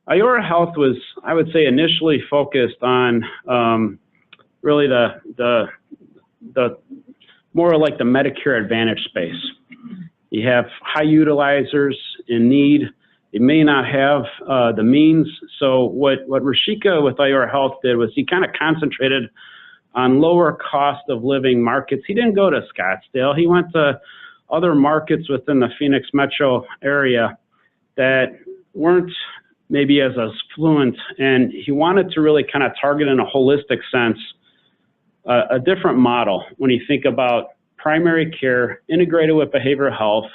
Iora Health was, I would say, initially focused on really the more like the Medicare Advantage space. You have high utilizers in need. They may not have the means. So what Rashika with Iora Health did was he kind of concentrated on lower cost of living markets. He didn't go to Scottsdale. He went to other markets within the Phoenix metro area that weren't maybe as affluent, and he wanted to really kind of target in a holistic sense a different model when you think about primary care integrated with behavioral health.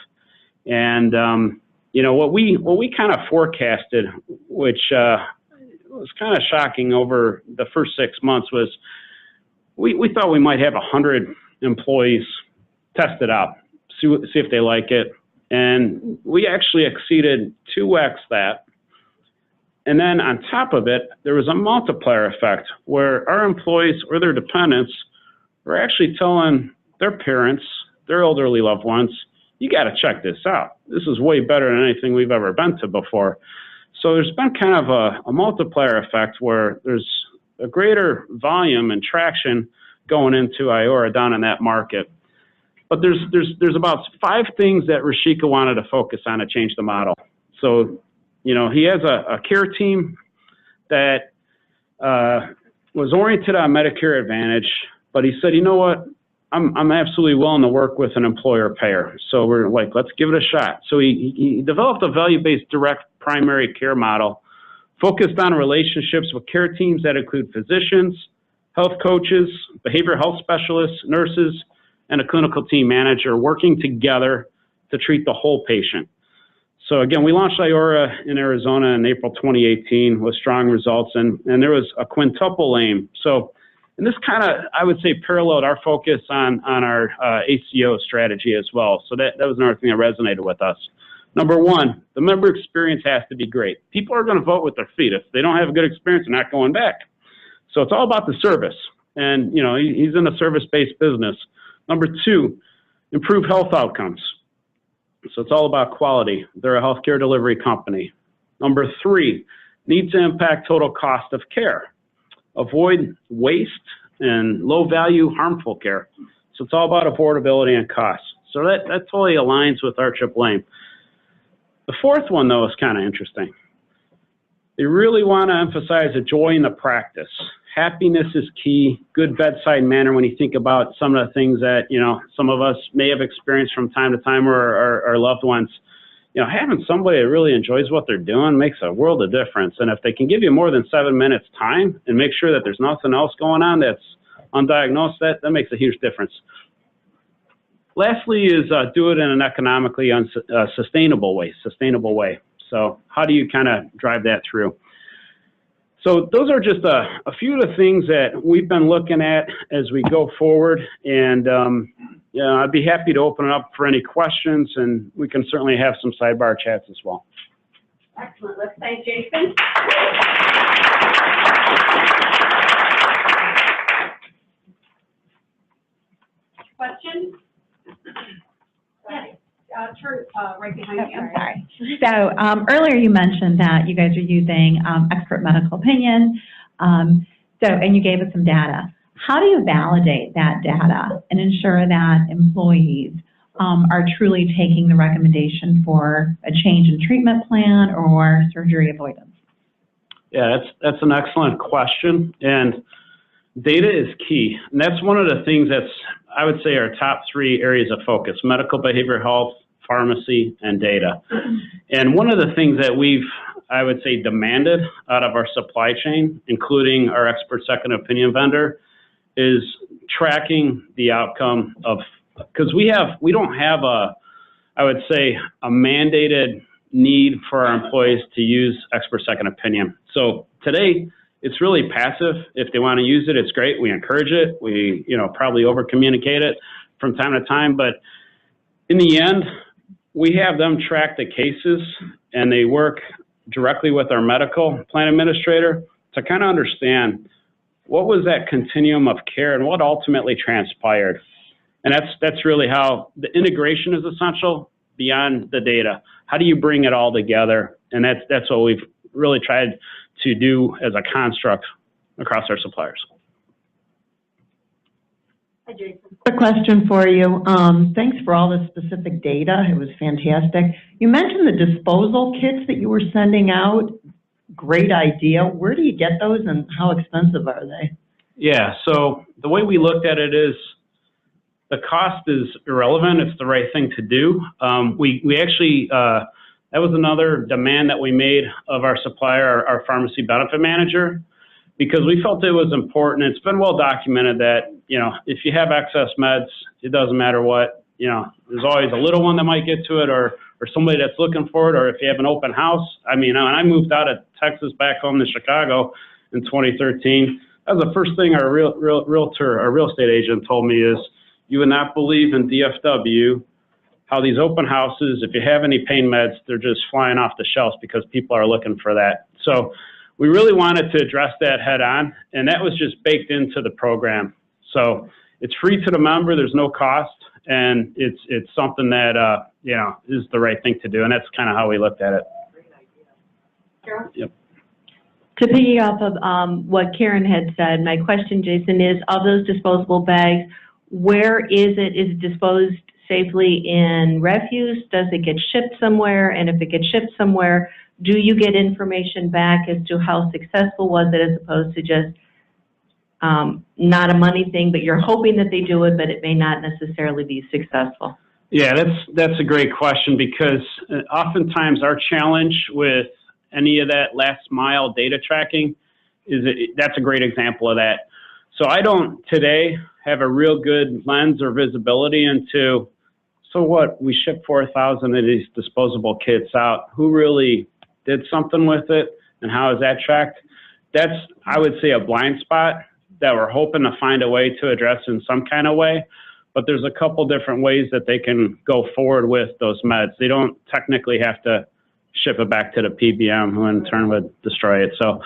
And you know, what we kind of forecasted, which was kind of shocking over the first 6 months, was we thought we might have 100 employees test it out, see if they like it. And we actually exceeded 2x that. And then on top of it, there was a multiplier effect where our employees or their dependents were actually telling their parents, their elderly loved ones, you got to check this out. This is way better than anything we've ever been to before. So there's been kind of a multiplier effect where there's a greater volume and traction going into Iora down in that market. But there's about 5 things that Rashika wanted to focus on to change the model. So, you know, he has a care team that was oriented on Medicare Advantage, but he said, you know what, I'm absolutely willing to work with an employer payer. So we're like, let's give it a shot. So he developed a value-based direct primary care model focused on relationships with care teams that include physicians, health coaches, behavioral health specialists, nurses, and a clinical team manager working together to treat the whole patient. So again, we launched Iora in Arizona in April 2018 with strong results, and there was a quintuple aim. So, and this kind of, I would say, paralleled our focus on our ACO strategy as well. So that was another thing that resonated with us. Number 1, the member experience has to be great. People are going to vote with their feet. If they don't have a good experience, they're not going back. So it's all about the service. And, you know, he's in a service-based business. Number 2, improve health outcomes. So it's all about quality. They're a healthcare delivery company. Number 3, need to impact total cost of care. Avoid waste and low value, harmful care. So it's all about affordability and cost. So that totally aligns with our triple aim. The 4th one, though, is kind of interesting. They really want to emphasize the joy in the practice. Happiness is key, good bedside manner when you think about some of the things that, you know, some of us may have experienced from time to time, or our loved ones. You know, having somebody that really enjoys what they're doing makes a world of difference. And if they can give you more than 7 minutes time and make sure that there's nothing else going on that's undiagnosed, that makes a huge difference. Lastly is do it in an economically sustainable way. So how do you kind of drive that through? So those are just a few of the things that we've been looking at as we go forward. And you know, I'd be happy to open it up for any questions, and we can certainly have some sidebar chats as well. Excellent. Let's thank Jason. Questions? Yes. Turn right behind you. I'm sorry. So earlier you mentioned that you guys are using expert medical opinion, and you gave us some data. How do you validate that data and ensure that employees are truly taking the recommendation for a change in treatment plan or surgery avoidance? Yeah, that's an excellent question, and data is key. And that's one of the things that's, I would say, our top 3 areas of focus: medical, behavioral health, pharmacy, and data. And one of the things that we've, I would say, demanded out of our supply chain, including our expert second opinion vendor, is tracking the outcome of, because we don't have a, I would say, a mandated need for our employees to use expert second opinion. So today, it's really passive. If they want to use it, it's great. We encourage it. We, you know, probably over communicate it from time to time, but in the end, we have them track the cases, and they work directly with our medical plan administrator to kind of understand what was that continuum of care and what ultimately transpired. And that's really how the integration is essential beyond the data. How do you bring it all together? And that's what we've really tried to do as a construct across our suppliers. A question for you. Thanks for all the specific data. It was fantastic. You mentioned the disposal kits that you were sending out. Great idea. Where do you get those and how expensive are they? Yeah, so the way we looked at it is the cost is irrelevant. It's the right thing to do. We actually, that was another demand that we made of our supplier, our pharmacy benefit manager, because we felt it was important. It's been well documented that, you know, if you have excess meds, it doesn't matter what, you know, there's always a little one that might get to it or somebody that's looking for it, or if you have an open house. I mean, when I moved out of Texas back home to Chicago in 2013, that was the first thing our realtor, our real estate agent told me is, you would not believe in DFW how these open houses, if you have any pain meds, they're just flying off the shelves because people are looking for that. So we really wanted to address that head on, and that was just baked into the program. So it's free to the member, there's no cost, and it's something that, you know, is the right thing to do, and that's kind of how we looked at it. Yep. To piggy off of what Karen had said, my question, Jason, is of those disposable bags, where is it? Is it disposed safely in refuse? Does it get shipped somewhere? And if it gets shipped somewhere, do you get information back as to how successful was it, as opposed to just not a money thing, but you're hoping that they do it, but it may not necessarily be successful? Yeah, that's a great question, because oftentimes our challenge with any of that last mile data tracking is that's a great example of that. So I don't today have a real good lens or visibility into, so what, we ship 4,000 of these disposable kits out. Who really did something with it and how is that tracked? That's, I would say, a blind spot that we're hoping to find a way to address in some kind of way. But there's a couple different ways that they can go forward with those meds. They don't technically have to ship it back to the PBM, who in turn would destroy it. So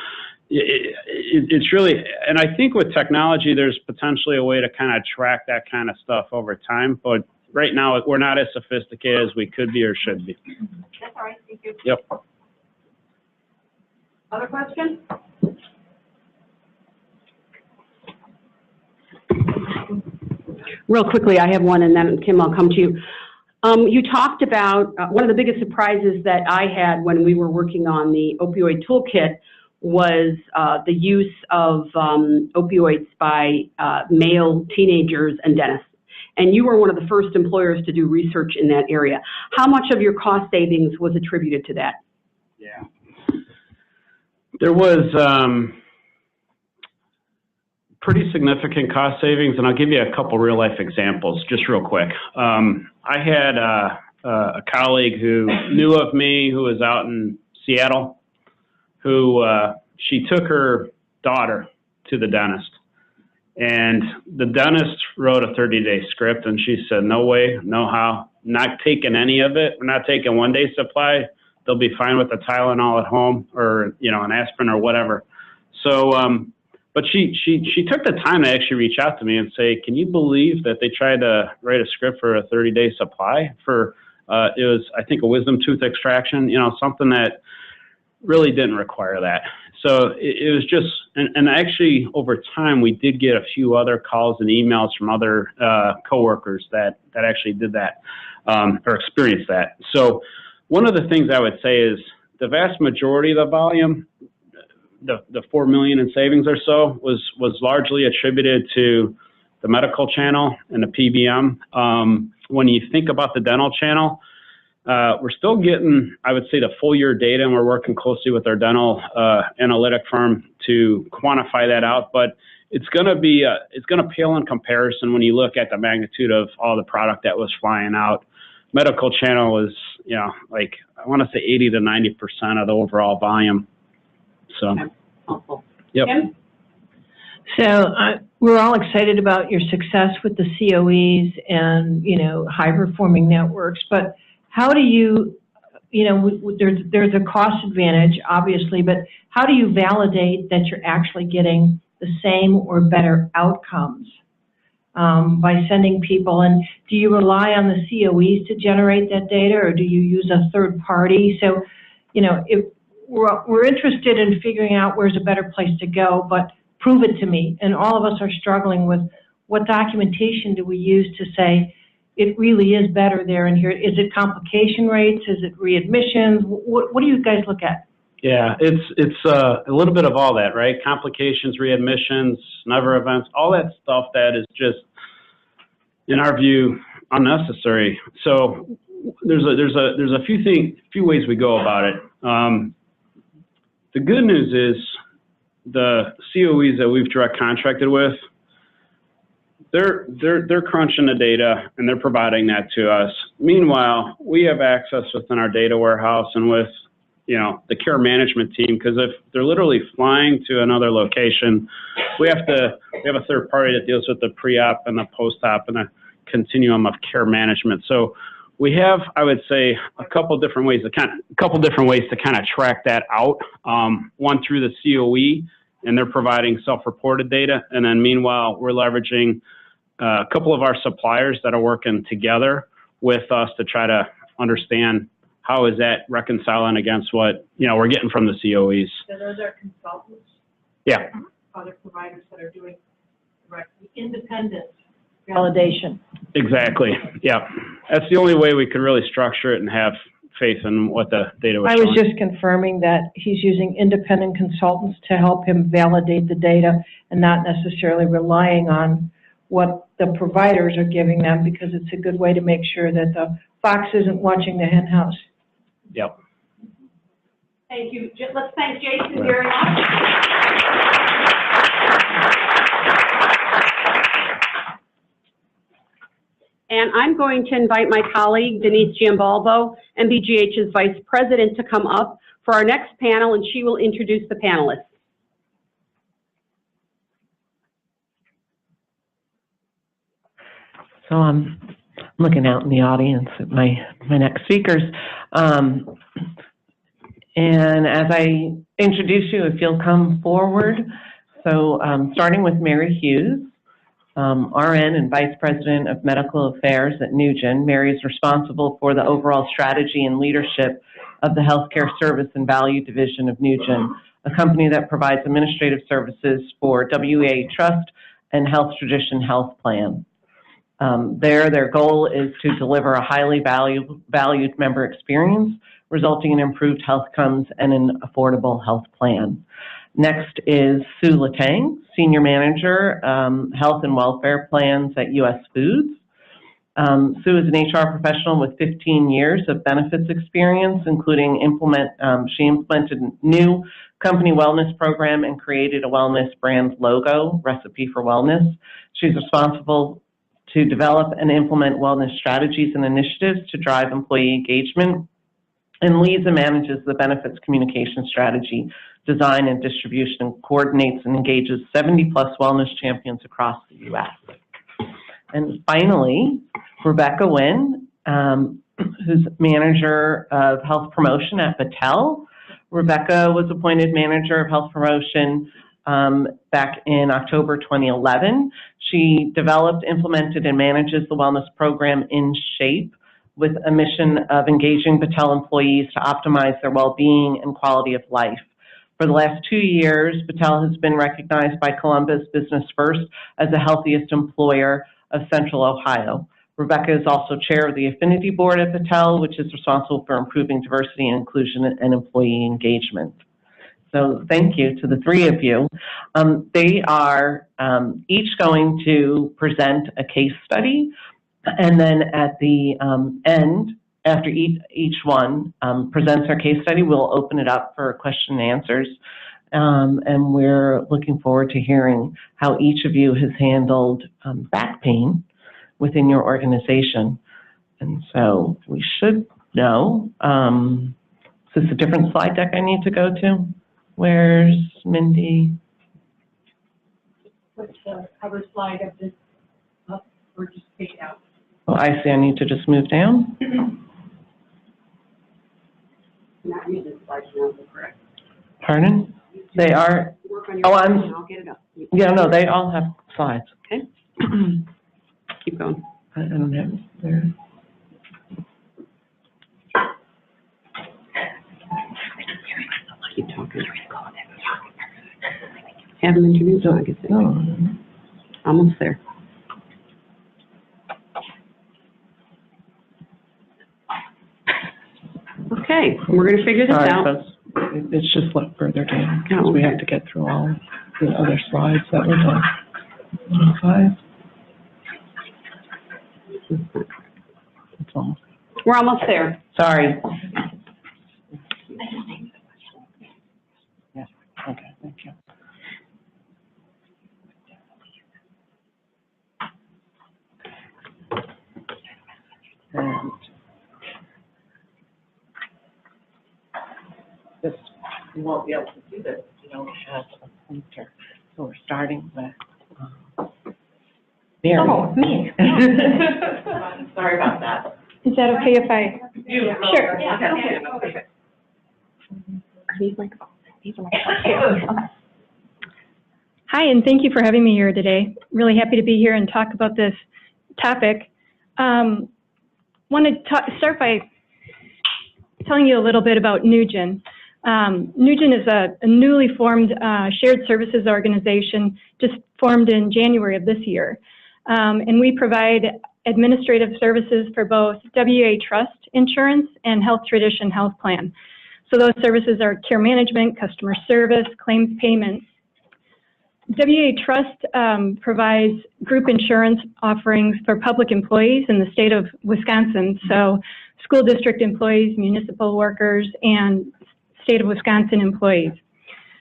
it's really, and I think with technology, there's potentially a way to kind of track that kind of stuff over time. But right now, we're not as sophisticated as we could be or should be. That's all right, thank you. Yep. Other questions? Real quickly, I have one, and then Kim, I'll come to you. You talked about one of the biggest surprises that I had when we were working on the opioid toolkit was the use of opioids by male teenagers and dentists. And you were one of the first employers to do research in that area. How much of your cost savings was attributed to that? Yeah. There was pretty significant cost savings, and I'll give you a couple real life examples just real quick. I had a colleague who knew of me who was out in Seattle, who she took her daughter to the dentist, and the dentist wrote a 30-day script, and she said, no way, no how, not taking any of it. We're not taking one-day supply. They'll be fine with the Tylenol at home, or, you know, an aspirin or whatever. So, but she took the time to actually reach out to me and say, can you believe that they tried to write a script for a 30-day supply for, it was, I think, a wisdom tooth extraction, you know, something that really didn't require that. So it was just, and actually over time, we did get a few other calls and emails from other coworkers that actually did that or experienced that. So one of the things I would say is the vast majority of the volume, the 4 million in savings or so, was largely attributed to the medical channel and the PBM. When you think about the dental channel, we're still getting, I would say, the full year data, and we're working closely with our dental analytic firm to quantify that out. But it's going to be, it's going to pale in comparison when you look at the magnitude of all the product that was flying out. Medical channel is, you know, like, I want to say 80 to 90% of the overall volume. So, yep. So we're all excited about your success with the COEs and, you know, high-performing networks, but how do you, you know, there's a cost advantage, obviously, but how do you validate that you're actually getting the same or better outcomes by sending people? And do you rely on the COEs to generate that data, or do you use a third party? So, you know, if we're interested in figuring out where's a better place to go, but prove it to me. And all of us are struggling with what documentation do we use to say it really is better there and here? Is it complication rates? Is it readmissions? What do you guys look at? Yeah, it's a little bit of all that, right? Complications, readmissions, never events, all that stuff that is just, in our view, unnecessary. So there's a few ways we go about it. The good news is the COEs that we've direct contracted with, they're crunching the data and they're providing that to us. Meanwhile, we have access within our data warehouse and with the care management team, because if they're literally flying to another location, we have a third party that deals with the pre-op and the post-op and a continuum of care management. So we have, I would say, a couple different ways to kind of track that out. One through the COE, and they're providing self-reported data, and then meanwhile we're leveraging a couple of our suppliers that are working together with us to try to understand how is that reconciling against what we're getting from the COEs. So those are consultants? Yeah. Other providers that are doing independent validation. Exactly. Yeah. That's the only way we could really structure it and have faith in what the data was I showing. was just confirming that he's using independent consultants to help him validate the data and not necessarily relying on what the providers are giving them, because it's a good way to make sure that the fox isn't watching the hen house. Yep. Thank you. Let's thank Jason very much. And I'm going to invite my colleague, Denise Giambalvo, MBGH's Vice President, to come up for our next panel, and she will introduce the panelists. So I'm looking out in the audience at my next speakers. And as I introduce you, if you'll come forward. So starting with Mary Hughes, RN and Vice President of Medical Affairs at Nugent. Mary is responsible for the overall strategy and leadership of the Healthcare Service and Value Division of Nugent, a company that provides administrative services for WEA Trust and Health Tradition Health Plan. Their goal is to deliver a highly valued member experience, resulting in improved health outcomes and an affordable health plan. Next is Sue Latang, Senior Manager, Health and Welfare Plans at US Foods. Sue is an HR professional with 15 years of benefits experience, including she implemented a new company wellness program and created a wellness brand logo, Recipe for Wellness. She's responsible to develop and implement wellness strategies and initiatives to drive employee engagement, and leads and manages the benefits communication strategy, design and distribution, and coordinates and engages 70-plus wellness champions across the U.S. And finally, Rebecca Wynn, who's Manager of Health Promotion at Battelle. Rebecca was appointed Manager of Health Promotion back in October 2011. She developed, implemented, and manages the wellness program In Shape, with a mission of engaging Battelle employees to optimize their well-being and quality of life. For the last 2 years, Battelle has been recognized by Columbus Business First as the healthiest employer of Central Ohio. Rebecca is also chair of the Affinity Board at Battelle, which is responsible for improving diversity and inclusion and employee engagement. So thank you to the three of you. They are each going to present a case study, and then at the end, after each one presents their case study, we'll open it up for question and answers. And we're looking forward to hearing how each of you has handled back pain within your organization. And so we should know, is this a different slide deck I need to go to? Where's Mindy? Put the cover slide of this up or just take it out. Oh, I see. I need to just move down. Not using slides now, correct? Pardon? They are. Oh, I'll get it up. Yeah, no, they all have slides. Okay. Keep going. I don't have it there. Keep talking. Have them introduce them, I guess. No. Almost there. Okay, we're going to figure this Sorry, out. it's just left further down, because we have to get through all the other slides that were done. 5. It's almost. We're almost there. Sorry. Yeah, okay, thank you. And this, you won't be able to do this if you don't have a pointer. So we're starting with Mary. Oh, me. Sorry about that. Is that okay if I? Sure. Okay. Are these microphones? These are microphones. Hi, and thank you for having me here today. Really happy to be here and talk about this topic. Want to start by telling you a little bit about NUGEN. NUGEN is a newly formed shared services organization just formed in January of this year. And we provide administrative services for both WA Trust Insurance and Health Tradition Health Plan. So those services are care management, customer service, claims payment. WA Trust provides group insurance offerings for public employees in the state of Wisconsin, so school district employees, municipal workers, and state of Wisconsin employees.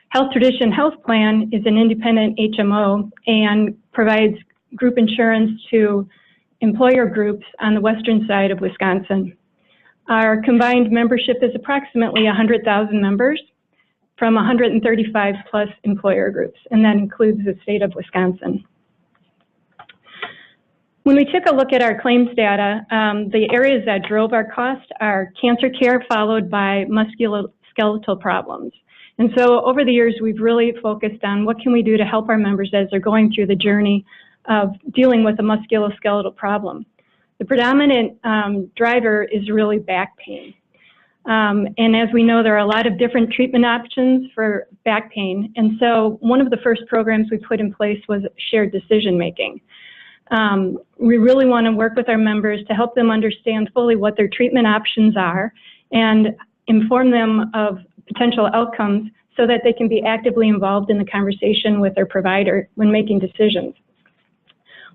Health Tradition Health Plan is an independent HMO and provides group insurance to employer groups on the western side of Wisconsin. Our combined membership is approximately 100,000 members from 135 plus employer groups, and that includes the state of Wisconsin. When we took a look at our claims data, the areas that drove our cost are cancer care followed by musculoskeletal problems. And so over the years, we've really focused on what can we do to help our members as they're going through the journey of dealing with a musculoskeletal problem. The predominant driver is really back pain. And as we know, there are a lot of different treatment options for back pain. And so one of the first programs we put in place was shared decision making. We really want to work with our members to help them understand fully what their treatment options are and inform them of potential outcomes so that they can be actively involved in the conversation with their provider when making decisions.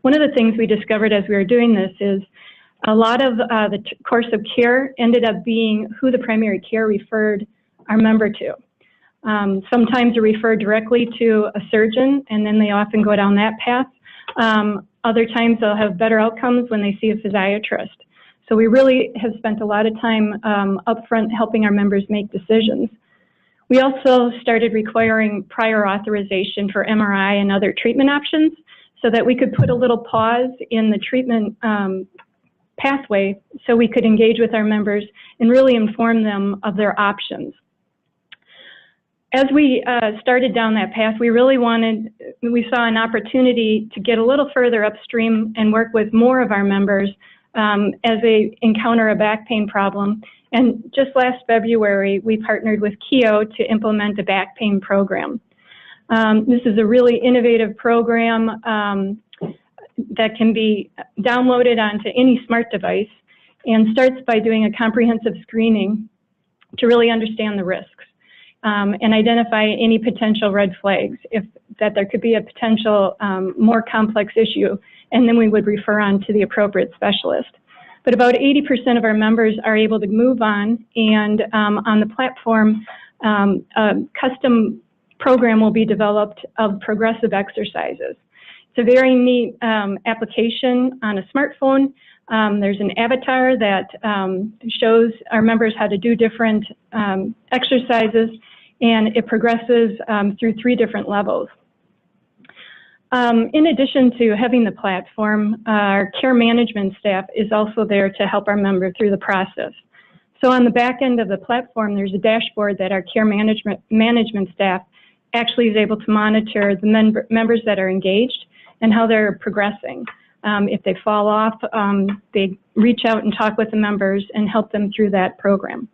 One of the things we discovered as we were doing this is a lot of the course of care ended up being who the primary care referred our member to. Sometimes they're referred directly to a surgeon, and then they often go down that path. Other times they'll have better outcomes when they see a physiatrist. So we really have spent a lot of time upfront helping our members make decisions. We also started requiring prior authorization for MRI and other treatment options so that we could put a little pause in the treatment pathway so we could engage with our members and really inform them of their options. As we started down that path, we saw an opportunity to get a little further upstream and work with more of our members as they encounter a back pain problem. And just last February, we partnered with KEO to implement a back pain program. This is a really innovative program that can be downloaded onto any smart device and starts by doing a comprehensive screening to really understand the risks and identify any potential red flags, that there could be a potential more complex issue, and then we would refer on to the appropriate specialist. But about 80% of our members are able to move on, and on the platform, a custom program will be developed of progressive exercises. It's a very neat application on a smartphone. There's an avatar that shows our members how to do different exercises, and it progresses through 3 different levels. In addition to having the platform, our care management staff is also there to help our member through the process. So on the back end of the platform, there's a dashboard that our care management staff actually is able to monitor the members that are engaged and how they're progressing. If they fall off, they reach out and talk with the members and help them through that program.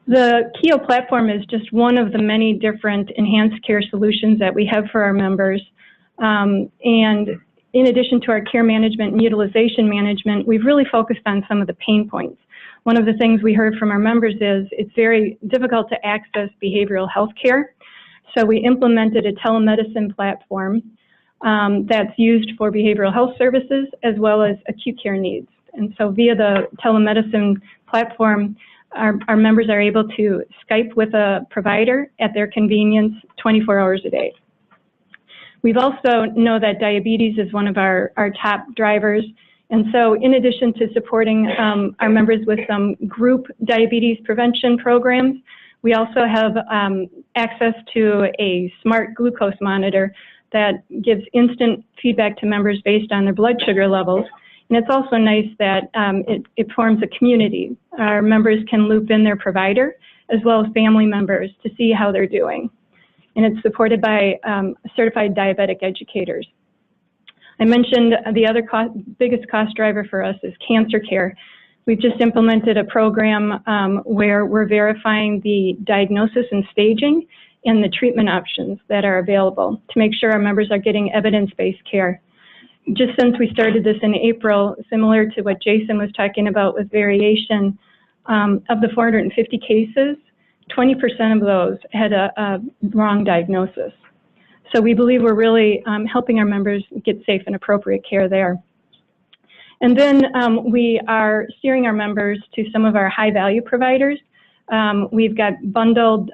The KEO platform is just one of the many different enhanced care solutions that we have for our members. And in addition to our care management and utilization management, we've really focused on some of the pain points. one of the things we heard from our members is it's very difficult to access behavioral health care. So we implemented a telemedicine platform that's used for behavioral health services as well as acute care needs. And so via the telemedicine platform, our members are able to Skype with a provider at their convenience 24 hours a day. We've also know that diabetes is one of our top drivers. And so in addition to supporting our members with some group diabetes prevention programs, we also have access to a smart glucose monitor that gives instant feedback to members based on their blood sugar levels. And it's also nice that it forms a community. Our members can loop in their provider as well as family members to see how they're doing. And it's supported by certified diabetic educators. I mentioned the other biggest cost driver for us is cancer care. We've just implemented a program where we're verifying the diagnosis and staging and the treatment options that are available to make sure our members are getting evidence-based care. Just since we started this in April, similar to what Jason was talking about with variation, of the 450 cases, 20% of those had a wrong diagnosis. So we believe we're really helping our members get safe and appropriate care there. And then we are steering our members to some of our high-value providers. We've got bundled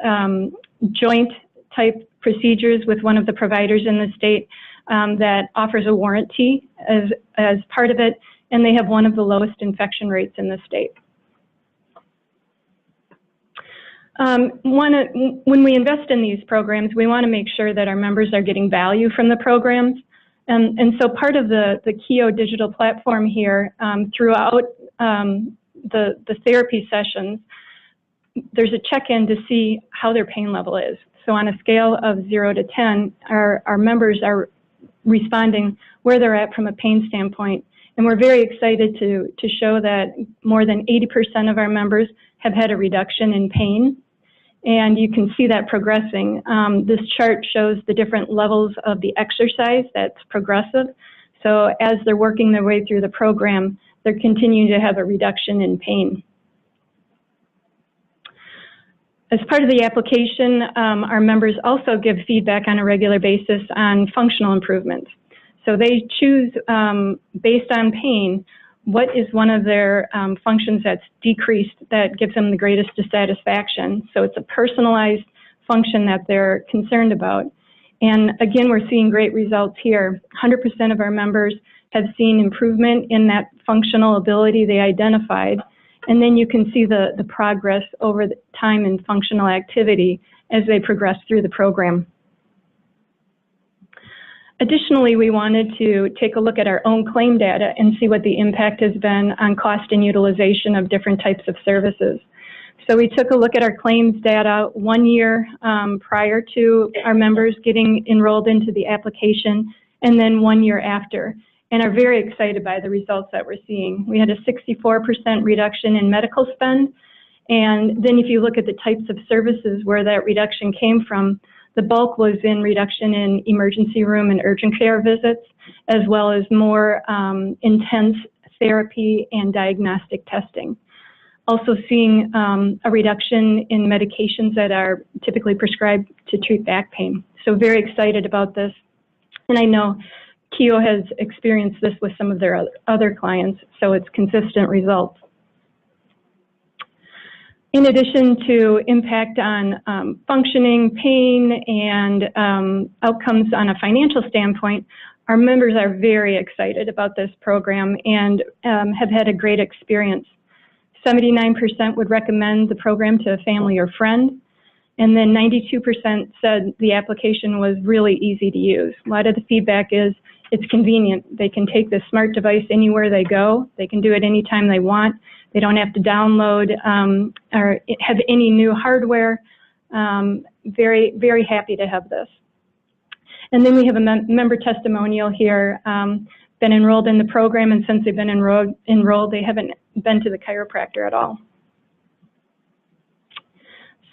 joint type procedures with one of the providers in the state that offers a warranty as part of it, and they have one of the lowest infection rates in the state. When we invest in these programs, we want to make sure that our members are getting value from the programs. And so part of the Keo digital platform here, throughout the therapy sessions, there's a check-in to see how their pain level is. So on a scale of 0 to 10, our members are responding where they're at from a pain standpoint. And we're very excited to show that more than 80% of our members have had a reduction in pain. And you can see that progressing. This chart shows the different levels of the exercise that's progressive. So as they're working their way through the program, they're continuing to have a reduction in pain. As part of the application, our members also give feedback on a regular basis on functional improvements. So they choose, based on pain, what is one of their functions that's decreased that gives them the greatest dissatisfaction. So it's a personalized function that they're concerned about. And again, we're seeing great results here. 100% of our members have seen improvement in that functional ability they identified. And then you can see the progress over the time in functional activity as they progress through the program. Additionally, we wanted to take a look at our own claim data and see what the impact has been on cost and utilization of different types of services. So we took a look at our claims data 1 year prior to our members getting enrolled into the application, and then 1 year after, and are very excited by the results that we're seeing. We had a 64% reduction in medical spend, and then if you look at the types of services where that reduction came from, the bulk was in reduction in emergency room and urgent care visits, as well as more intense therapy and diagnostic testing. Also seeing a reduction in medications that are typically prescribed to treat back pain. So very excited about this. And I know Keo has experienced this with some of their other clients, so it's consistent results. In addition to impact on functioning, pain, and outcomes on a financial standpoint, our members are very excited about this program and have had a great experience. 79% would recommend the program to a family or friend, and then 92% said the application was really easy to use. A lot of the feedback is it's convenient. They can take the smart device anywhere they go. They can do it anytime they want. They don't have to download or have any new hardware. Very, very happy to have this. And then we have a member testimonial here, been enrolled in the program, and since they've been enrolled, they haven't been to the chiropractor at all.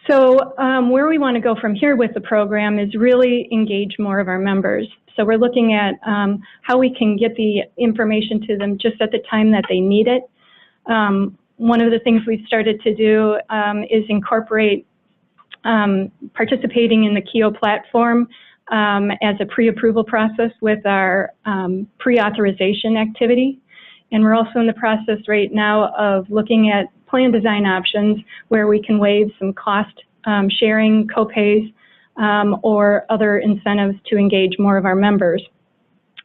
So where we want to go from here with the program is really engage more of our members. So we're looking at how we can get the information to them just at the time that they need it. one of the things we've started to do is incorporate participating in the KEO platform as a pre-approval process with our pre-authorization activity. And we're also in the process right now of looking at plan design options where we can waive some cost sharing, co-pays, or other incentives to engage more of our members.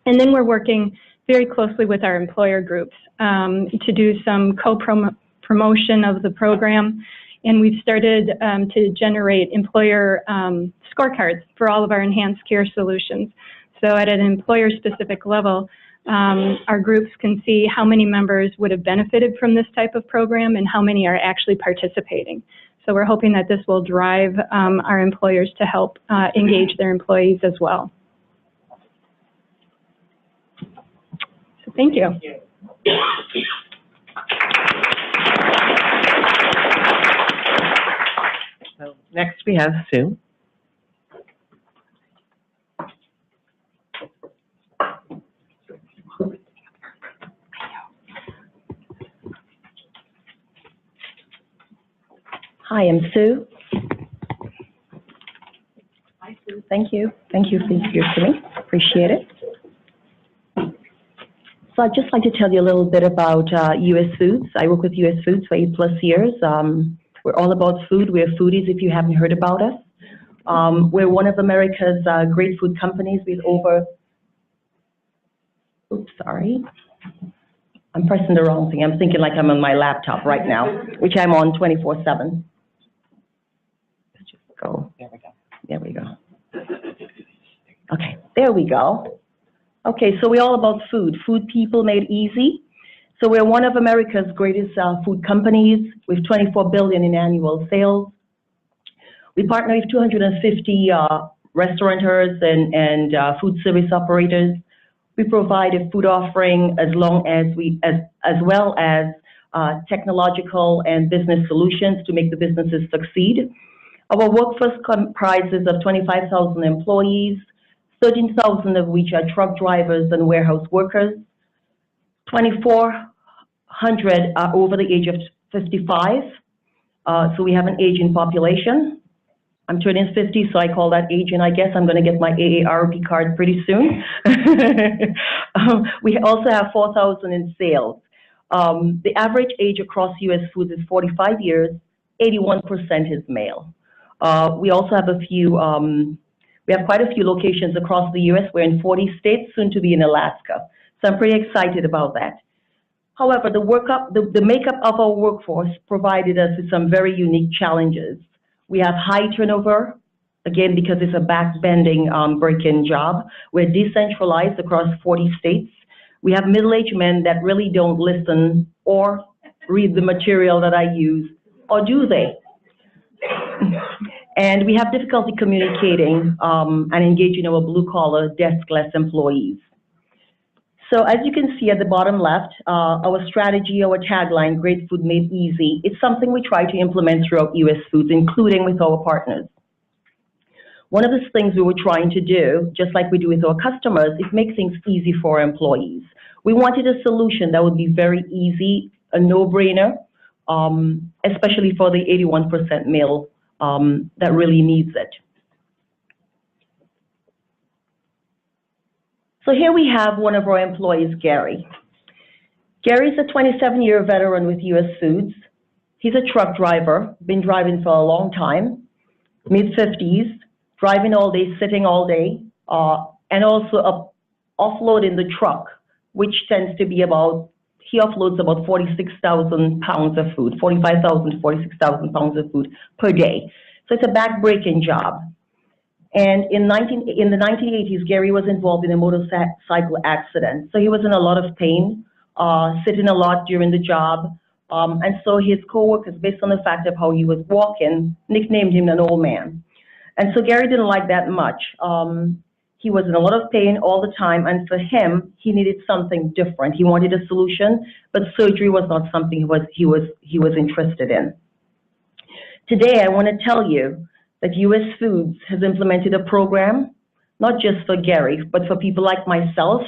And then we're working very closely with our employer groups to do some co-promotion of the program. And we've started to generate employer scorecards for all of our enhanced care solutions. So at an employer-specific level, our groups can see how many members would have benefited from this type of program and how many are actually participating. So we're hoping that this will drive our employers to help engage their employees as well. So thank you. So next we have Sue. Hi, I'm Sue. Hi, Sue. Thank you. Thank you for being here to me. Appreciate it. So I'd just like to tell you a little bit about US Foods. I work with US Foods for 8+ years. We're all about food. We're foodies if you haven't heard about us. We're one of America's great food companies with over, oops, sorry. I'm pressing the wrong thing. I'm thinking like I'm on my laptop right now, which I'm on 24/7. Let's just go. There we go. There we go. Okay, there we go. Okay, so we're all about food. Food people made easy. So we're one of America's greatest food companies with $24 billion in annual sales. We partner with 250 restaurateurs and food service operators. We provide a food offering as well as technological and business solutions to make the businesses succeed. Our workforce comprises of 25,000 employees, 13,000 of which are truck drivers and warehouse workers. 2,400 are over the age of 55. So we have an aging population. I'm turning 50, so I call that aging. I guess I'm going to get my AARP card pretty soon. We also have 4,000 in sales. The average age across US Foods is 45 years. 81% is male. We also have we have quite a few locations across the US. We're in 40 states, soon to be in Alaska. So I'm pretty excited about that. However, the makeup of our workforce provided us with some very unique challenges. We have high turnover, again, because it's a back-bending, break-in job. We're decentralized across 40 states. We have middle-aged men that really don't listen or read the material that I use, or do they? And we have difficulty communicating and engaging our blue-collar, desk-less employees. So as you can see at the bottom left, our strategy, our tagline, Great Food Made Easy, it's something we try to implement throughout US Foods, including with our partners. One of the things we were trying to do, just like we do with our customers, is make things easy for our employees. We wanted a solution that would be very easy, a no-brainer, especially for the 81% male that really needs it. So here we have one of our employees, Gary. Gary's a 27-year veteran with US Foods. He's a truck driver, been driving for a long time, mid-50s, driving all day, sitting all day, and also offloading the truck, which tends to be he offloads about 46,000 pounds of food, 45,000 to 46,000 pounds of food per day. So it's a back-breaking job. And in the 1980s, Gary was involved in a motorcycle accident. So he was in a lot of pain, sitting a lot during the job. And so his coworkers, based on the fact of how he was walking, nicknamed him an old man. And so Gary didn't like that much. He was in a lot of pain all the time. And for him, he needed something different. He wanted a solution, but surgery was not something he was interested in. Today, I want to tell you that US Foods has implemented a program, not just for Gary, but for people like myself,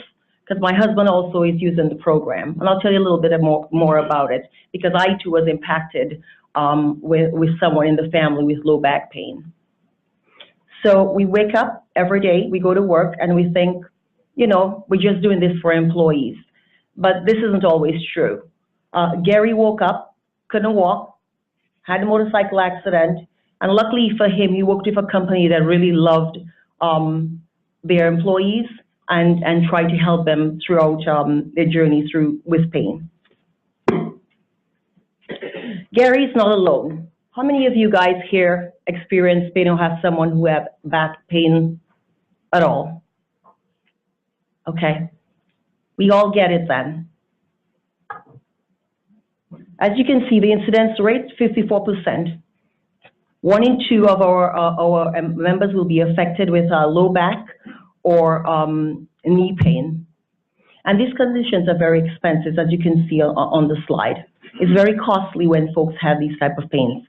because my husband also is using the program. And I'll tell you a little bit more about it, because I too was impacted with someone in the family with low back pain. So we wake up every day, we go to work, and we think, you know, we're just doing this for employees. But this isn't always true. Gary woke up, couldn't walk, had a motorcycle accident, and luckily for him, he worked with a company that really loved their employees and tried to help them throughout their journey with pain. Gary's not alone. How many of you guys here experience pain or have someone who have back pain at all? Okay, we all get it then. As you can see, the incidence rate, 54%. 1 in 2 of our members will be affected with low back or knee pain. And these conditions are very expensive, as you can see on the slide. It's very costly when folks have these type of pains.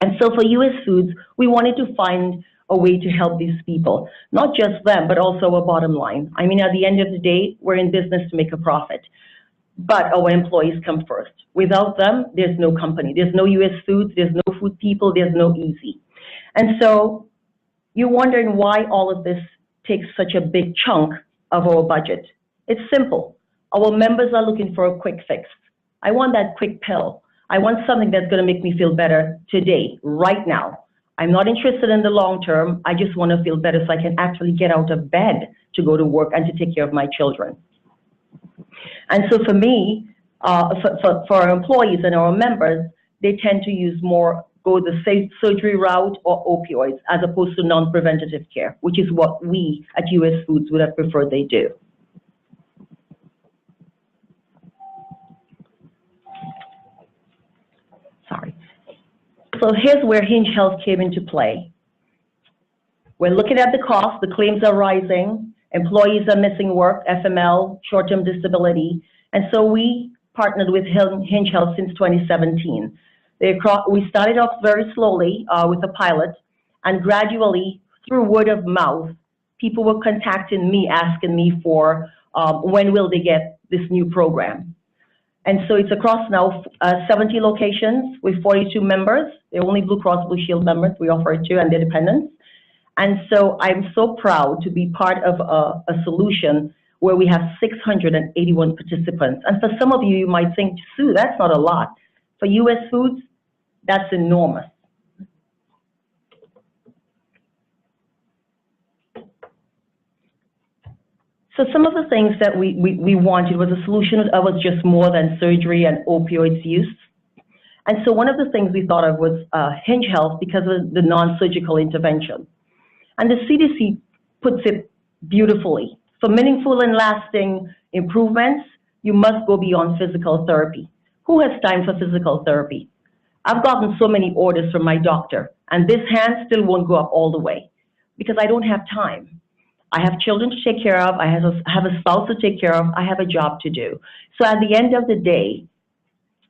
And so for US Foods, we wanted to find a way to help these people, not just them, but also a bottom line. I mean, at the end of the day, we're in business to make a profit, but our employees come first. Without them, there's no company. There's no US Foods, there's no Food People, there's no Easy. And so you're wondering why all of this takes such a big chunk of our budget. It's simple. Our members are looking for a quick fix. I want that quick pill. I want something that's going to make me feel better today, right now. I'm not interested in the long term. I just want to feel better so I can actually get out of bed to go to work and to take care of my children. And so for me, for our employees and our members, they tend to go the safe surgery route or opioids as opposed to non-preventative care, which is what we at US Foods would have preferred they do. Sorry. So here's where Hinge Health came into play. We're looking at the cost, the claims are rising, employees are missing work, FML, short-term disability, and so we partnered with Hinge Health since 2017. We started off very slowly with a pilot, and gradually, through word of mouth, people were contacting me, asking me for when will they get this new program. And so it's across now 70 locations with 42 members. They're only Blue Cross Blue Shield members we offer it to, and their dependents. And so I'm so proud to be part of a solution where we have 681 participants. And for some of you, you might think, Sue, that's not a lot. For US Foods, that's enormous. So some of the things that we wanted was a solution that was just more than surgery and opioids use. And so one of the things we thought of was Hinge Health because of the non-surgical intervention. And the CDC puts it beautifully. For meaningful and lasting improvements, you must go beyond physical therapy. Who has time for physical therapy? I've gotten so many orders from my doctor, and this hand still won't go up all the way because I don't have time. I have children to take care of, I have a spouse to take care of, I have a job to do. So at the end of the day,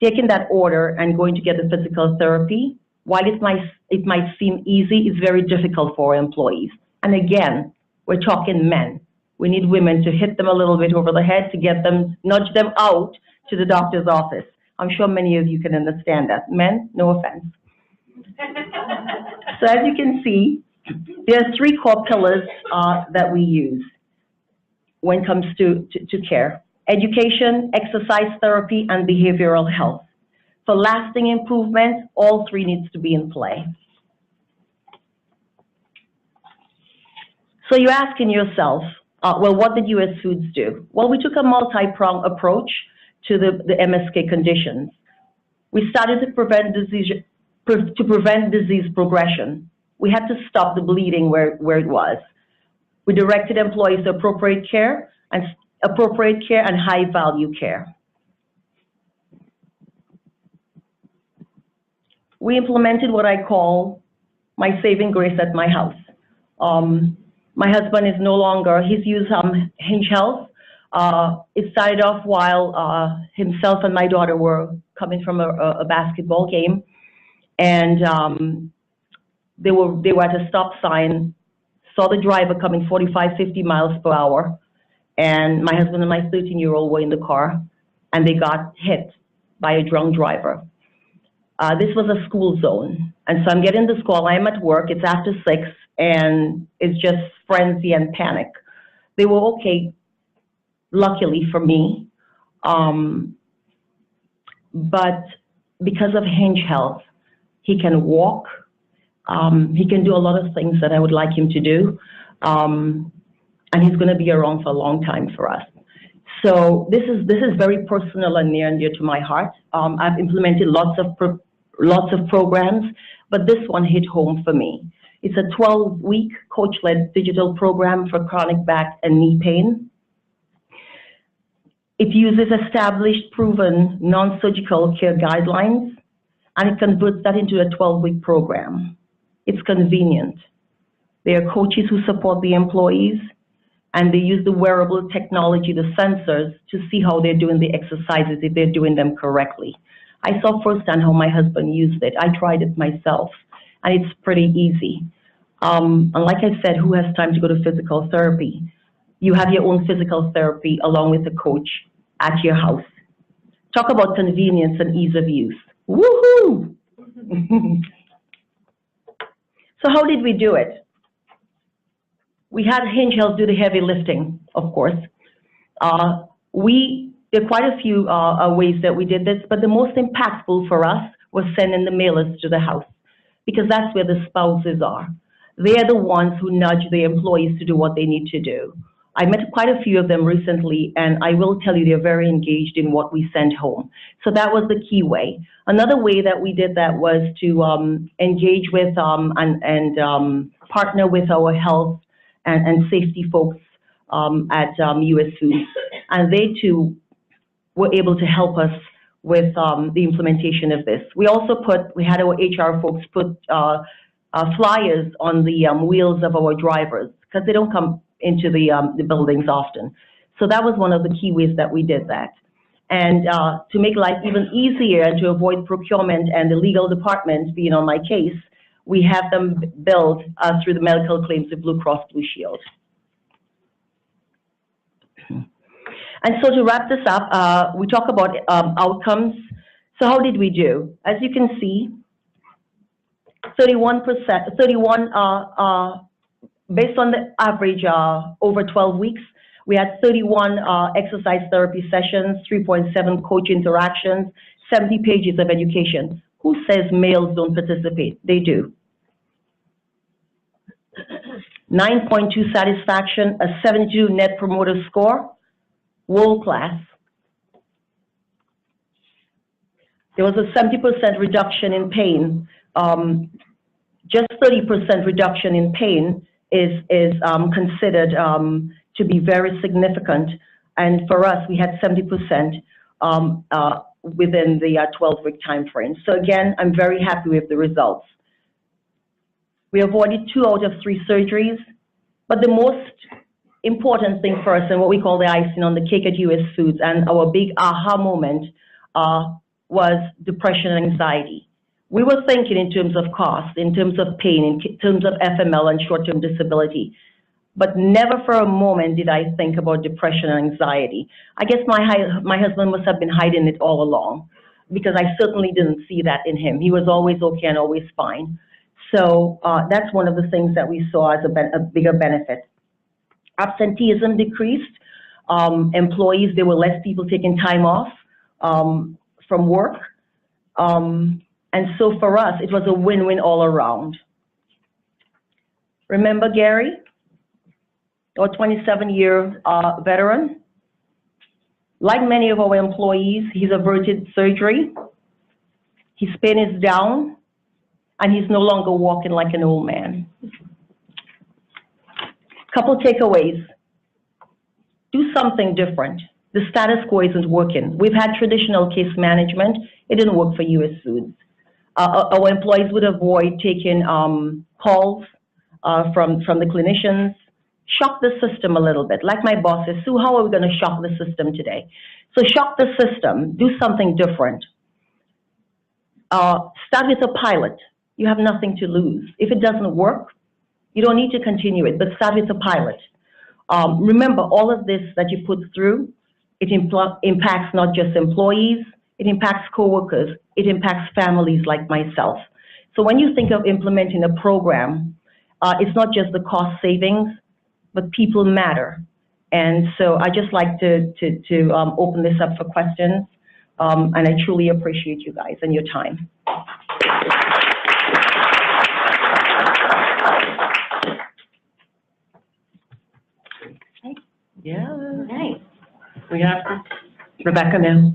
taking that order and going to get the physical therapy, while it might seem easy, it's very difficult for our employees. And again, we're talking men. We need women to hit them a little bit over the head to get them, nudge them out to the doctor's office. I'm sure many of you can understand that. Men, no offense. So as you can see, there are 3 core pillars that we use when it comes to care: education, exercise therapy, and behavioral health. For lasting improvement, all 3 needs to be in play. So you're asking yourself, well, what did US Foods do? Well, we took a multi-pronged approach to the MSK conditions. We started to prevent disease progression. We had to stop the bleeding where it was. We directed employees to appropriate care and high-value care. We implemented what I call my saving grace at my house. My husband is no longer, he's used Hinge Health. It started off while himself and my daughter were coming from a basketball game, and they were at a stop sign, saw the driver coming 45, 50 miles per hour, and my husband and my 13-year-old were in the car, and they got hit by a drunk driver. This was a school zone, and so I'm getting this call. I'm at work. It's after 6, and it's just frenzy and panic. They were okay, luckily for me, but because of Hinge Health, he can walk. He can do a lot of things that I would like him to do, and he's going to be around for a long time for us. So this is very personal and near and dear to my heart. I've implemented lots of programs, but this one hit home for me. It's a 12-week coach-led digital program for chronic back and knee pain. It uses established, proven, non-surgical care guidelines, and it converts that into a 12-week program. It's convenient. There are coaches who support the employees, and they use the wearable technology, the sensors, to see how they're doing the exercises, if they're doing them correctly. I saw firsthand how my husband used it. I tried it myself, and it's pretty easy. And like I said, who has time to go to physical therapy? You have your own physical therapy along with a coach at your house. Talk about convenience and ease of use. Woohoo! So how did we do it? We had Hinge Health do the heavy lifting, of course. There are quite a few ways that we did this, but the most impactful for us was sending the mailers to the house, because that's where the spouses are. They're the ones who nudge the employees to do what they need to do. I met quite a few of them recently, and I will tell you they're very engaged in what we sent home. So that was the key way. Another way that we did that was to engage with and partner with our health and safety folks at US Foods, and they too were able to help us with the implementation of this. We also we had our HR folks put flyers on the wheels of our drivers, because they don't come into the buildings often. So that was one of the key ways that we did that. And to make life even easier and to avoid procurement and the legal department being on my case, we have them billed through the medical claims of Blue Cross Blue Shield. And so to wrap this up, we talk about outcomes. So how did we do? As you can see, 31%, based on the average over 12 weeks, we had 31 exercise therapy sessions, 3.7 coach interactions, 70 pages of education. Who says males don't participate? They do. 9.2 satisfaction, a 72 net promoter score, world class. There was a 70% reduction in pain. Just 30% reduction in pain is considered to be very significant. And for us, we had 70% within the 12-week time frame. So again, I'm very happy with the results. We avoided 2 out of 3 surgeries, but the most important thing for us, and what we call the icing on the cake at US Foods, and our big aha moment was depression and anxiety. We were thinking in terms of cost, in terms of pain, in terms of FML and short-term disability, but never for a moment did I think about depression and anxiety. I guess my husband must have been hiding it all along, because I certainly didn't see that in him. He was always okay and always fine. So that's one of the things that we saw as a bigger benefit. Absenteeism decreased. Employees, there were less people taking time off from work. And so for us, it was a win-win all around. Remember Gary, our 27-year veteran? Like many of our employees, he's averted surgery. His pain is down, and he's no longer walking like an old man. Couple takeaways. Do something different. The status quo isn't working. We've had traditional case management. It didn't work for US Foods. Our employees would avoid taking calls from the clinicians. Shock the system a little bit. Like my boss says, Sue, how are we going to shock the system today? So shock the system. Do something different. Start with a pilot. You have nothing to lose. If it doesn't work, you don't need to continue it, but start with a pilot. Remember, all of this that you put through, it impacts not just employees, it impacts coworkers, it impacts families like myself. So when you think of implementing a program, it's not just the cost savings, but people matter. And so I just like to open this up for questions, and I truly appreciate you guys and your time. Yeah. Nice. We have Rebecca now.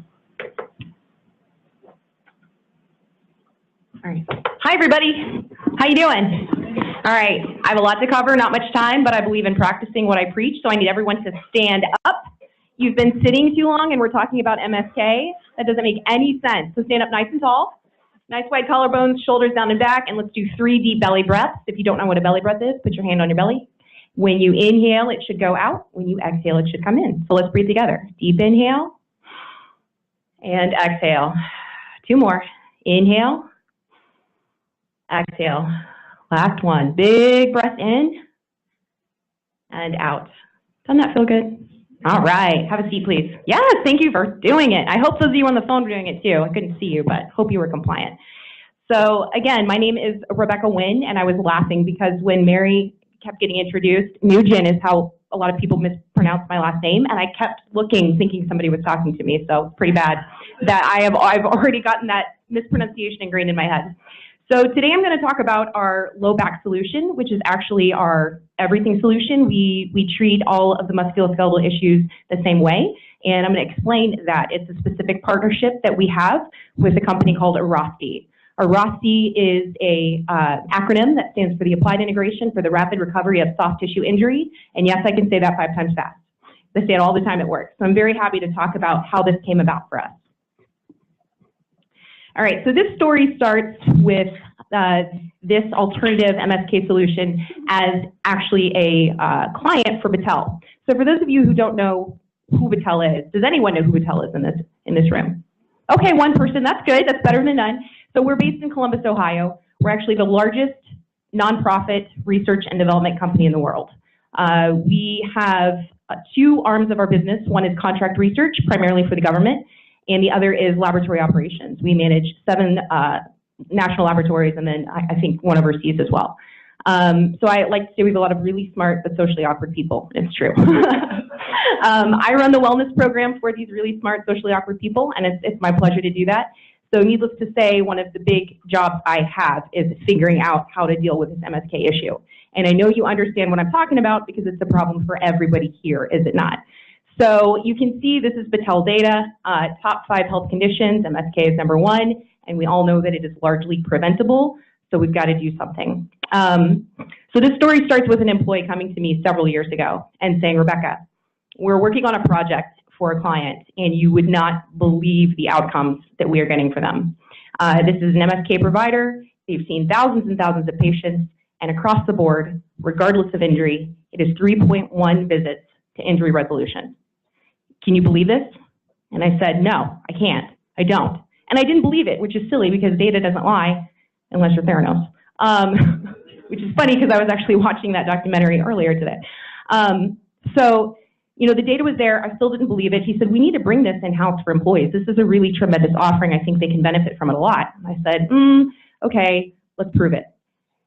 All right. Hi, everybody. How you doing? All right. I have a lot to cover, not much time, but I believe in practicing what I preach, so I need everyone to stand up. You've been sitting too long, and we're talking about MSK. That doesn't make any sense. So stand up nice and tall. Nice wide collarbones, shoulders down and back, and let's do 3 deep belly breaths. If you don't know what a belly breath is, put your hand on your belly. When you inhale, it should go out. When you exhale, it should come in. So let's breathe together. Deep inhale and exhale. 2 more. Inhale, exhale. Last one. Big breath in and out. Doesn't that feel good? All right. Have a seat, please. Yes, thank you for doing it. I hope those of you on the phone were doing it too. I couldn't see you, but hope you were compliant. So again, my name is Rebecca Wynn, and I was laughing because when Mary kept getting introduced, Nugent is how a lot of people mispronounce my last name, and I kept looking, thinking somebody was talking to me, so pretty bad that I've already gotten that mispronunciation ingrained in my head. So today I'm going to talk about our low back solution, which is actually our everything solution. We treat all of the musculoskeletal issues the same way, and I'm going to explain that. It's a specific partnership that we have with a company called ROSTI. ROSTI is a acronym that stands for the Applied Integration for the Rapid Recovery of Soft Tissue Injury, and yes, I can say that 5 times fast. I say it all the time at work, so I'm very happy to talk about how this came about for us. All right, so this story starts with this alternative MSK solution as actually a client for Battelle. So for those of you who don't know who Battelle is, does anyone know who Battelle is in this room? Okay, 1 person, that's good, that's better than none. So we're based in Columbus, Ohio. We're actually the largest nonprofit research and development company in the world. We have 2 arms of our business. One is contract research, primarily for the government, and the other is laboratory operations. We manage 7 national laboratories and then I think 1 overseas as well. So I like to say we have a lot of really smart but socially awkward people. It's true. I run the wellness program for these really smart, socially awkward people, and it's my pleasure to do that. So needless to say, one of the big jobs I have is figuring out how to deal with this MSK issue. And I know you understand what I'm talking about because it's a problem for everybody here, is it not? So you can see this is Battelle data, top 5 health conditions, MSK is number 1, and we all know that it is largely preventable, so we've got to do something. So this story starts with an employee coming to me several years ago and saying, Rebecca, we're working on a project for a client, and you would not believe the outcomes that we are getting for them. This is an MSK provider. They've seen thousands and thousands of patients, and across the board, regardless of injury, it is 3.1 visits to injury resolution. Can you believe this? And I said, no, I can't. I don't. And I didn't believe it, which is silly because data doesn't lie unless you're Theranos, which is funny because I was actually watching that documentary earlier today. So, you know, the data was there. I still didn't believe it. He said, we need to bring this in-house for employees. This is a really tremendous offering. I think they can benefit from it a lot. I said, okay, let's prove it.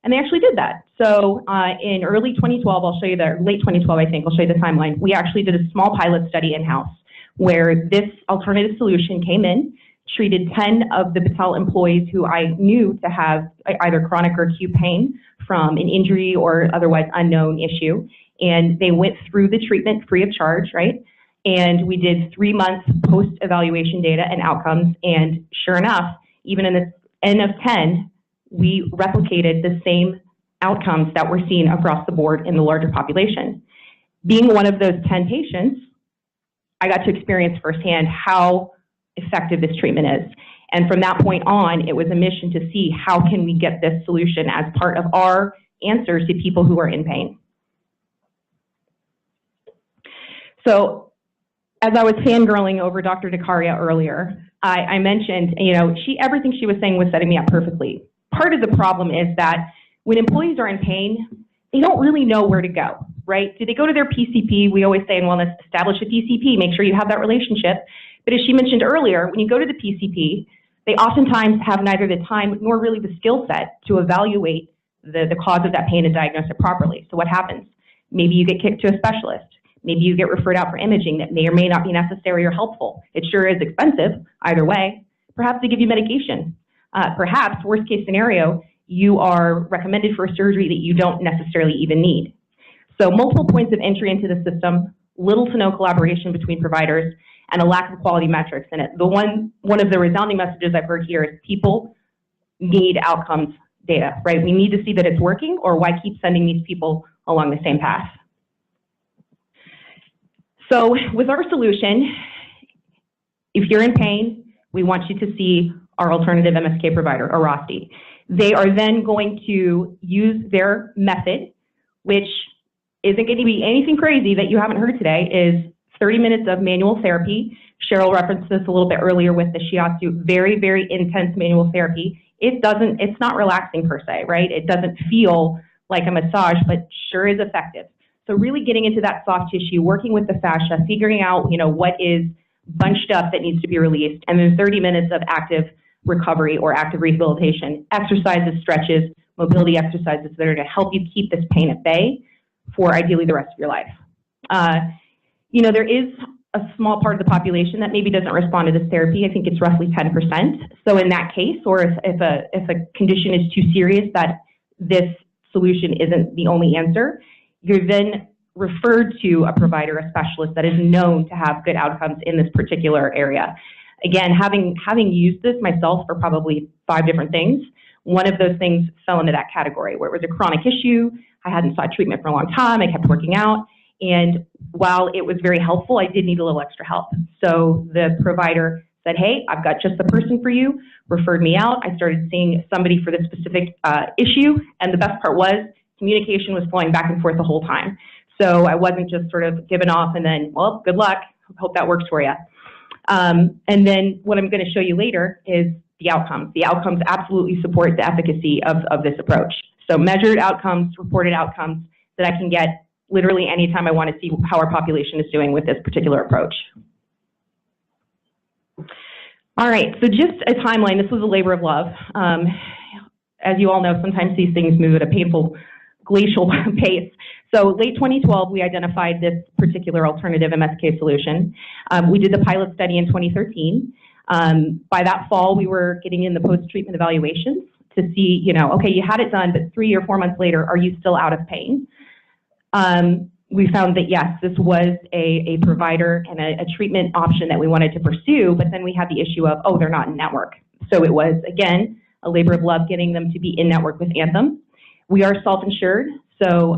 And they actually did that. So in early 2012, I'll show you the, late 2012, I think, I'll show you the timeline. We actually did a small pilot study in-house where this alternative solution came in, treated 10 of the Battelle employees who I knew to have either chronic or acute pain from an injury or otherwise unknown issue. And they went through the treatment free of charge, right? And we did 3 months post-evaluation data and outcomes. And sure enough, even in the N of 10, we replicated the same outcomes that we're seeing across the board in the larger population. Being one of those 10 patients, I got to experience firsthand how effective this treatment is. And from that point on, it was a mission to see how can we get this solution as part of our answers to people who are in pain. So as I was fangirling over Dr. DeCaria earlier, I mentioned, you know, everything she was saying was setting me up perfectly. Part of the problem is that when employees are in pain, they don't really know where to go, right? Do they go to their PCP? We always say in wellness, establish a PCP, make sure you have that relationship. But as she mentioned earlier, when you go to the PCP, they oftentimes have neither the time nor really the skill set to evaluate the cause of that pain and diagnose it properly. So what happens? Maybe you get kicked to a specialist. Maybe you get referred out for imaging that may or may not be necessary or helpful. It sure is expensive, either way. Perhaps they give you medication. Perhaps, worst case scenario, you are recommended for a surgery that you don't necessarily even need. So multiple points of entry into the system, little to no collaboration between providers, and a lack of quality metrics in it. One of the resounding messages I've heard here is people need outcomes data, right? We need to see that it's working, or why keep sending these people along the same path? So with our solution, if you're in pain, we want you to see our alternative MSK provider, or ROSTI. They are then going to use their method, which isn't going to be anything crazy that you haven't heard today, is 30 minutes of manual therapy. Cheryl referenced this a little bit earlier with the shiatsu, very, very intense manual therapy. It's not relaxing per se, right? It doesn't feel like a massage, but sure is effective. So really getting into that soft tissue, working with the fascia, figuring out, what is bunched up that needs to be released, and then 30 minutes of active recovery or active rehabilitation, exercises, stretches, mobility exercises that are going to help you keep this pain at bay for ideally the rest of your life. There is a small part of the population that maybe doesn't respond to this therapy. I think it's roughly 10%. So in that case, or if a condition is too serious that this solution isn't the only answer, you're then referred to a provider, a specialist that is known to have good outcomes in this particular area. Again, having used this myself for probably 5 different things, one of those things fell into that category where it was a chronic issue. I hadn't sought treatment for a long time. I kept working out. And while it was very helpful, I did need a little extra help. So the provider said, hey, I've got just the person for you, referred me out. I started seeing somebody for this specific issue. And the best part was communication was flowing back and forth the whole time. So I wasn't just sort of given off and then, well, good luck. Hope that works for you. And then what I'm going to show you later is the outcomes. The outcomes absolutely support the efficacy of this approach. So measured outcomes, reported outcomes that I can get literally anytime I want to see how our population is doing with this particular approach. All right, so just a timeline. This was a labor of love. As you all know, sometimes these things move at a painful glacial pace. So late 2012, we identified this particular alternative MSK solution. We did the pilot study in 2013. By that fall, we were getting in the post-treatment evaluations to see, okay, you had it done, but 3 or 4 months later, are you still out of pain? We found that yes, this was a provider and a treatment option that we wanted to pursue, but then we had the issue of, oh, they're not in network. So it was, again, a labor of love getting them to be in network with Anthem. We are self-insured, so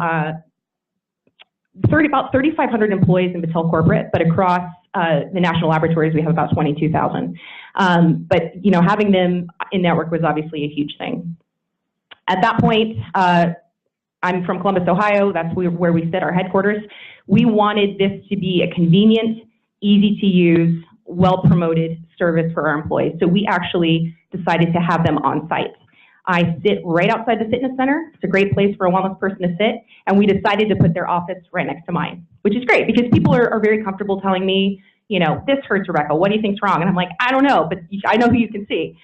about 3,500 employees in Battelle Corporate, but across the national laboratories, we have about 22,000. But having them in network was obviously a huge thing. At that point, I'm from Columbus, Ohio. That's where we sit, our headquarters. We wanted this to be a convenient, easy to use, well-promoted service for our employees. So we actually decided to have them on site. I sit right outside the fitness center. It's a great place for a wellness person to sit. And we decided to put their office right next to mine, which is great because people are very comfortable telling me, this hurts, Rebecca. What do you think's wrong? And I'm like, I don't know, but I know who you can see.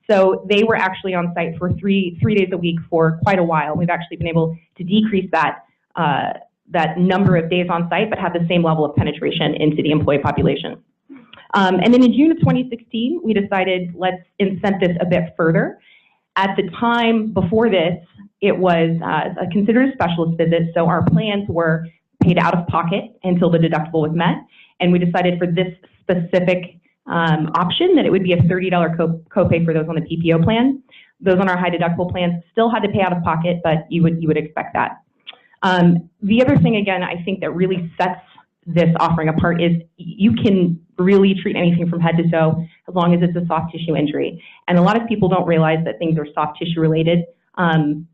So they were actually on site for three days a week for quite a while. We've actually been able to decrease that number of days on site, but have the same level of penetration into the employee population. And then in June of 2016, we decided let's incent this a bit further. At the time before this, it was considered a specialist visit, so our plans were paid out of pocket until the deductible was met, and we decided for this specific option that it would be a $30 copay for those on the PPO plan. Those on our high deductible plans still had to pay out of pocket, but you would expect that. The other thing, again, I think that really sets this offering apart is you can really treat anything from head to toe as long as it's a soft tissue injury. And a lot of people don't realize that things are soft tissue related, and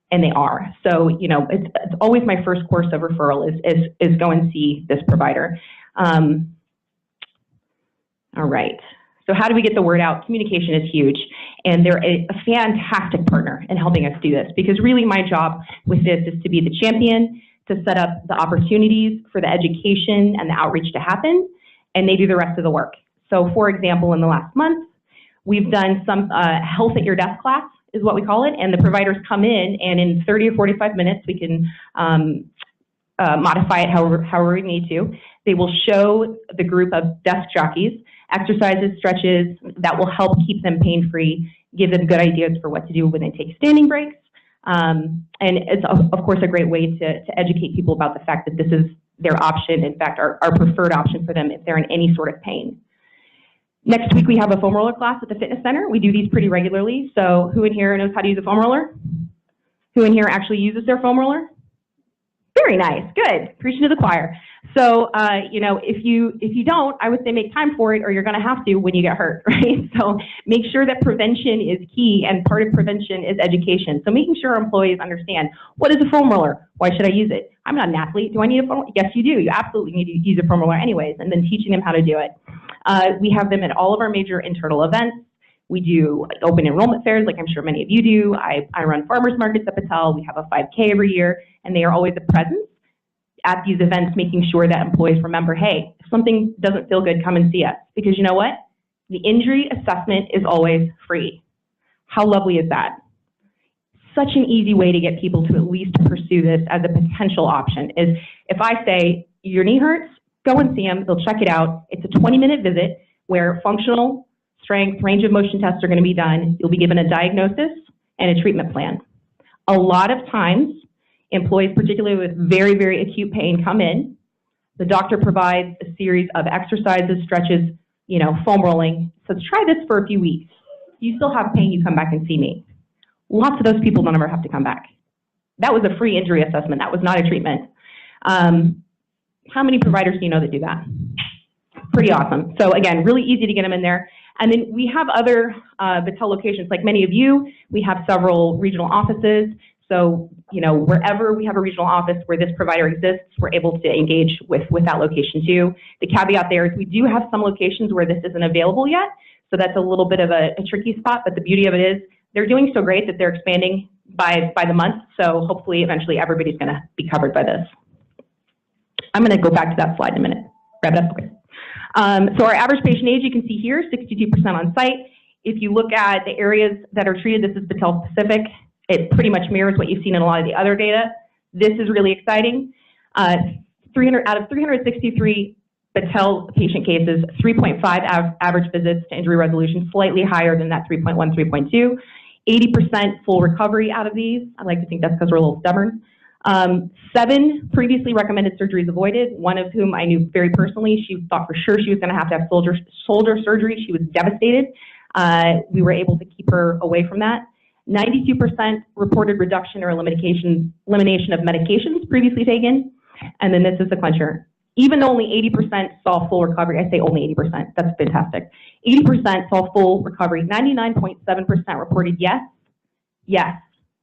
they are. So, it's always my first course of referral is go and see this provider. All right. So how do we get the word out? Communication is huge, and they're a fantastic partner in helping us do this, because really my job with this is to be the champion, to set up the opportunities for the education and the outreach to happen, and they do the rest of the work. So for example, in the last month, we've done some health at your desk class, is what we call it, and the providers come in, and in 30 or 45 minutes, we can modify it however we need to. They will show the group of desk jockeys exercises, stretches that will help keep them pain-free, give them good ideas for what to do when they take standing breaks. And it's, of course, a great way to educate people about the fact that this is their option, in fact, our preferred option for them if they're in any sort of pain. Next week, we have a foam roller class at the fitness center. We do these pretty regularly. So who in here knows how to use a foam roller? Who in here actually uses their foam roller? Very nice, good, preaching to the choir. So, you know, if you don't, I would say make time for it, or you're gonna have to when you get hurt, right? So make sure that prevention is key, and part of prevention is education. So making sure our employees understand, what is a foam roller? Why should I use it? I'm not an athlete, do I need a foam roller? Yes, you do, you absolutely need to use a foam roller anyways, and then teaching them how to do it. We have them at all of our major internal events. We do open enrollment fairs, like I'm sure many of you do. I run farmers markets at Patel. We have a 5K every year, and they are always a presence at these events, making sure that employees remember, hey, if something doesn't feel good, come and see us. Because you know what? The injury assessment is always free. How lovely is that? Such an easy way to get people to at least pursue this as a potential option is if I say, your knee hurts, go and see them. They'll check it out. It's a 20-minute visit where functional, strength, range of motion tests are going to be done. You'll be given a diagnosis and a treatment plan. A lot of times, employees, particularly with very, very acute pain, come in. The doctor provides a series of exercises, stretches, you know, foam rolling. Says, try this for a few weeks. You still have pain, you come back and see me. Lots of those people don't ever have to come back. That was a free injury assessment. That was not a treatment. How many providers do you know that do that? Pretty awesome. So again, really easy to get them in there. And then we have other Battelle locations, like many of you. We have several regional offices. So, you know, wherever we have a regional office where this provider exists, we're able to engage with that location too. The caveat there is we do have some locations where this isn't available yet. So that's a little bit of a tricky spot, but the beauty of it is they're doing so great that they're expanding by the month. So hopefully, eventually, everybody's gonna be covered by this. I'm gonna go back to that slide in a minute. Wrap it up, okay. So our average patient age, you can see here, 62% on site. If you look at the areas that are treated, this is Battelle specific. It pretty much mirrors what you've seen in a lot of the other data. This is really exciting. 300 out of 363 Battelle patient cases, 3.5 average visits to injury resolution, slightly higher than that 3.1, 3.2. 80% full recovery out of these. I like to think that's because we're a little stubborn. 7 previously recommended surgeries avoided, one of whom I knew very personally. She thought for sure she was going to have shoulder surgery. She was devastated. We were able to keep her away from that. 92% reported reduction or elimination of medications previously taken. And then this is the clincher. Even though only 80% saw full recovery, I say only 80%, that's fantastic. 80% saw full recovery, 99.7% reported yes,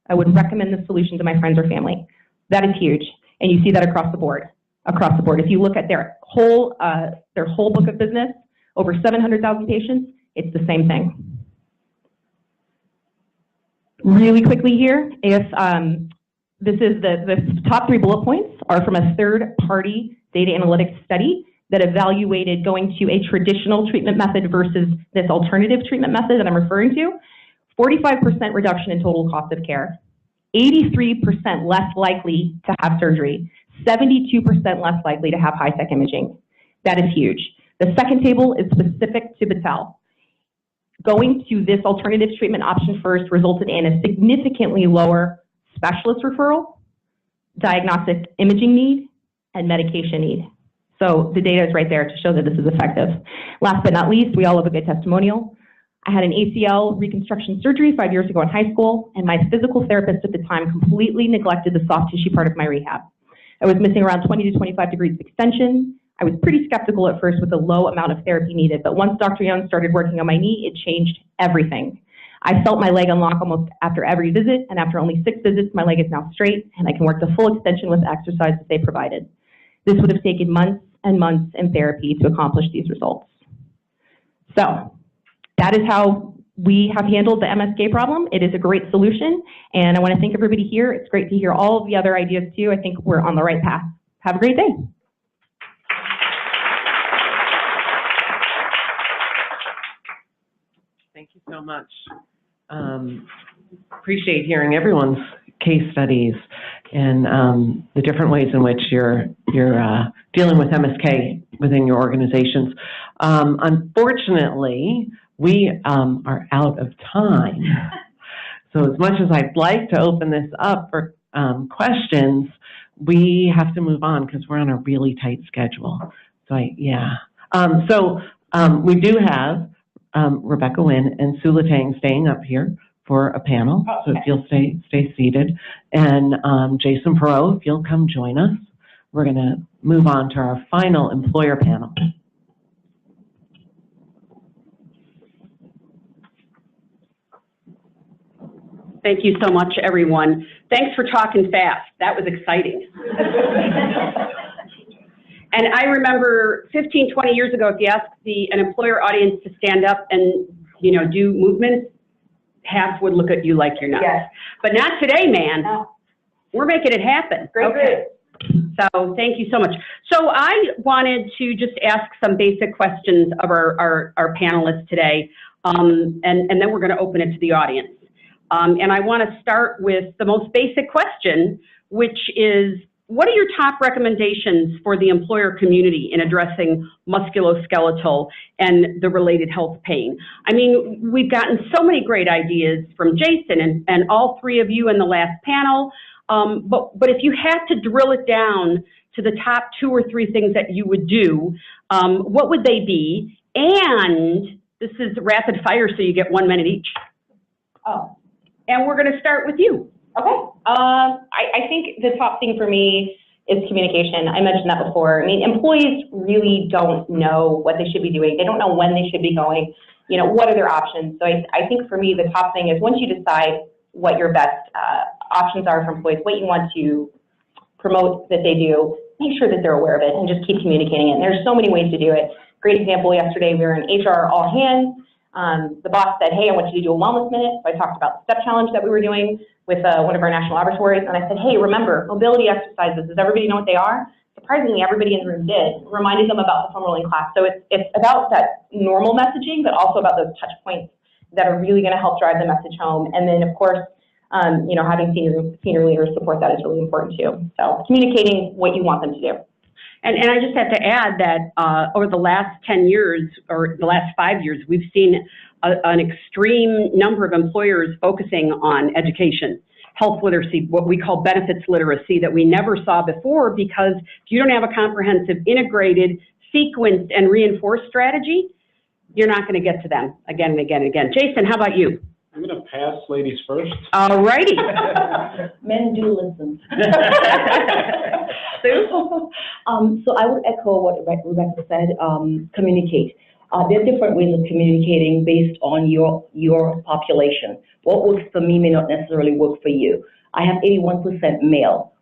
I would recommend this solution to my friends or family. That is huge, and you see that across the board. If you look at their whole book of business, over 700,000 patients, it's the same thing. Really quickly here, if this is the top 3 bullet points are from a third-party data analytics study that evaluated going to a traditional treatment method versus this alternative treatment method that I'm referring to. 45% reduction in total cost of care, 83% less likely to have surgery, 72% less likely to have high-tech imaging. That is huge. The second table is specific to Battelle. Going to this alternative treatment option first resulted in a significantly lower specialist referral, diagnostic imaging need, and medication need. So the data is right there to show that this is effective. Last but not least, we all have a good testimonial. I had an ACL reconstruction surgery 5 years ago in high school, and my physical therapist at the time completely neglected the soft tissue part of my rehab. I was missing around 20 to 25 degrees of extension. I was pretty skeptical at first with the low amount of therapy needed, but once Dr. Young started working on my knee, it changed everything. I felt my leg unlock almost after every visit, and after only 6 visits, my leg is now straight, and I can work the full extension with the exercise that they provided. This would have taken months and months in therapy to accomplish these results. So that is how we have handled the MSK problem. It is a great solution, and I want to thank everybody here. It's great to hear all of the other ideas too. I think we're on the right path. Have a great day. Thank you so much. Appreciate hearing everyone's case studies and the different ways in which you're dealing with MSK within your organizations. Unfortunately, we are out of time. So as much as I'd like to open this up for questions, we have to move on because we're on a really tight schedule. So we do have Rebecca Wynn and Sue Latang staying up here for a panel. So if you'll stay seated. And Jason Perot, if you'll come join us. We're going to move on to our final employer panel. Thank you so much, everyone. Thanks for talking fast. That was exciting. And I remember 15, 20 years ago, if you asked an employer audience to stand up and, do movements, half would look at you like you're nuts. Yes. But not today, man. No. We're making it happen. Great. Okay. So thank you so much. So I wanted to just ask some basic questions of our panelists today, and then we're going to open it to the audience. And I want to start with the most basic question, which is, what are your top recommendations for the employer community in addressing musculoskeletal and the related health pain? I mean, we've gotten so many great ideas from Jason and all three of you in the last panel, but if you had to drill it down to the top 2 or 3 things that you would do, what would they be? And this is rapid fire, so you get 1 minute each. Oh. And we're going to start with you. Okay. I think the top thing for me is communication. I mentioned that before. I mean, employees really don't know what they should be doing. They don't know when they should be going. What are their options? So I think for me, the top thing is once you decide what your best options are for employees, what you want to promote that they do, make sure that they're aware of it and just keep communicating it. And there's so many ways to do it. Great example, yesterday we were in HR all hands. The boss said, hey, I want you to do a wellness minute. So I talked about the step challenge that we were doing with one of our national laboratories. And I said, hey, remember, mobility exercises, does everybody know what they are? Surprisingly, everybody in the room did. Reminded them about the foam rolling class. So it's about that normal messaging, but also about those touch points that are really going to help drive the message home. And then, of course, having senior leaders support that is really important too. So communicating what you want them to do. And I just have to add that over the last 10 years, or the last 5 years, we've seen an extreme number of employers focusing on education, health literacy, what we call benefits literacy, that we never saw before, because if you don't have a comprehensive, integrated, sequenced, and reinforced strategy, you're not going to get to them again and again and again. Jason, how about you? I'm going to pass ladies first. All righty. Men do listen. So I would echo what Rebecca said, communicate. There are different ways of communicating based on your population. What works for me may not necessarily work for you. I have 81% male.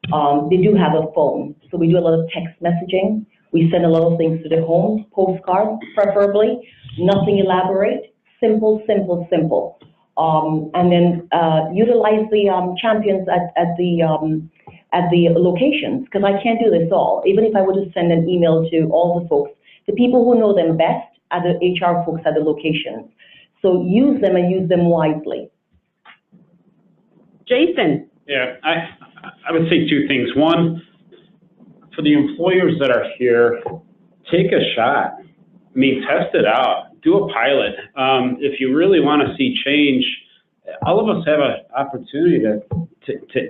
They do have a phone, so we do a lot of text messaging. We send a lot of things to the home, postcards preferably, nothing elaborate, simple, simple, simple. And then utilize the champions at the locations, because I can't do this all. Even if I were to send an email to all the folks, the people who know them best are the HR folks at the locations. So use them and use them wisely. Jason. Yeah, I would say 2 things. One, for the employers that are here, take a shot. I mean, test it out. Do a pilot. If you really want to see change, all of us have an opportunity to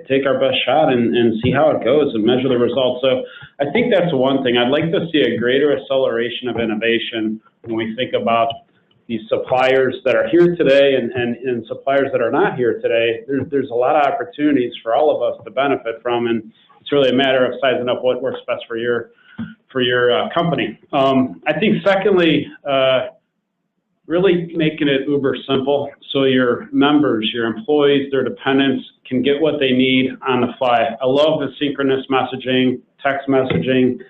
take our best shot and see how it goes and measure the results. So I think that's one thing. I'd like to see a greater acceleration of innovation when we think about these suppliers that are here today and suppliers that are not here today. There's a lot of opportunities for all of us to benefit from, and it's really a matter of sizing up what works best for your company. I think secondly, really making it uber simple so your members, your employees, their dependents can get what they need on the fly. I love the synchronous messaging, text messaging.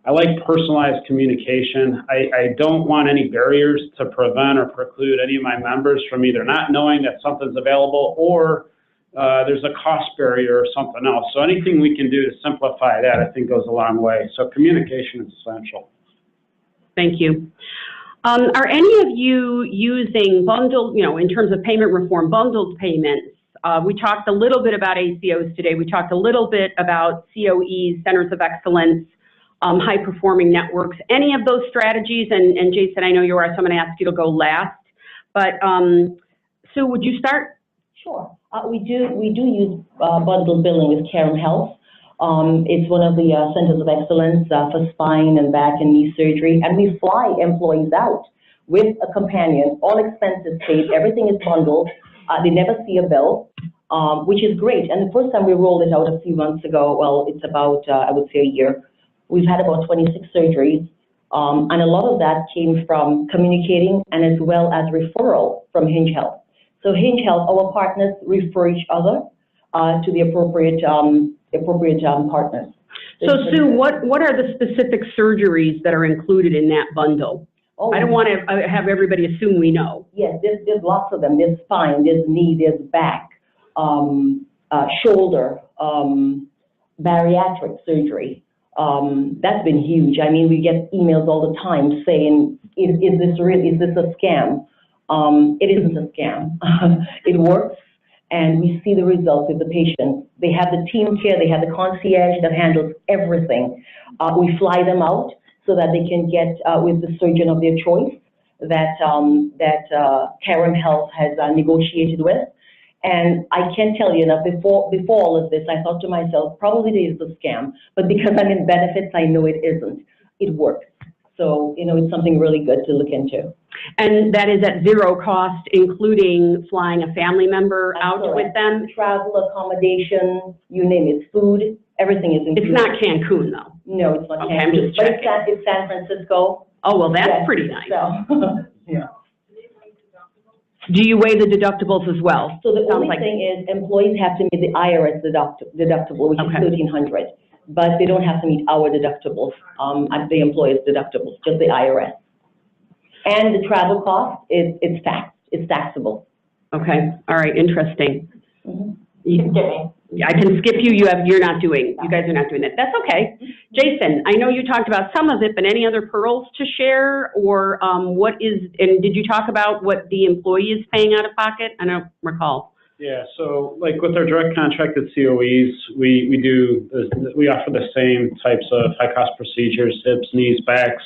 I like personalized communication. I don't want any barriers to prevent or preclude any of my members from either not knowing that something's available or there's a cost barrier or something else. So anything we can do to simplify that, I think, goes a long way. So communication is essential. Thank you. Are any of you using bundled, in terms of payment reform, bundled payments? We talked a little bit about ACOs today. We talked a little bit about COEs, Centers of Excellence, high-performing networks. Any of those strategies, and Jason, I know you are, so I'm going to ask you to go last. But Sue, would you start? Sure. We do use bundled billing with Carum Health. It's one of the centers of excellence for spine and back and knee surgery, and we fly employees out with a companion, all expenses paid, everything is bundled. They never see a bill, which is great. And the first time we rolled it out a few months ago, well, it's about, I would say, a year. We've had about 26 surgeries, and a lot of that came from communicating and as well as referral from Hinge Health. So Hinge Health, our partners refer each other to the appropriate partners. So Sue, what are the specific surgeries that are included in that bundle? Oh, I don't want to have everybody assume we know. Yes, there's lots of them. There's spine, there's knee, there's back, shoulder, bariatric surgery. That's been huge. I mean, we get emails all the time saying, is this real? Is this a scam? It isn't a scam. It works, and we see the results with the patient. They have the team care, they have the concierge that handles everything. We fly them out so that they can get with the surgeon of their choice that Carum Health has negotiated with. And I can't tell you enough, before all of this, I thought to myself, probably it is a scam, but because I'm in benefits, I know it isn't. It works. So, it's something really good to look into. And that is at zero cost, including flying a family member out with them? Travel, accommodation, you name it, food, everything is included. It's not Cancun, though? No, it's not okay, Cancun. I'm just checking. But it's San Francisco. Oh, well, that's yes, pretty nice. So, yeah. Do you weigh the deductibles as well? So the only thing is employees have to meet the IRS deductible, which is $1,300, but they don't have to meet our deductibles, the employer's deductibles, just the IRS. And the travel cost it's taxed, it's taxable. Okay, all right, interesting. Mm-hmm. I can skip you. You guys are not doing it. That's okay. Jason, I know you talked about some of it, but any other pearls to share, or and did you talk about what the employee is paying out of pocket? I don't recall. Yeah, so like with our direct contracted COEs, we offer the same types of high cost procedures, hips, knees, backs,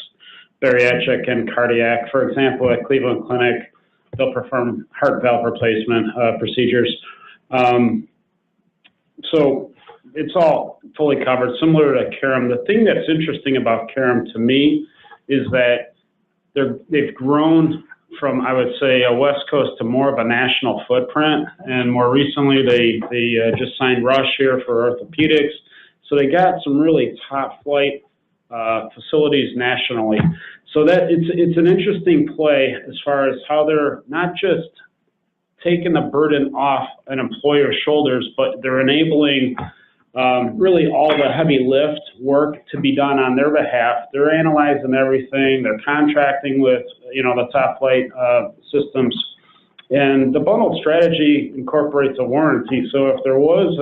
bariatric, and cardiac. For example, at Cleveland Clinic, they'll perform heart valve replacement procedures. So it's all fully covered, similar to Carum. The thing that's interesting about Carum to me is that they've grown from, I would say, a West Coast to more of a national footprint. And more recently, they just signed Rush here for orthopedics. So they got some really top flight facilities nationally. So that it's an interesting play as far as how they're not just taking the burden off an employer's shoulders, but they're enabling really all the heavy lift work to be done on their behalf. They're analyzing everything. They're contracting with, the top flight systems. And the bundled strategy incorporates a warranty. So if there was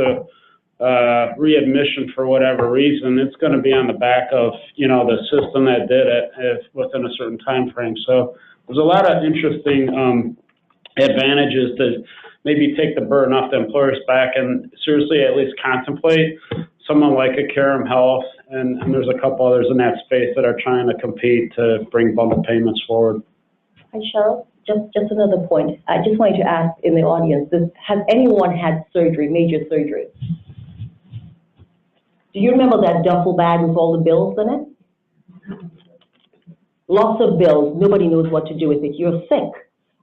a readmission for whatever reason, it's going to be on the back of, the system that did it within a certain time frame. So there's a lot of interesting advantages to maybe take the burden off the employer's back and seriously at least contemplate someone like a Carum Health, and there's a couple others in that space that are trying to compete to bring bundle payments forward. Hi, Cheryl. Just another point. I just wanted to ask in the audience, has anyone had surgery, major surgery? Do you remember that duffel bag with all the bills in it? Lots of bills. Nobody knows what to do with it. You're sick.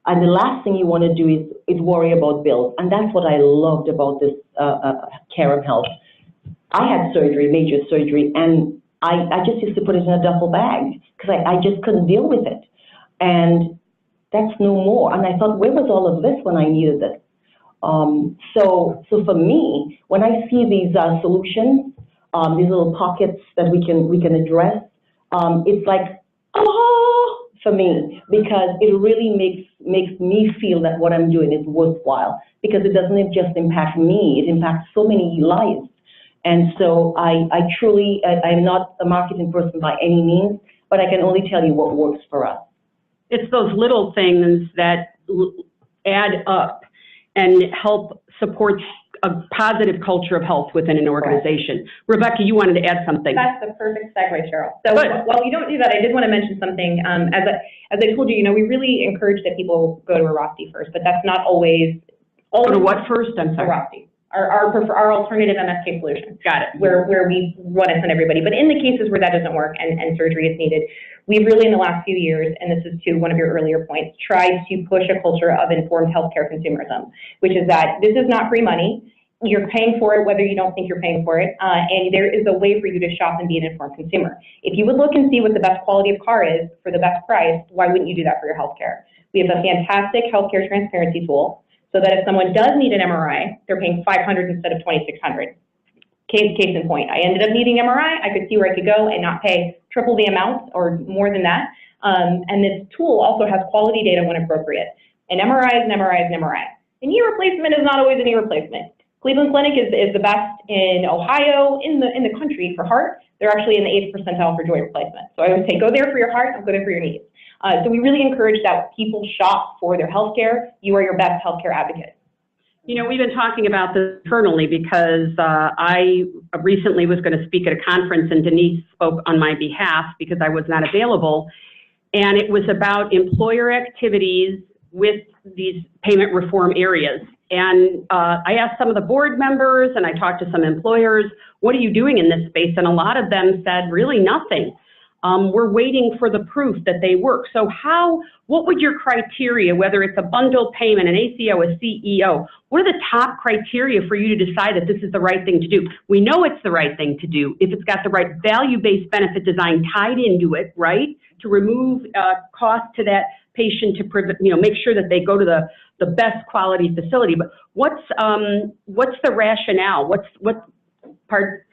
And the last thing you want to do is worry about bills. And that's what I loved about this Carum Health. I had surgery, major surgery, and I just used to put it in a duffel bag because I just couldn't deal with it. And that's no more. And I thought, where was all of this when I needed it? So for me, when I see these solutions, these little pockets that we can address, it's like, oh, for me, because it really makes me feel that what I'm doing is worthwhile, because it doesn't just impact me, it impacts so many lives. And so I'm not a marketing person by any means, but I can only tell you what works for us. It's those little things that add up and help support a positive culture of health within an organization. Right. Rebecca, you wanted to add something. That's the perfect segue, Cheryl. So while you don't do that, I did want to mention something. As I told you, we really encourage that people go to a ROSTI first, but that's not always. Go to what first? I'm sorry. A ROSTI. Our alternative MSK solution. Got it. Where we want to send everybody. But in the cases where that doesn't work and surgery is needed, we've really in the last few years, and this is to one of your earlier points, tried to push a culture of informed healthcare consumerism, which is that this is not free money. You're paying for it whether you don't think you're paying for it, and there is a way for you to shop and be an informed consumer. If you would look and see what the best quality of car is for the best price, why wouldn't you do that for your healthcare? We have a fantastic healthcare transparency tool, so that if someone does need an MRI, they're paying $500 instead of $2,600. Case in point, I ended up needing MRI. I could see where I could go and not pay triple the amount or more than that. And this tool also has quality data when appropriate. An MRI is an MRI is an MRI. A knee replacement is not always a knee replacement. Cleveland Clinic is the best in Ohio, in the country for heart. They're actually in the 8th percentile for joint replacement. So I would say go there for your heart and go there for your knees. So we really encourage that people shop for their healthcare. You are your best healthcare advocate. We've been talking about this internally because I recently was going to speak at a conference and Denise spoke on my behalf because I was not available. And it was about employer activities with these payment reform areas. And I asked some of the board members and I talked to some employers, what are you doing in this space? And a lot of them said, really nothing. We're waiting for the proof that they work. So what would your criteria, whether it's a bundled payment, an ACO, a CEO, what are the top criteria for you to decide that this is the right thing to do? We know it's the right thing to do if it's got the right value-based benefit design tied into it, right? To remove cost to that patient, to make sure that they go to the best quality facility. But what's the rationale? What's part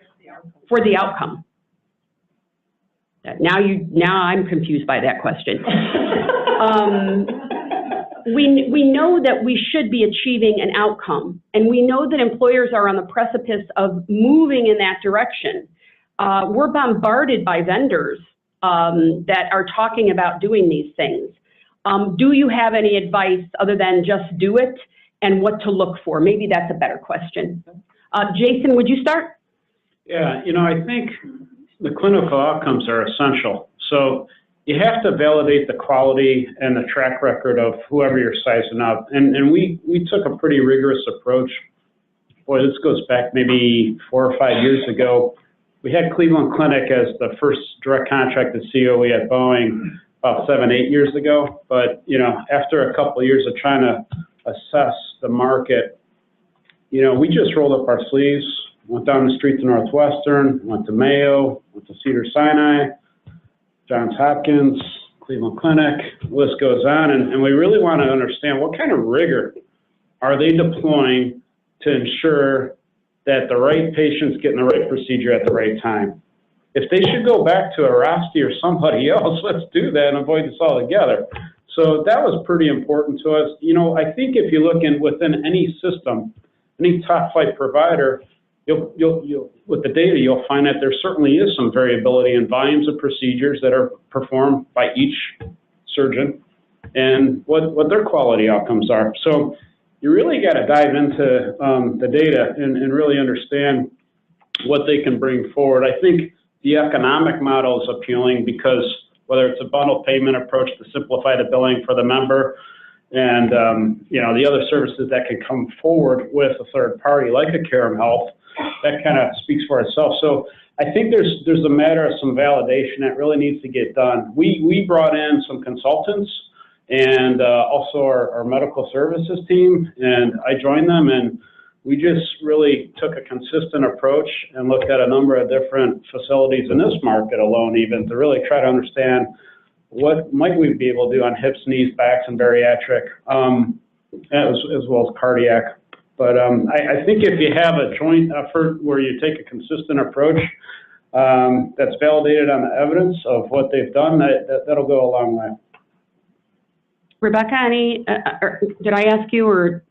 for the outcome? Now I'm confused by that question. We know that we should be achieving an outcome, and we know that employers are on the precipice of moving in that direction. We're bombarded by vendors that are talking about doing these things. Do you have any advice other than just do it and what to look for? Maybe that's a better question. Jason, would you start? Yeah, I think the clinical outcomes are essential. So you have to validate the quality and the track record of whoever you're sizing up. And we took a pretty rigorous approach. Boy, this goes back maybe 4 or 5 years ago. We had Cleveland Clinic as the first direct contracted COE at Boeing about 7, 8 years ago. But, after a couple of years of trying to assess the market, we just rolled up our sleeves, went down the street to Northwestern, went to Mayo, went to Cedars-Sinai, Johns Hopkins, Cleveland Clinic, the list goes on, and we really want to understand what kind of rigor are they deploying to ensure that the right patient's getting the right procedure at the right time. If they should go back to a ROSTI or somebody else, let's do that and avoid this altogether. So that was pretty important to us. I think if you look within any system, any top flight provider, you'll with the data, you'll find that there certainly is some variability in volumes of procedures that are performed by each surgeon and what their quality outcomes are. So you really got to dive into the data and really understand what they can bring forward. I think the economic model is appealing because whether it's a bundle payment approach to simplify the billing for the member and the other services that can come forward with a third party like a Carum Health, that kind of speaks for itself. So I think there's a matter of some validation that really needs to get done. We brought in some consultants and also our medical services team, and I joined them, and we just really took a consistent approach and looked at a number of different facilities in this market alone even to really try to understand what might we be able to do on hips, knees, backs, and bariatric, as well as cardiac. But I think if you have a joint effort where you take a consistent approach, that's validated on the evidence of what they've done, that'll go a long way. Rebecca, did I ask you or?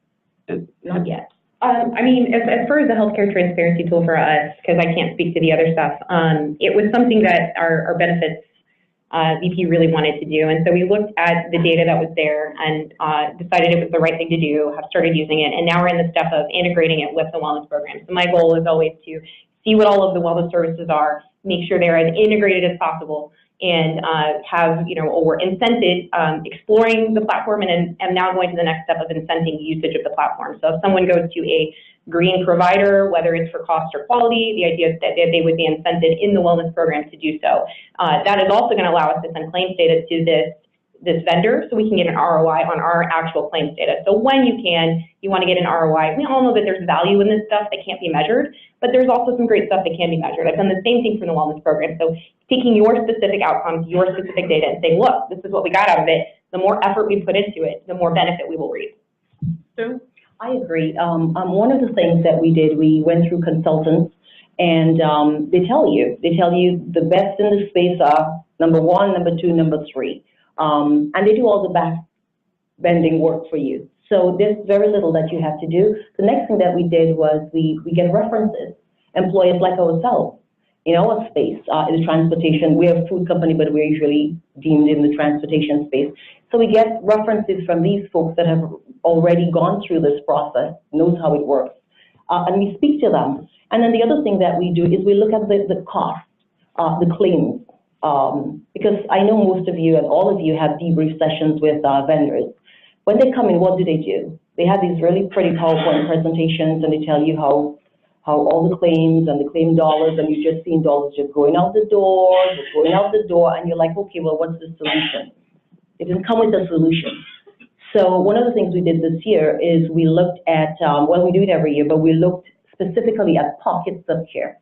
Not yet. I mean, as far as the healthcare transparency tool for us, because I can't speak to the other stuff, it was something that our benefits VP really wanted to do. And so we looked at the data that was there and decided it was the right thing to do, have started using it, and now we're in the step of integrating it with the wellness program. So my goal is always to see what all of the wellness services are, make sure they're as integrated as possible, and have, or incented exploring the platform, and am now going to the next step of incenting usage of the platform. So if someone goes to a green provider, whether it's for cost or quality, the idea is that they would be incented in the wellness program to do so. That is also going to allow us to send claims data to this vendor so we can get an ROI on our actual claims data. So when you want to get an ROI, we all know that there's value in this stuff that can't be measured, but there's also some great stuff that can be measured. I've done the same thing for the wellness program. So taking your specific outcomes, your specific data, and saying, look, this is what we got out of it. The more effort we put into it, the more benefit we will reap. Sue? I agree. One of the things that we did, we went through consultants, and they tell you the best in the space are number 1, number 2, number 3. And they do all the back bending work for you. So there's very little that you have to do. The next thing that we did was we get references, employers like ourselves in our space, in the transportation. We're a food company, but we're usually deemed in the transportation space. So we get references from these folks that have already gone through this process, knows how it works, and we speak to them. And then the other thing that we do is we look at the cost, the claims. Because I know most of you and all of you have debrief sessions with vendors. When they come in, what do? They have these really pretty PowerPoint presentations, and they tell you how all the claims and the claim dollars, and you've just seen dollars just going out the door, and you're like, okay, well, what's the solution? It didn't come with a solution. So one of the things we did this year is we looked at, well, we do it every year, but we looked specifically at pockets of care.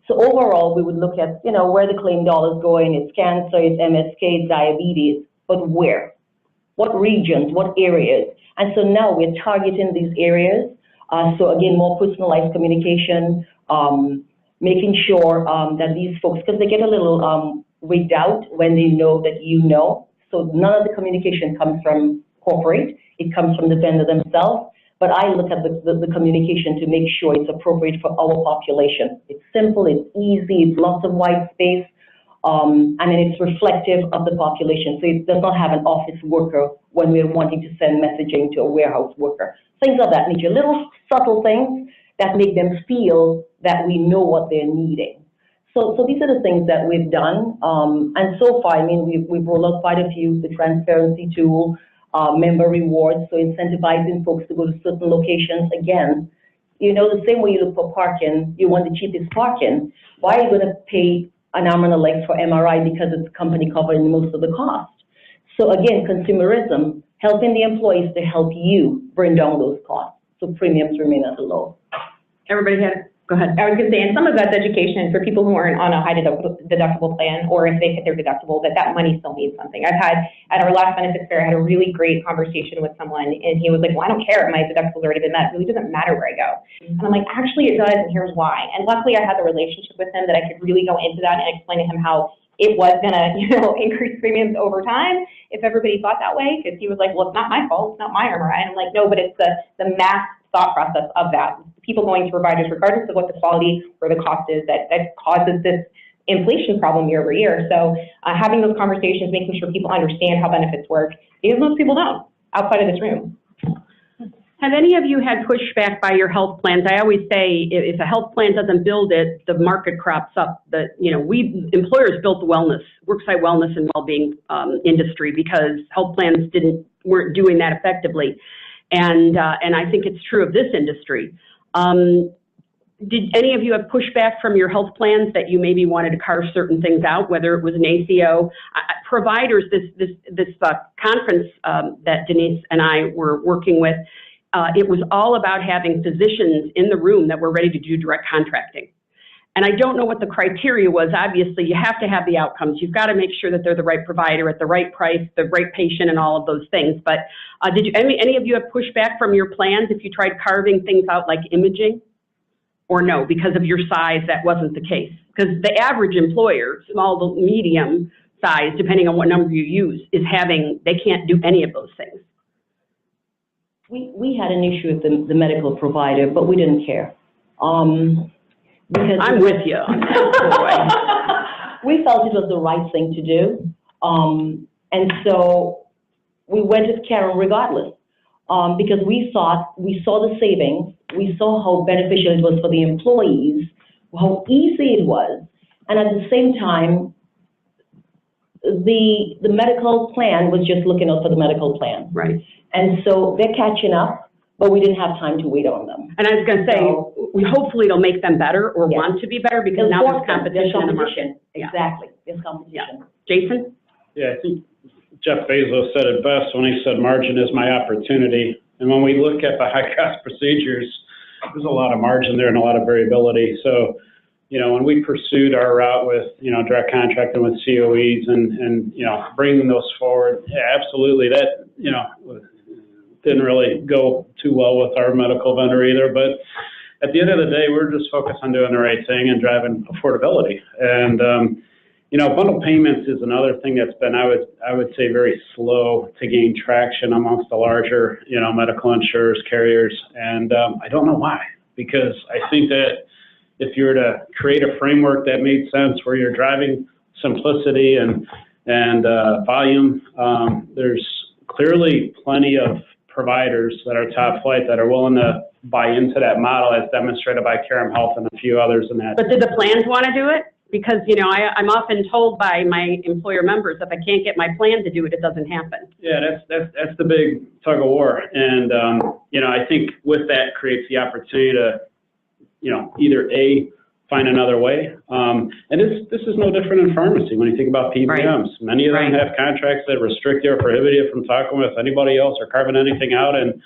So overall, we would look at, where the claim dollars going. It's cancer, it's MSK, it's diabetes, but where? What regions, what areas? And so now we're targeting these areas. So again, more personalized communication, making sure that these folks, because they get a little wigged out when they know that you know. So none of the communication comes from corporate. It comes from the vendor themselves. But I look at the communication to make sure it's appropriate for our population. It's simple, it's easy, it's lots of white space, and then it's reflective of the population. So it does not have an office worker when we're wanting to send messaging to a warehouse worker. Things of that nature, little subtle things that make them feel that we know what they're needing. So these are the things that we've done. And so far, I mean, we've rolled out quite a few, the transparency tool, member rewards, so incentivizing folks to go to certain locations. Again, the same way you look for parking, you want the cheapest parking. Why are you going to pay an arm and a leg for MRI because it's company covering most of the cost? So again, consumerism, helping the employees to help you bring down those costs, so premiums remain at a low. Everybody had it. Go ahead. I was going to say, and some of that's education for people who aren't on a high deductible plan, or if they hit their deductible, that money still means something. I've had, at our last benefits fair, I had a really great conversation with someone, and he was like, well, I don't care if my deductible's already been met. It really doesn't matter where I go. And I'm like, actually it does, and here's why. And luckily I had the relationship with him that I could really go into that and explain to him how it was going to, increase premiums over time if everybody thought that way, because he was like, well, it's not my fault, it's not my MRI. And I'm like, no, but it's the mass thought process of that. People going to providers, regardless of what the quality or the cost is, that causes this inflation problem year over year. So having those conversations, making sure people understand how benefits work, because most people don't outside of this room. Have any of you had pushback by your health plans? I always say if a health plan doesn't build it, the market crops up. We employers built the worksite wellness and well-being industry because health plans weren't doing that effectively. And I think it's true of this industry. Did any of you have pushback from your health plans that you maybe wanted to carve certain things out, whether it was an ACO? Providers, this conference that Denise and I were working with, it was all about having physicians in the room that were ready to do direct contracting. And I don't know what the criteria was. Obviously, you have to have the outcomes. You've got to make sure that they're the right provider at the right price, the right patient, and all of those things. But did any of you have pushback from your plans if you tried carving things out like imaging? Or no, because of your size, that wasn't the case? Because the average employer, small to medium size, depending on what number you use, they can't do any of those things. We had an issue with the medical provider, but we didn't care. Because I'm with you on that. we felt it was the right thing to do. And so we went with Karen regardless. Because we saw the savings, we saw how beneficial it was for the employees, how easy it was, and at the same time, the medical plan was just looking out for the medical plan. Right. And so they're catching up, but we didn't have time to wait on them. And I was going to say, hopefully it'll make them better or want to be better because now there's competition in the market. Yeah. Exactly, there's competition. Yeah. Jason? Yeah, I think Jeff Bezos said it best when he said margin is my opportunity. And when we look at the high-cost procedures, there's a lot of margin there and a lot of variability. So, when we pursued our route with, direct contracting with COEs and bringing those forward, yeah, absolutely, that, didn't really go too well with our medical vendor either. But at the end of the day, we're just focused on doing the right thing and driving affordability. And, bundle payments is another thing that's been, I would say, very slow to gain traction amongst the larger, medical insurers, carriers. And I don't know why, because I think that if you were to create a framework that made sense where you're driving simplicity and volume, there's clearly plenty of providers that are top flight that are willing to buy into that model as demonstrated by Carum Health and a few others in that. But did the plans want to do it? Because, I'm often told by my employer members, if I can't get my plan to do it, it doesn't happen. Yeah, that's the big tug of war. And, I think with that creates the opportunity to, either A, find another way. And this is no different in pharmacy when you think about PBMs. Right. Many of them have contracts that restrict you or prohibit you from talking with anybody else or carving anything out. And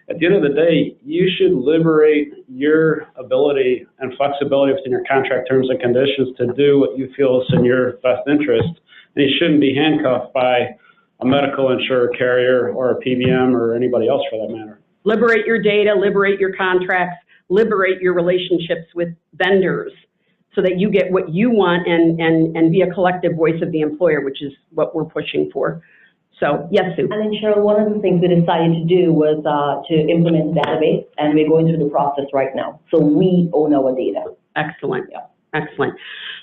at the end of the day, you should liberate your ability and flexibility within your contract terms and conditions to do what you feel is in your best interest. And you shouldn't be handcuffed by a medical insurer, carrier, or a PBM or anybody else for that matter. Liberate your data, liberate your contracts, liberate your relationships with vendors so that you get what you want and be a collective voice of the employer, which is what we're pushing for. So, yes, Sue. And then, Cheryl, one of the things we decided to do was to implement a database, and we're going through the process right now. So we own our data. Excellent. Yeah. Excellent.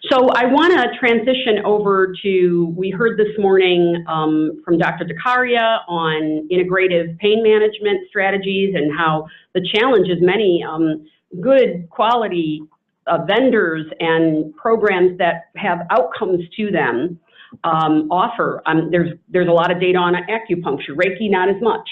So I want to transition over to, we heard this morning from Dr. DeCaria on integrative pain management strategies and how the challenges many good quality vendors and programs that have outcomes to them offer. There's a lot of data on acupuncture, Reiki, not as much.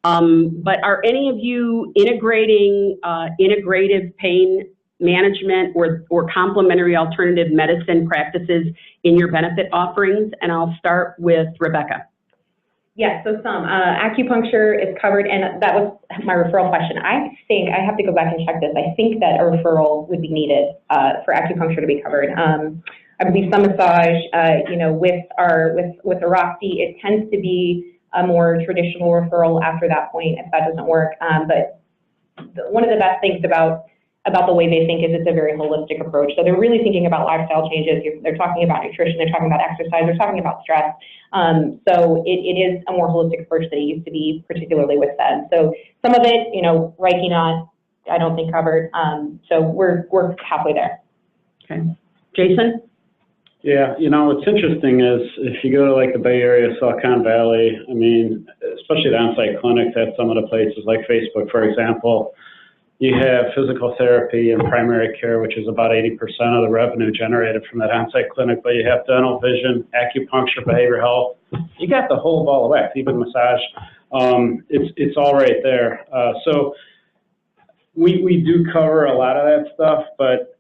But are any of you integrating integrative pain management or complementary alternative medicine practices in your benefit offerings? And I'll start with Rebecca. Yes, so some. Acupuncture is covered, and that was my referral question. I think, I have to go back and check this, I think that a referral would be needed for acupuncture to be covered. I believe some massage, with the Roxy, it tends to be a more traditional referral after that point if that doesn't work. But one of the best things about the way they think is it's a very holistic approach. So they're really thinking about lifestyle changes. They're talking about nutrition. They're talking about exercise. They're talking about stress. So it is a more holistic approach than it used to be, particularly with them. So some of it, Reiki not, I don't think covered. So we're halfway there. Okay. Jason? Yeah, what's interesting is if you go to like the Bay Area, Silicon Valley, I mean, especially the on-site clinics at some of the places like Facebook, for example, you have physical therapy and primary care, which is about 80% of the revenue generated from that on-site clinic, but you have dental, vision, acupuncture, behavioral health. You got the whole ball of wax, even massage. It's all right there. So we do cover a lot of that stuff, but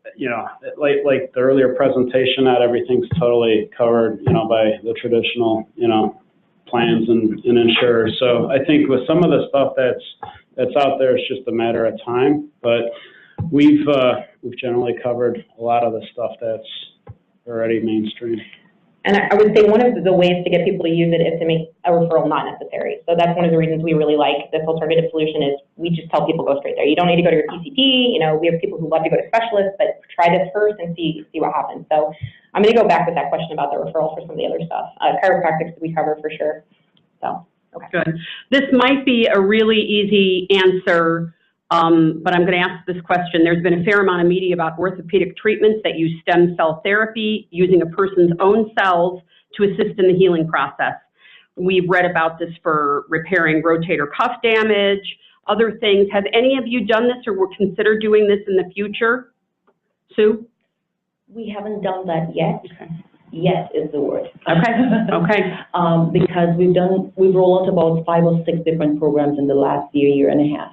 like the earlier presentation, not everything's totally covered, by the traditional, plans and insurers. So I think with some of the stuff that's out there, it's just a matter of time. But we've generally covered a lot of the stuff that's already mainstream. And I would say one of the ways to get people to use it is to make a referral not necessary. So that's one of the reasons we really like this alternative solution is we just tell people go straight there. You don't need to go to your PCP. You know, we have people who love to go to specialists, but try this first and see what happens. So I'm going to go back with that question about the referral for some of the other stuff. Chiropractics we cover for sure. So, okay. Good. This might be a really easy answer, but I'm going to ask this question. There's been a fair amount of media about orthopedic treatments that use stem cell therapy, using a person's own cells to assist in the healing process. We've read about this for repairing rotator cuff damage, other things. Have any of you done this or would consider doing this in the future? Sue? We haven't done that yet. Okay. Yet is the word. Okay. Okay. Because we've rolled out about 5 or 6 different programs in the last year and a half.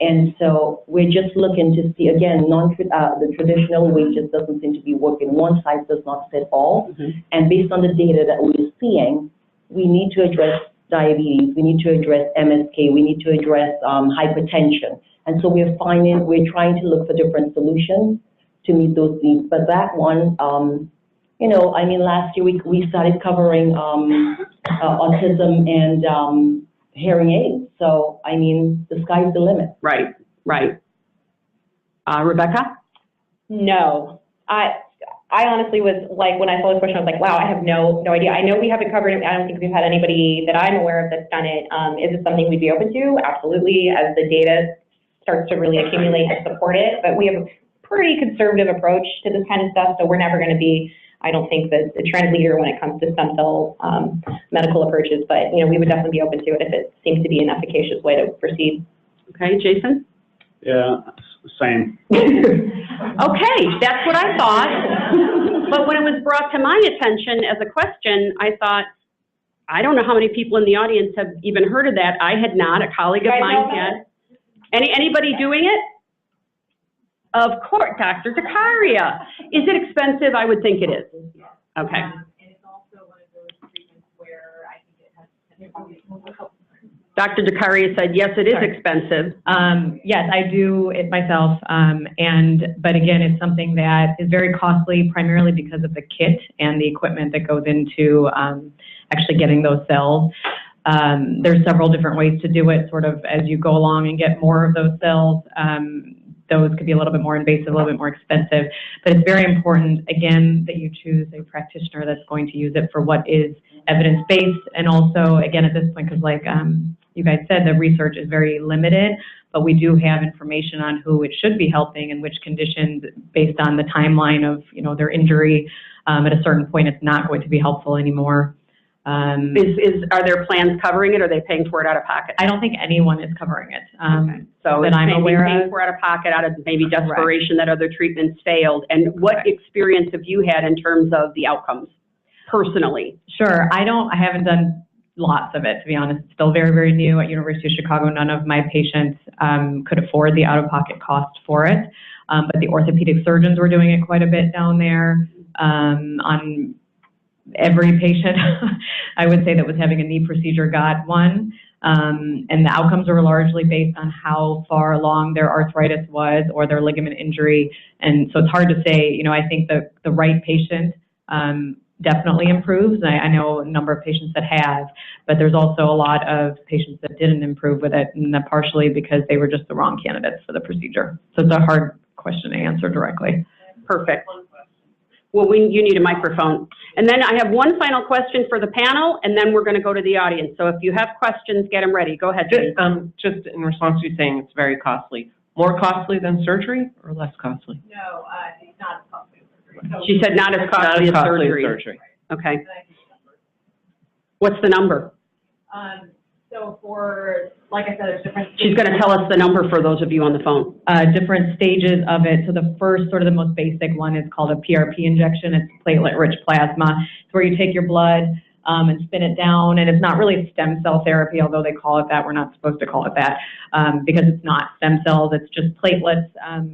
And so we're just looking to see, again, the traditional way just doesn't seem to be working. One size does not fit all. Mm-hmm. And based on the data that we're seeing, we need to address diabetes, we need to address MSK, we need to address hypertension. And so we're trying to look for different solutions to meet those needs. But that one, you know, I mean, last year we started covering autism and hearing aids. So, I mean, the sky's the limit. Right, right. Rebecca? No. I honestly was like, when I saw this question, I was like, wow, I have no idea. I know we haven't covered it. I don't think we've had anybody that I'm aware of that's done it. Is it something we'd be open to? Absolutely, as the data starts to really accumulate and support it. But we have a pretty conservative approach to this kind of stuff, so we're never going to be, I don't think, the trend leader when it comes to stem cell medical approaches. But, you know, we would definitely be open to it if it seems to be an efficacious way to proceed. Okay, Jason? Yeah, same. Okay, that's what I thought. But when it was brought to my attention as a question, I thought, I don't know how many people in the audience have even heard of that. I had not. A colleague of mine had. Anybody doing it? Of course, Dr. Zakaria. Is it expensive? I would think it is. Okay. And it's also one of those treatments where I think it has. Dr. Zakaria said, yes, it is expensive. Yes, I do it myself, but again, it's something that is very costly, primarily because of the kit and the equipment that goes into actually getting those cells. There's several different ways to do it, sort of as you go along and get more of those cells. Those could be a little bit more invasive, a little bit more expensive, but it's very important, again, that you choose a practitioner that's going to use it for what is evidence-based, and also, again, at this point, because like you guys said, the research is very limited, but we do have information on who it should be helping and which conditions, based on the timeline of, you know, their injury. At a certain point, it's not going to be helpful anymore. Are there plans covering it, or are they paying for it out of pocket? I don't think anyone is covering it. Okay. So that I'm aware paying of. for out of pocket, out of maybe desperation that other treatments failed. And what experience have you had in terms of the outcomes, personally? Sure. I haven't done lots of it, to be honest. It's still very, very new at University of Chicago. None of my patients could afford the out-of-pocket cost for it. But the orthopedic surgeons were doing it quite a bit down there. On every patient, I would say, that was having a knee procedure got one. And the outcomes were largely based on how far along their arthritis was or their ligament injury. And so it's hard to say, you know, I think the right patient definitely improves. I know a number of patients that have, but there's also a lot of patients that didn't improve with it, and that partially because they were just the wrong candidates for the procedure. So it's a hard question to answer directly. Perfect. Well, you need a microphone. And then I have one final question for the panel, and then we're going to go to the audience. So if you have questions, get them ready. Go ahead, Jane. Just in response to you saying it's very costly, more costly than surgery or less costly? No, it's not as costly as surgery. So She said not as costly as surgery. Okay. What's the number? So for, like I said, there's different. She's going to tell us the number for those of you on the phone. Different stages of it. So the first, sort of the most basic one, is called a PRP injection. It's platelet-rich plasma. It's where you take your blood and spin it down, and it's not really stem cell therapy, although they call it that. We're not supposed to call it that because it's not stem cells. It's just platelets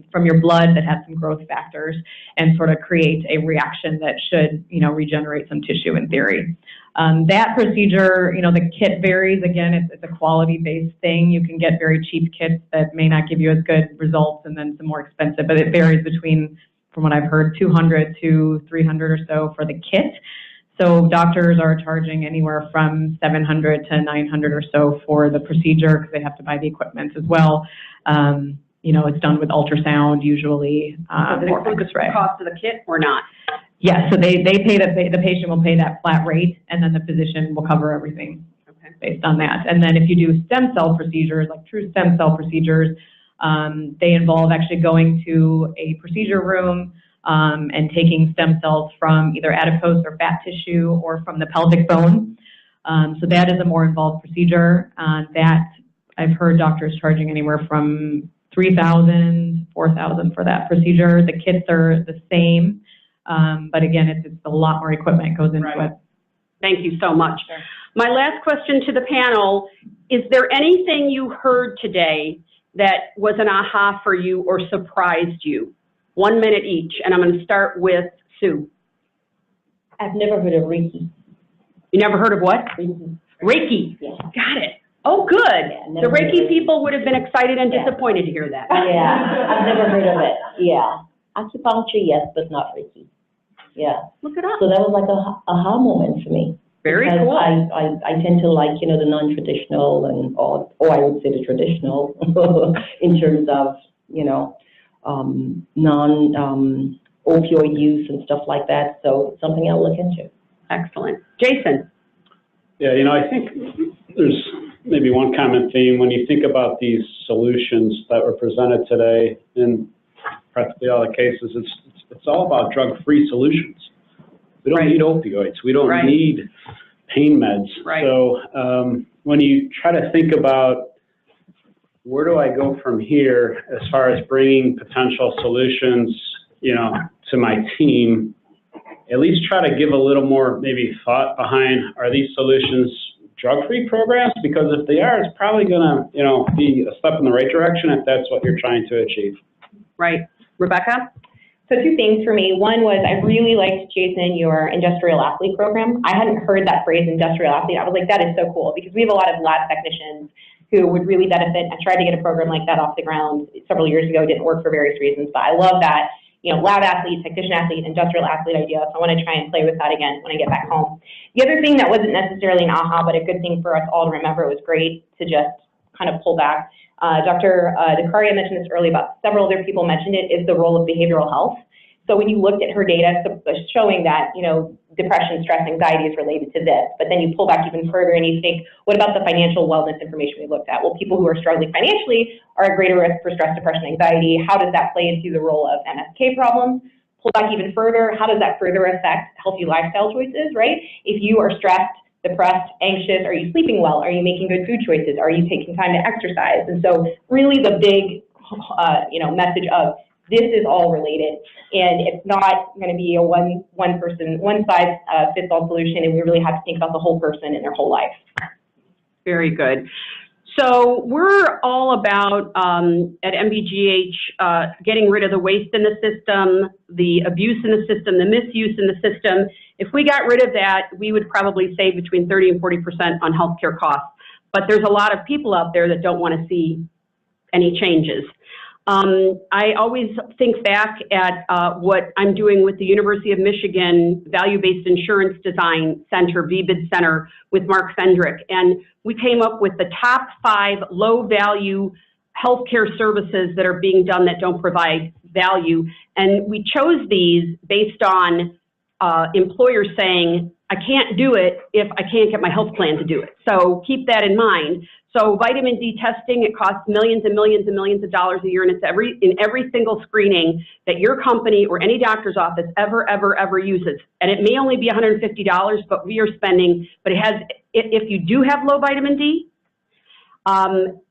from your blood that have some growth factors and sort of create a reaction that should, you know, regenerate some tissue in theory. That procedure, you know, the kit varies. Again, it's a quality-based thing. You can get very cheap kits that may not give you as good results, and then some more expensive, but it varies between, from what I've heard, $200 to $300 or so for the kit. So doctors are charging anywhere from $700 to $900 or so for the procedure because they have to buy the equipment as well. You know, it's done with ultrasound usually, Does it or include the X-ray. cost of the kit or not? Yes, so they pay the patient will pay that flat rate, and then the physician will cover everything based on that. And then if you do stem cell procedures, like true stem cell procedures, they involve actually going to a procedure room and taking stem cells from either adipose or fat tissue or from the pelvic bone. So that is a more involved procedure. That I've heard doctors charging anywhere from $3,000, $4,000 for that procedure. The kits are the same, but again, it's a lot more equipment goes into it. Thank you so much. Sure. My last question to the panel, is there anything you heard today that was an aha for you or surprised you? 1 minute each, and I'm going to start with Sue. I've never heard of Reiki. You never heard of what? Reiki. Reiki. Yeah. Got it. Oh, good. Yeah, The Reiki people would have been excited and disappointed to hear that. Yeah, I've never heard of it. Yeah. Acupuncture, yes, but not Reiki. Yeah. Look it up. So that was like a aha moment for me. Very because cool. I tend to like, you know, the non-traditional and, or I would say the traditional in terms of, you know, non-opioid use and stuff like that. So something I'll look into. Excellent. Jason. Yeah, you know, I think there's maybe one common theme when you think about these solutions that were presented today. In practically all the cases, it's all about drug-free solutions. We don't need opioids. We don't need pain meds. So when you try to think about where do I go from here as far as bringing potential solutions, you know, to my team, at least try to give a little more maybe thought behind, are these solutions drug-free programs? Because if they are, it's probably going to, you know, be a step in the right direction if that's what you're trying to achieve. Right. Rebecca? So two things for me. One was I really liked, Jason, your industrial athlete program. I hadn't heard that phrase, industrial athlete. I was like, that is so cool, because we have a lot of lab technicians who would really benefit. I tried to get a program like that off the ground several years ago. It didn't work for various reasons, but I love that, you know, lab athlete, technician athlete, industrial athlete idea. So I want to try and play with that again when I get back home. The other thing that wasn't necessarily an aha, but a good thing for us all to remember, it was great to just kind of pull back. Dr. DeCaria mentioned this earlier, but several other people mentioned it, is the role of behavioral health. So when you looked at her data showing that, you know, depression, stress, anxiety is related to this, but then you pull back even further and you think, what about the financial wellness information we looked at? Well, people who are struggling financially are at greater risk for stress, depression, anxiety. How does that play into the role of MSK problems? Pull back even further, how does that further affect healthy lifestyle choices, right? If you are stressed, depressed, anxious, are you sleeping well? Are you making good food choices? Are you taking time to exercise? And so really the big, you know, message of this is all related, and it's not going to be a one size fits all solution, and we really have to think about the whole person and their whole life. Very good. So we're all about, at MBGH, getting rid of the waste in the system, the abuse in the system, the misuse in the system. If we got rid of that, we would probably save between 30 and 40% on healthcare costs. But there's a lot of people out there that don't want to see any changes. I always think back at what I'm doing with the University of Michigan Value-Based Insurance Design Center, VBID Center, with Mark Fendrick. And we came up with the top 5 low-value healthcare services that are being done that don't provide value. And we chose these based on employers saying, I can't do it if I can't get my health plan to do it. So keep that in mind. So vitamin D testing, it costs millions and millions and millions of dollars a year, and it's in every single screening that your company or any doctor's office ever uses. And it may only be $150, but we are spending, but it has, if you do have low vitamin D,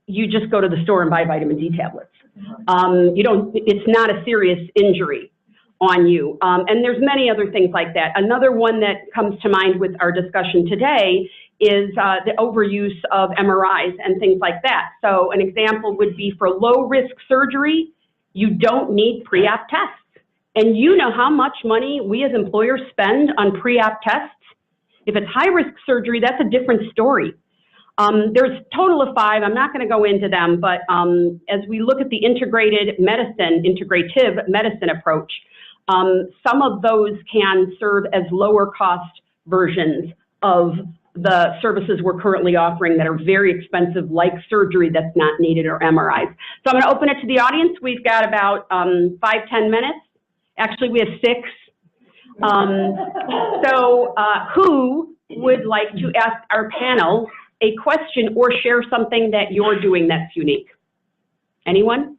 you just go to the store and buy vitamin D tablets. It's not a serious injury on you. And there's many other things like that. Another one that comes to mind with our discussion today is the overuse of MRIs and things like that. So an example would be for low-risk surgery, you don't need pre-op tests. And you know how much money we as employers spend on pre-op tests? If it's high-risk surgery, that's a different story. There's a total of 5. I'm not going to go into them, but as we look at the integrative medicine approach, some of those can serve as lower cost versions of the services we're currently offering that are very expensive, like surgery that's not needed or MRIs. So I'm going to open it to the audience. We've got about 5-10 minutes. Actually, we have 6. Who would like to ask our panel a question or share something that you're doing that's unique? Anyone?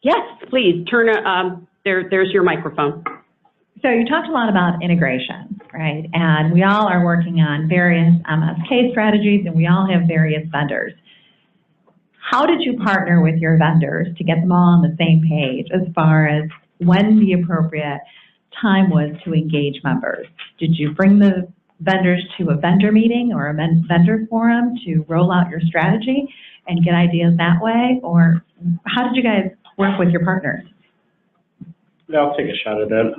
Yes, please, there's your microphone. So you talked a lot about integration, right? And we all are working on various MSK strategies, and we all have various vendors. How did you partner with your vendors to get them all on the same page as far as when the appropriate time was to engage members? Did you bring the vendors to a vendor meeting or a vendor forum to roll out your strategy and get ideas that way? Or how did you guys work with your partners? Yeah, I'll take a shot at that.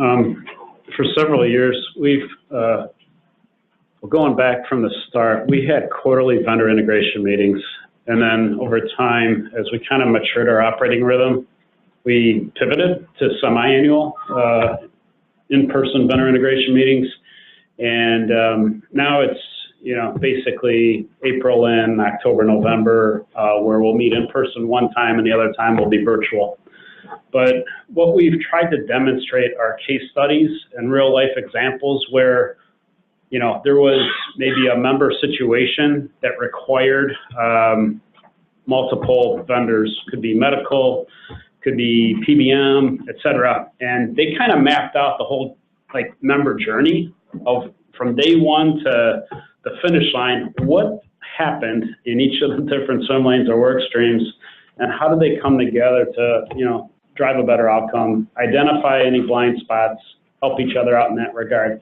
For several years, we've, going back from the start, we had quarterly vendor integration meetings. And then over time, as we kind of matured our operating rhythm, we pivoted to semi-annual in-person vendor integration meetings. And now it's, basically April and October, November, where we'll meet in person one time and the other time will be virtual. But what we've tried to demonstrate are case studies and real life examples where, there was maybe a member situation that required multiple vendors, could be medical, could be PBM, et cetera. And they kind of mapped out the whole member journey of from day one to the finish line, what happened in each of the different swim lanes or work streams, and how did they come together to, drive a better outcome, identify any blind spots, help each other out in that regard.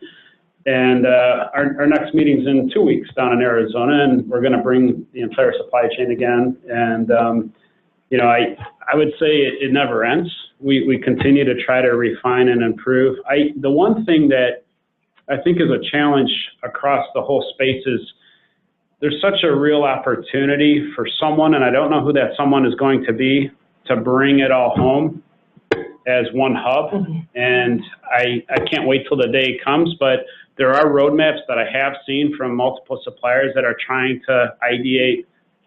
And our next meeting's in 2 weeks down in Arizona, and we're going to bring the entire supply chain again. And, I would say it never ends. We continue to try to refine and improve. The one thing that I think is a challenge across the whole space is there's such a real opportunity for someone, and I don't know who that someone is going to be, to bring it all home as one hub. And I can't wait till the day comes, but there are roadmaps that I have seen from multiple suppliers that are trying to ideate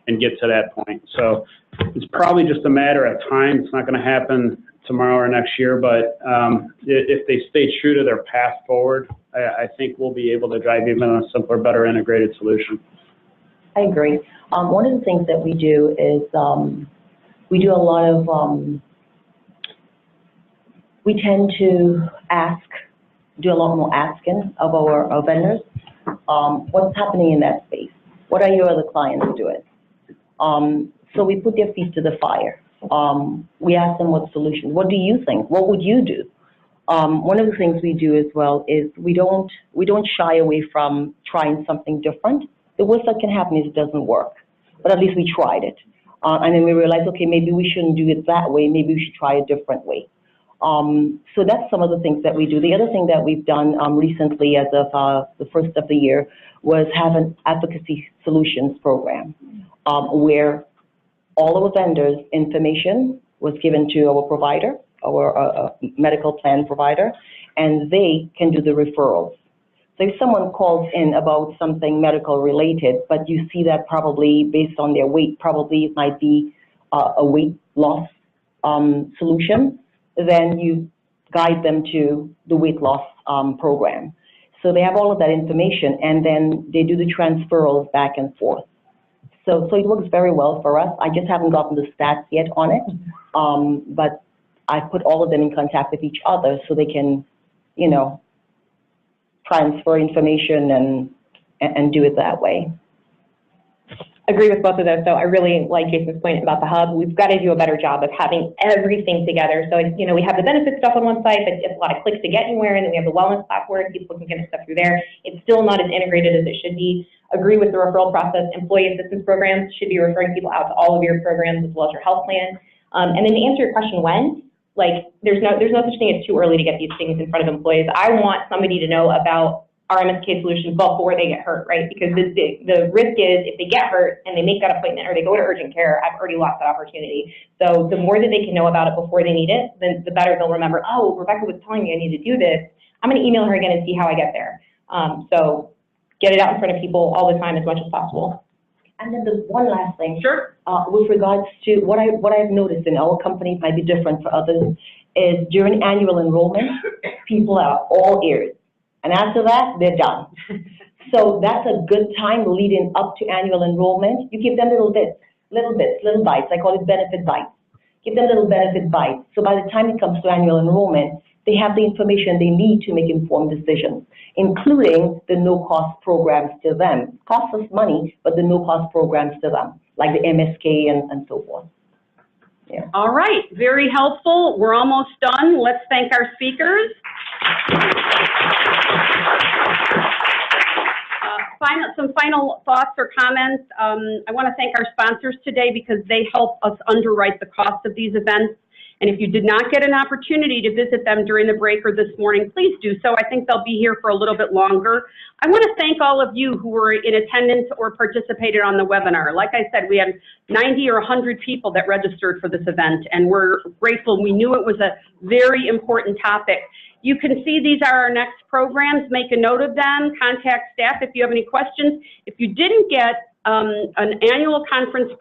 and get to that point. So it's probably just a matter of time. It's not going to happen tomorrow or next year, but if they stay true to their path forward, I think we'll be able to drive even a simpler, better integrated solution. I agree. One of the things that we do is we do a lot of, we tend to do a lot more asking of our vendors. What's happening in that space? What are your other clients doing? So we put their feet to the fire. We ask them what solutions. What do you think? What would you do? One of the things we do as well is we don't shy away from trying something different. The worst that can happen is it doesn't work, but at least we tried it. And then we realized, okay, maybe we shouldn't do it that way. Maybe we should try a different way. So that's some of the things that we do. The other thing that we've done recently as of the first of the year was have an advocacy solutions program where all our vendors' information was given to our provider, our medical plan provider, and they can do the referrals. So if someone calls in about something medical related, but you see that probably based on their weight, probably it might be a weight loss solution, then you guide them to the weight loss program. So they have all of that information, and then they do the transferals back and forth. So it works very well for us. I just haven't gotten the stats yet on it, but I put all of them in contact with each other so they can, transfer information and do it that way. Agree with both of those. So I really like Jason's point about the hub. We've got to do a better job of having everything together. So, we have the benefit stuff on one side, but it's a lot of clicks to get anywhere, and then we have the wellness platform. People can get stuff through there. It's still not as integrated as it should be. Agree with the referral process. Employee assistance programs should be referring people out to all of your programs as well as your health plan. And then to answer your question, when? There's no such thing as too early to get these things in front of employees. I want somebody to know about our MSK solutions before they get hurt, right? Because the risk is if they get hurt and they make that appointment or they go to urgent care, I've already lost that opportunity. So the more that they can know about it before they need it, then the better they'll remember, oh, Rebecca was telling me I need to do this. I'm going to email her again and see how I get there. So get it out in front of people all the time as much as possible. And then there's one last thing. Sure. With regards to what I've noticed in our company, might be different for others, is during annual enrollment, people are all ears. And after that, they're done. So that's a good time leading up to annual enrollment. You give them little bits, little bites. I call it benefit bites. Give them little benefit bites. So by the time it comes to annual enrollment, they have the information they need to make informed decisions, including the no-cost programs to them. Costs us money, but the no-cost programs to them, like the MSK and so forth. Yeah. All right, very helpful. We're almost done. Let's thank our speakers. Some final thoughts or comments. I want to thank our sponsors today because they help us underwrite the cost of these events. And if you did not get an opportunity to visit them during the break or this morning, please do so. I think they'll be here for a little bit longer. I want to thank all of you who were in attendance or participated on the webinar. Like I said, we had 90 or 100 people that registered for this event, and we're grateful. We knew it was a very important topic. You can see these are our next programs. Make a note of them. Contact staff if you have any questions. If you didn't get an annual conference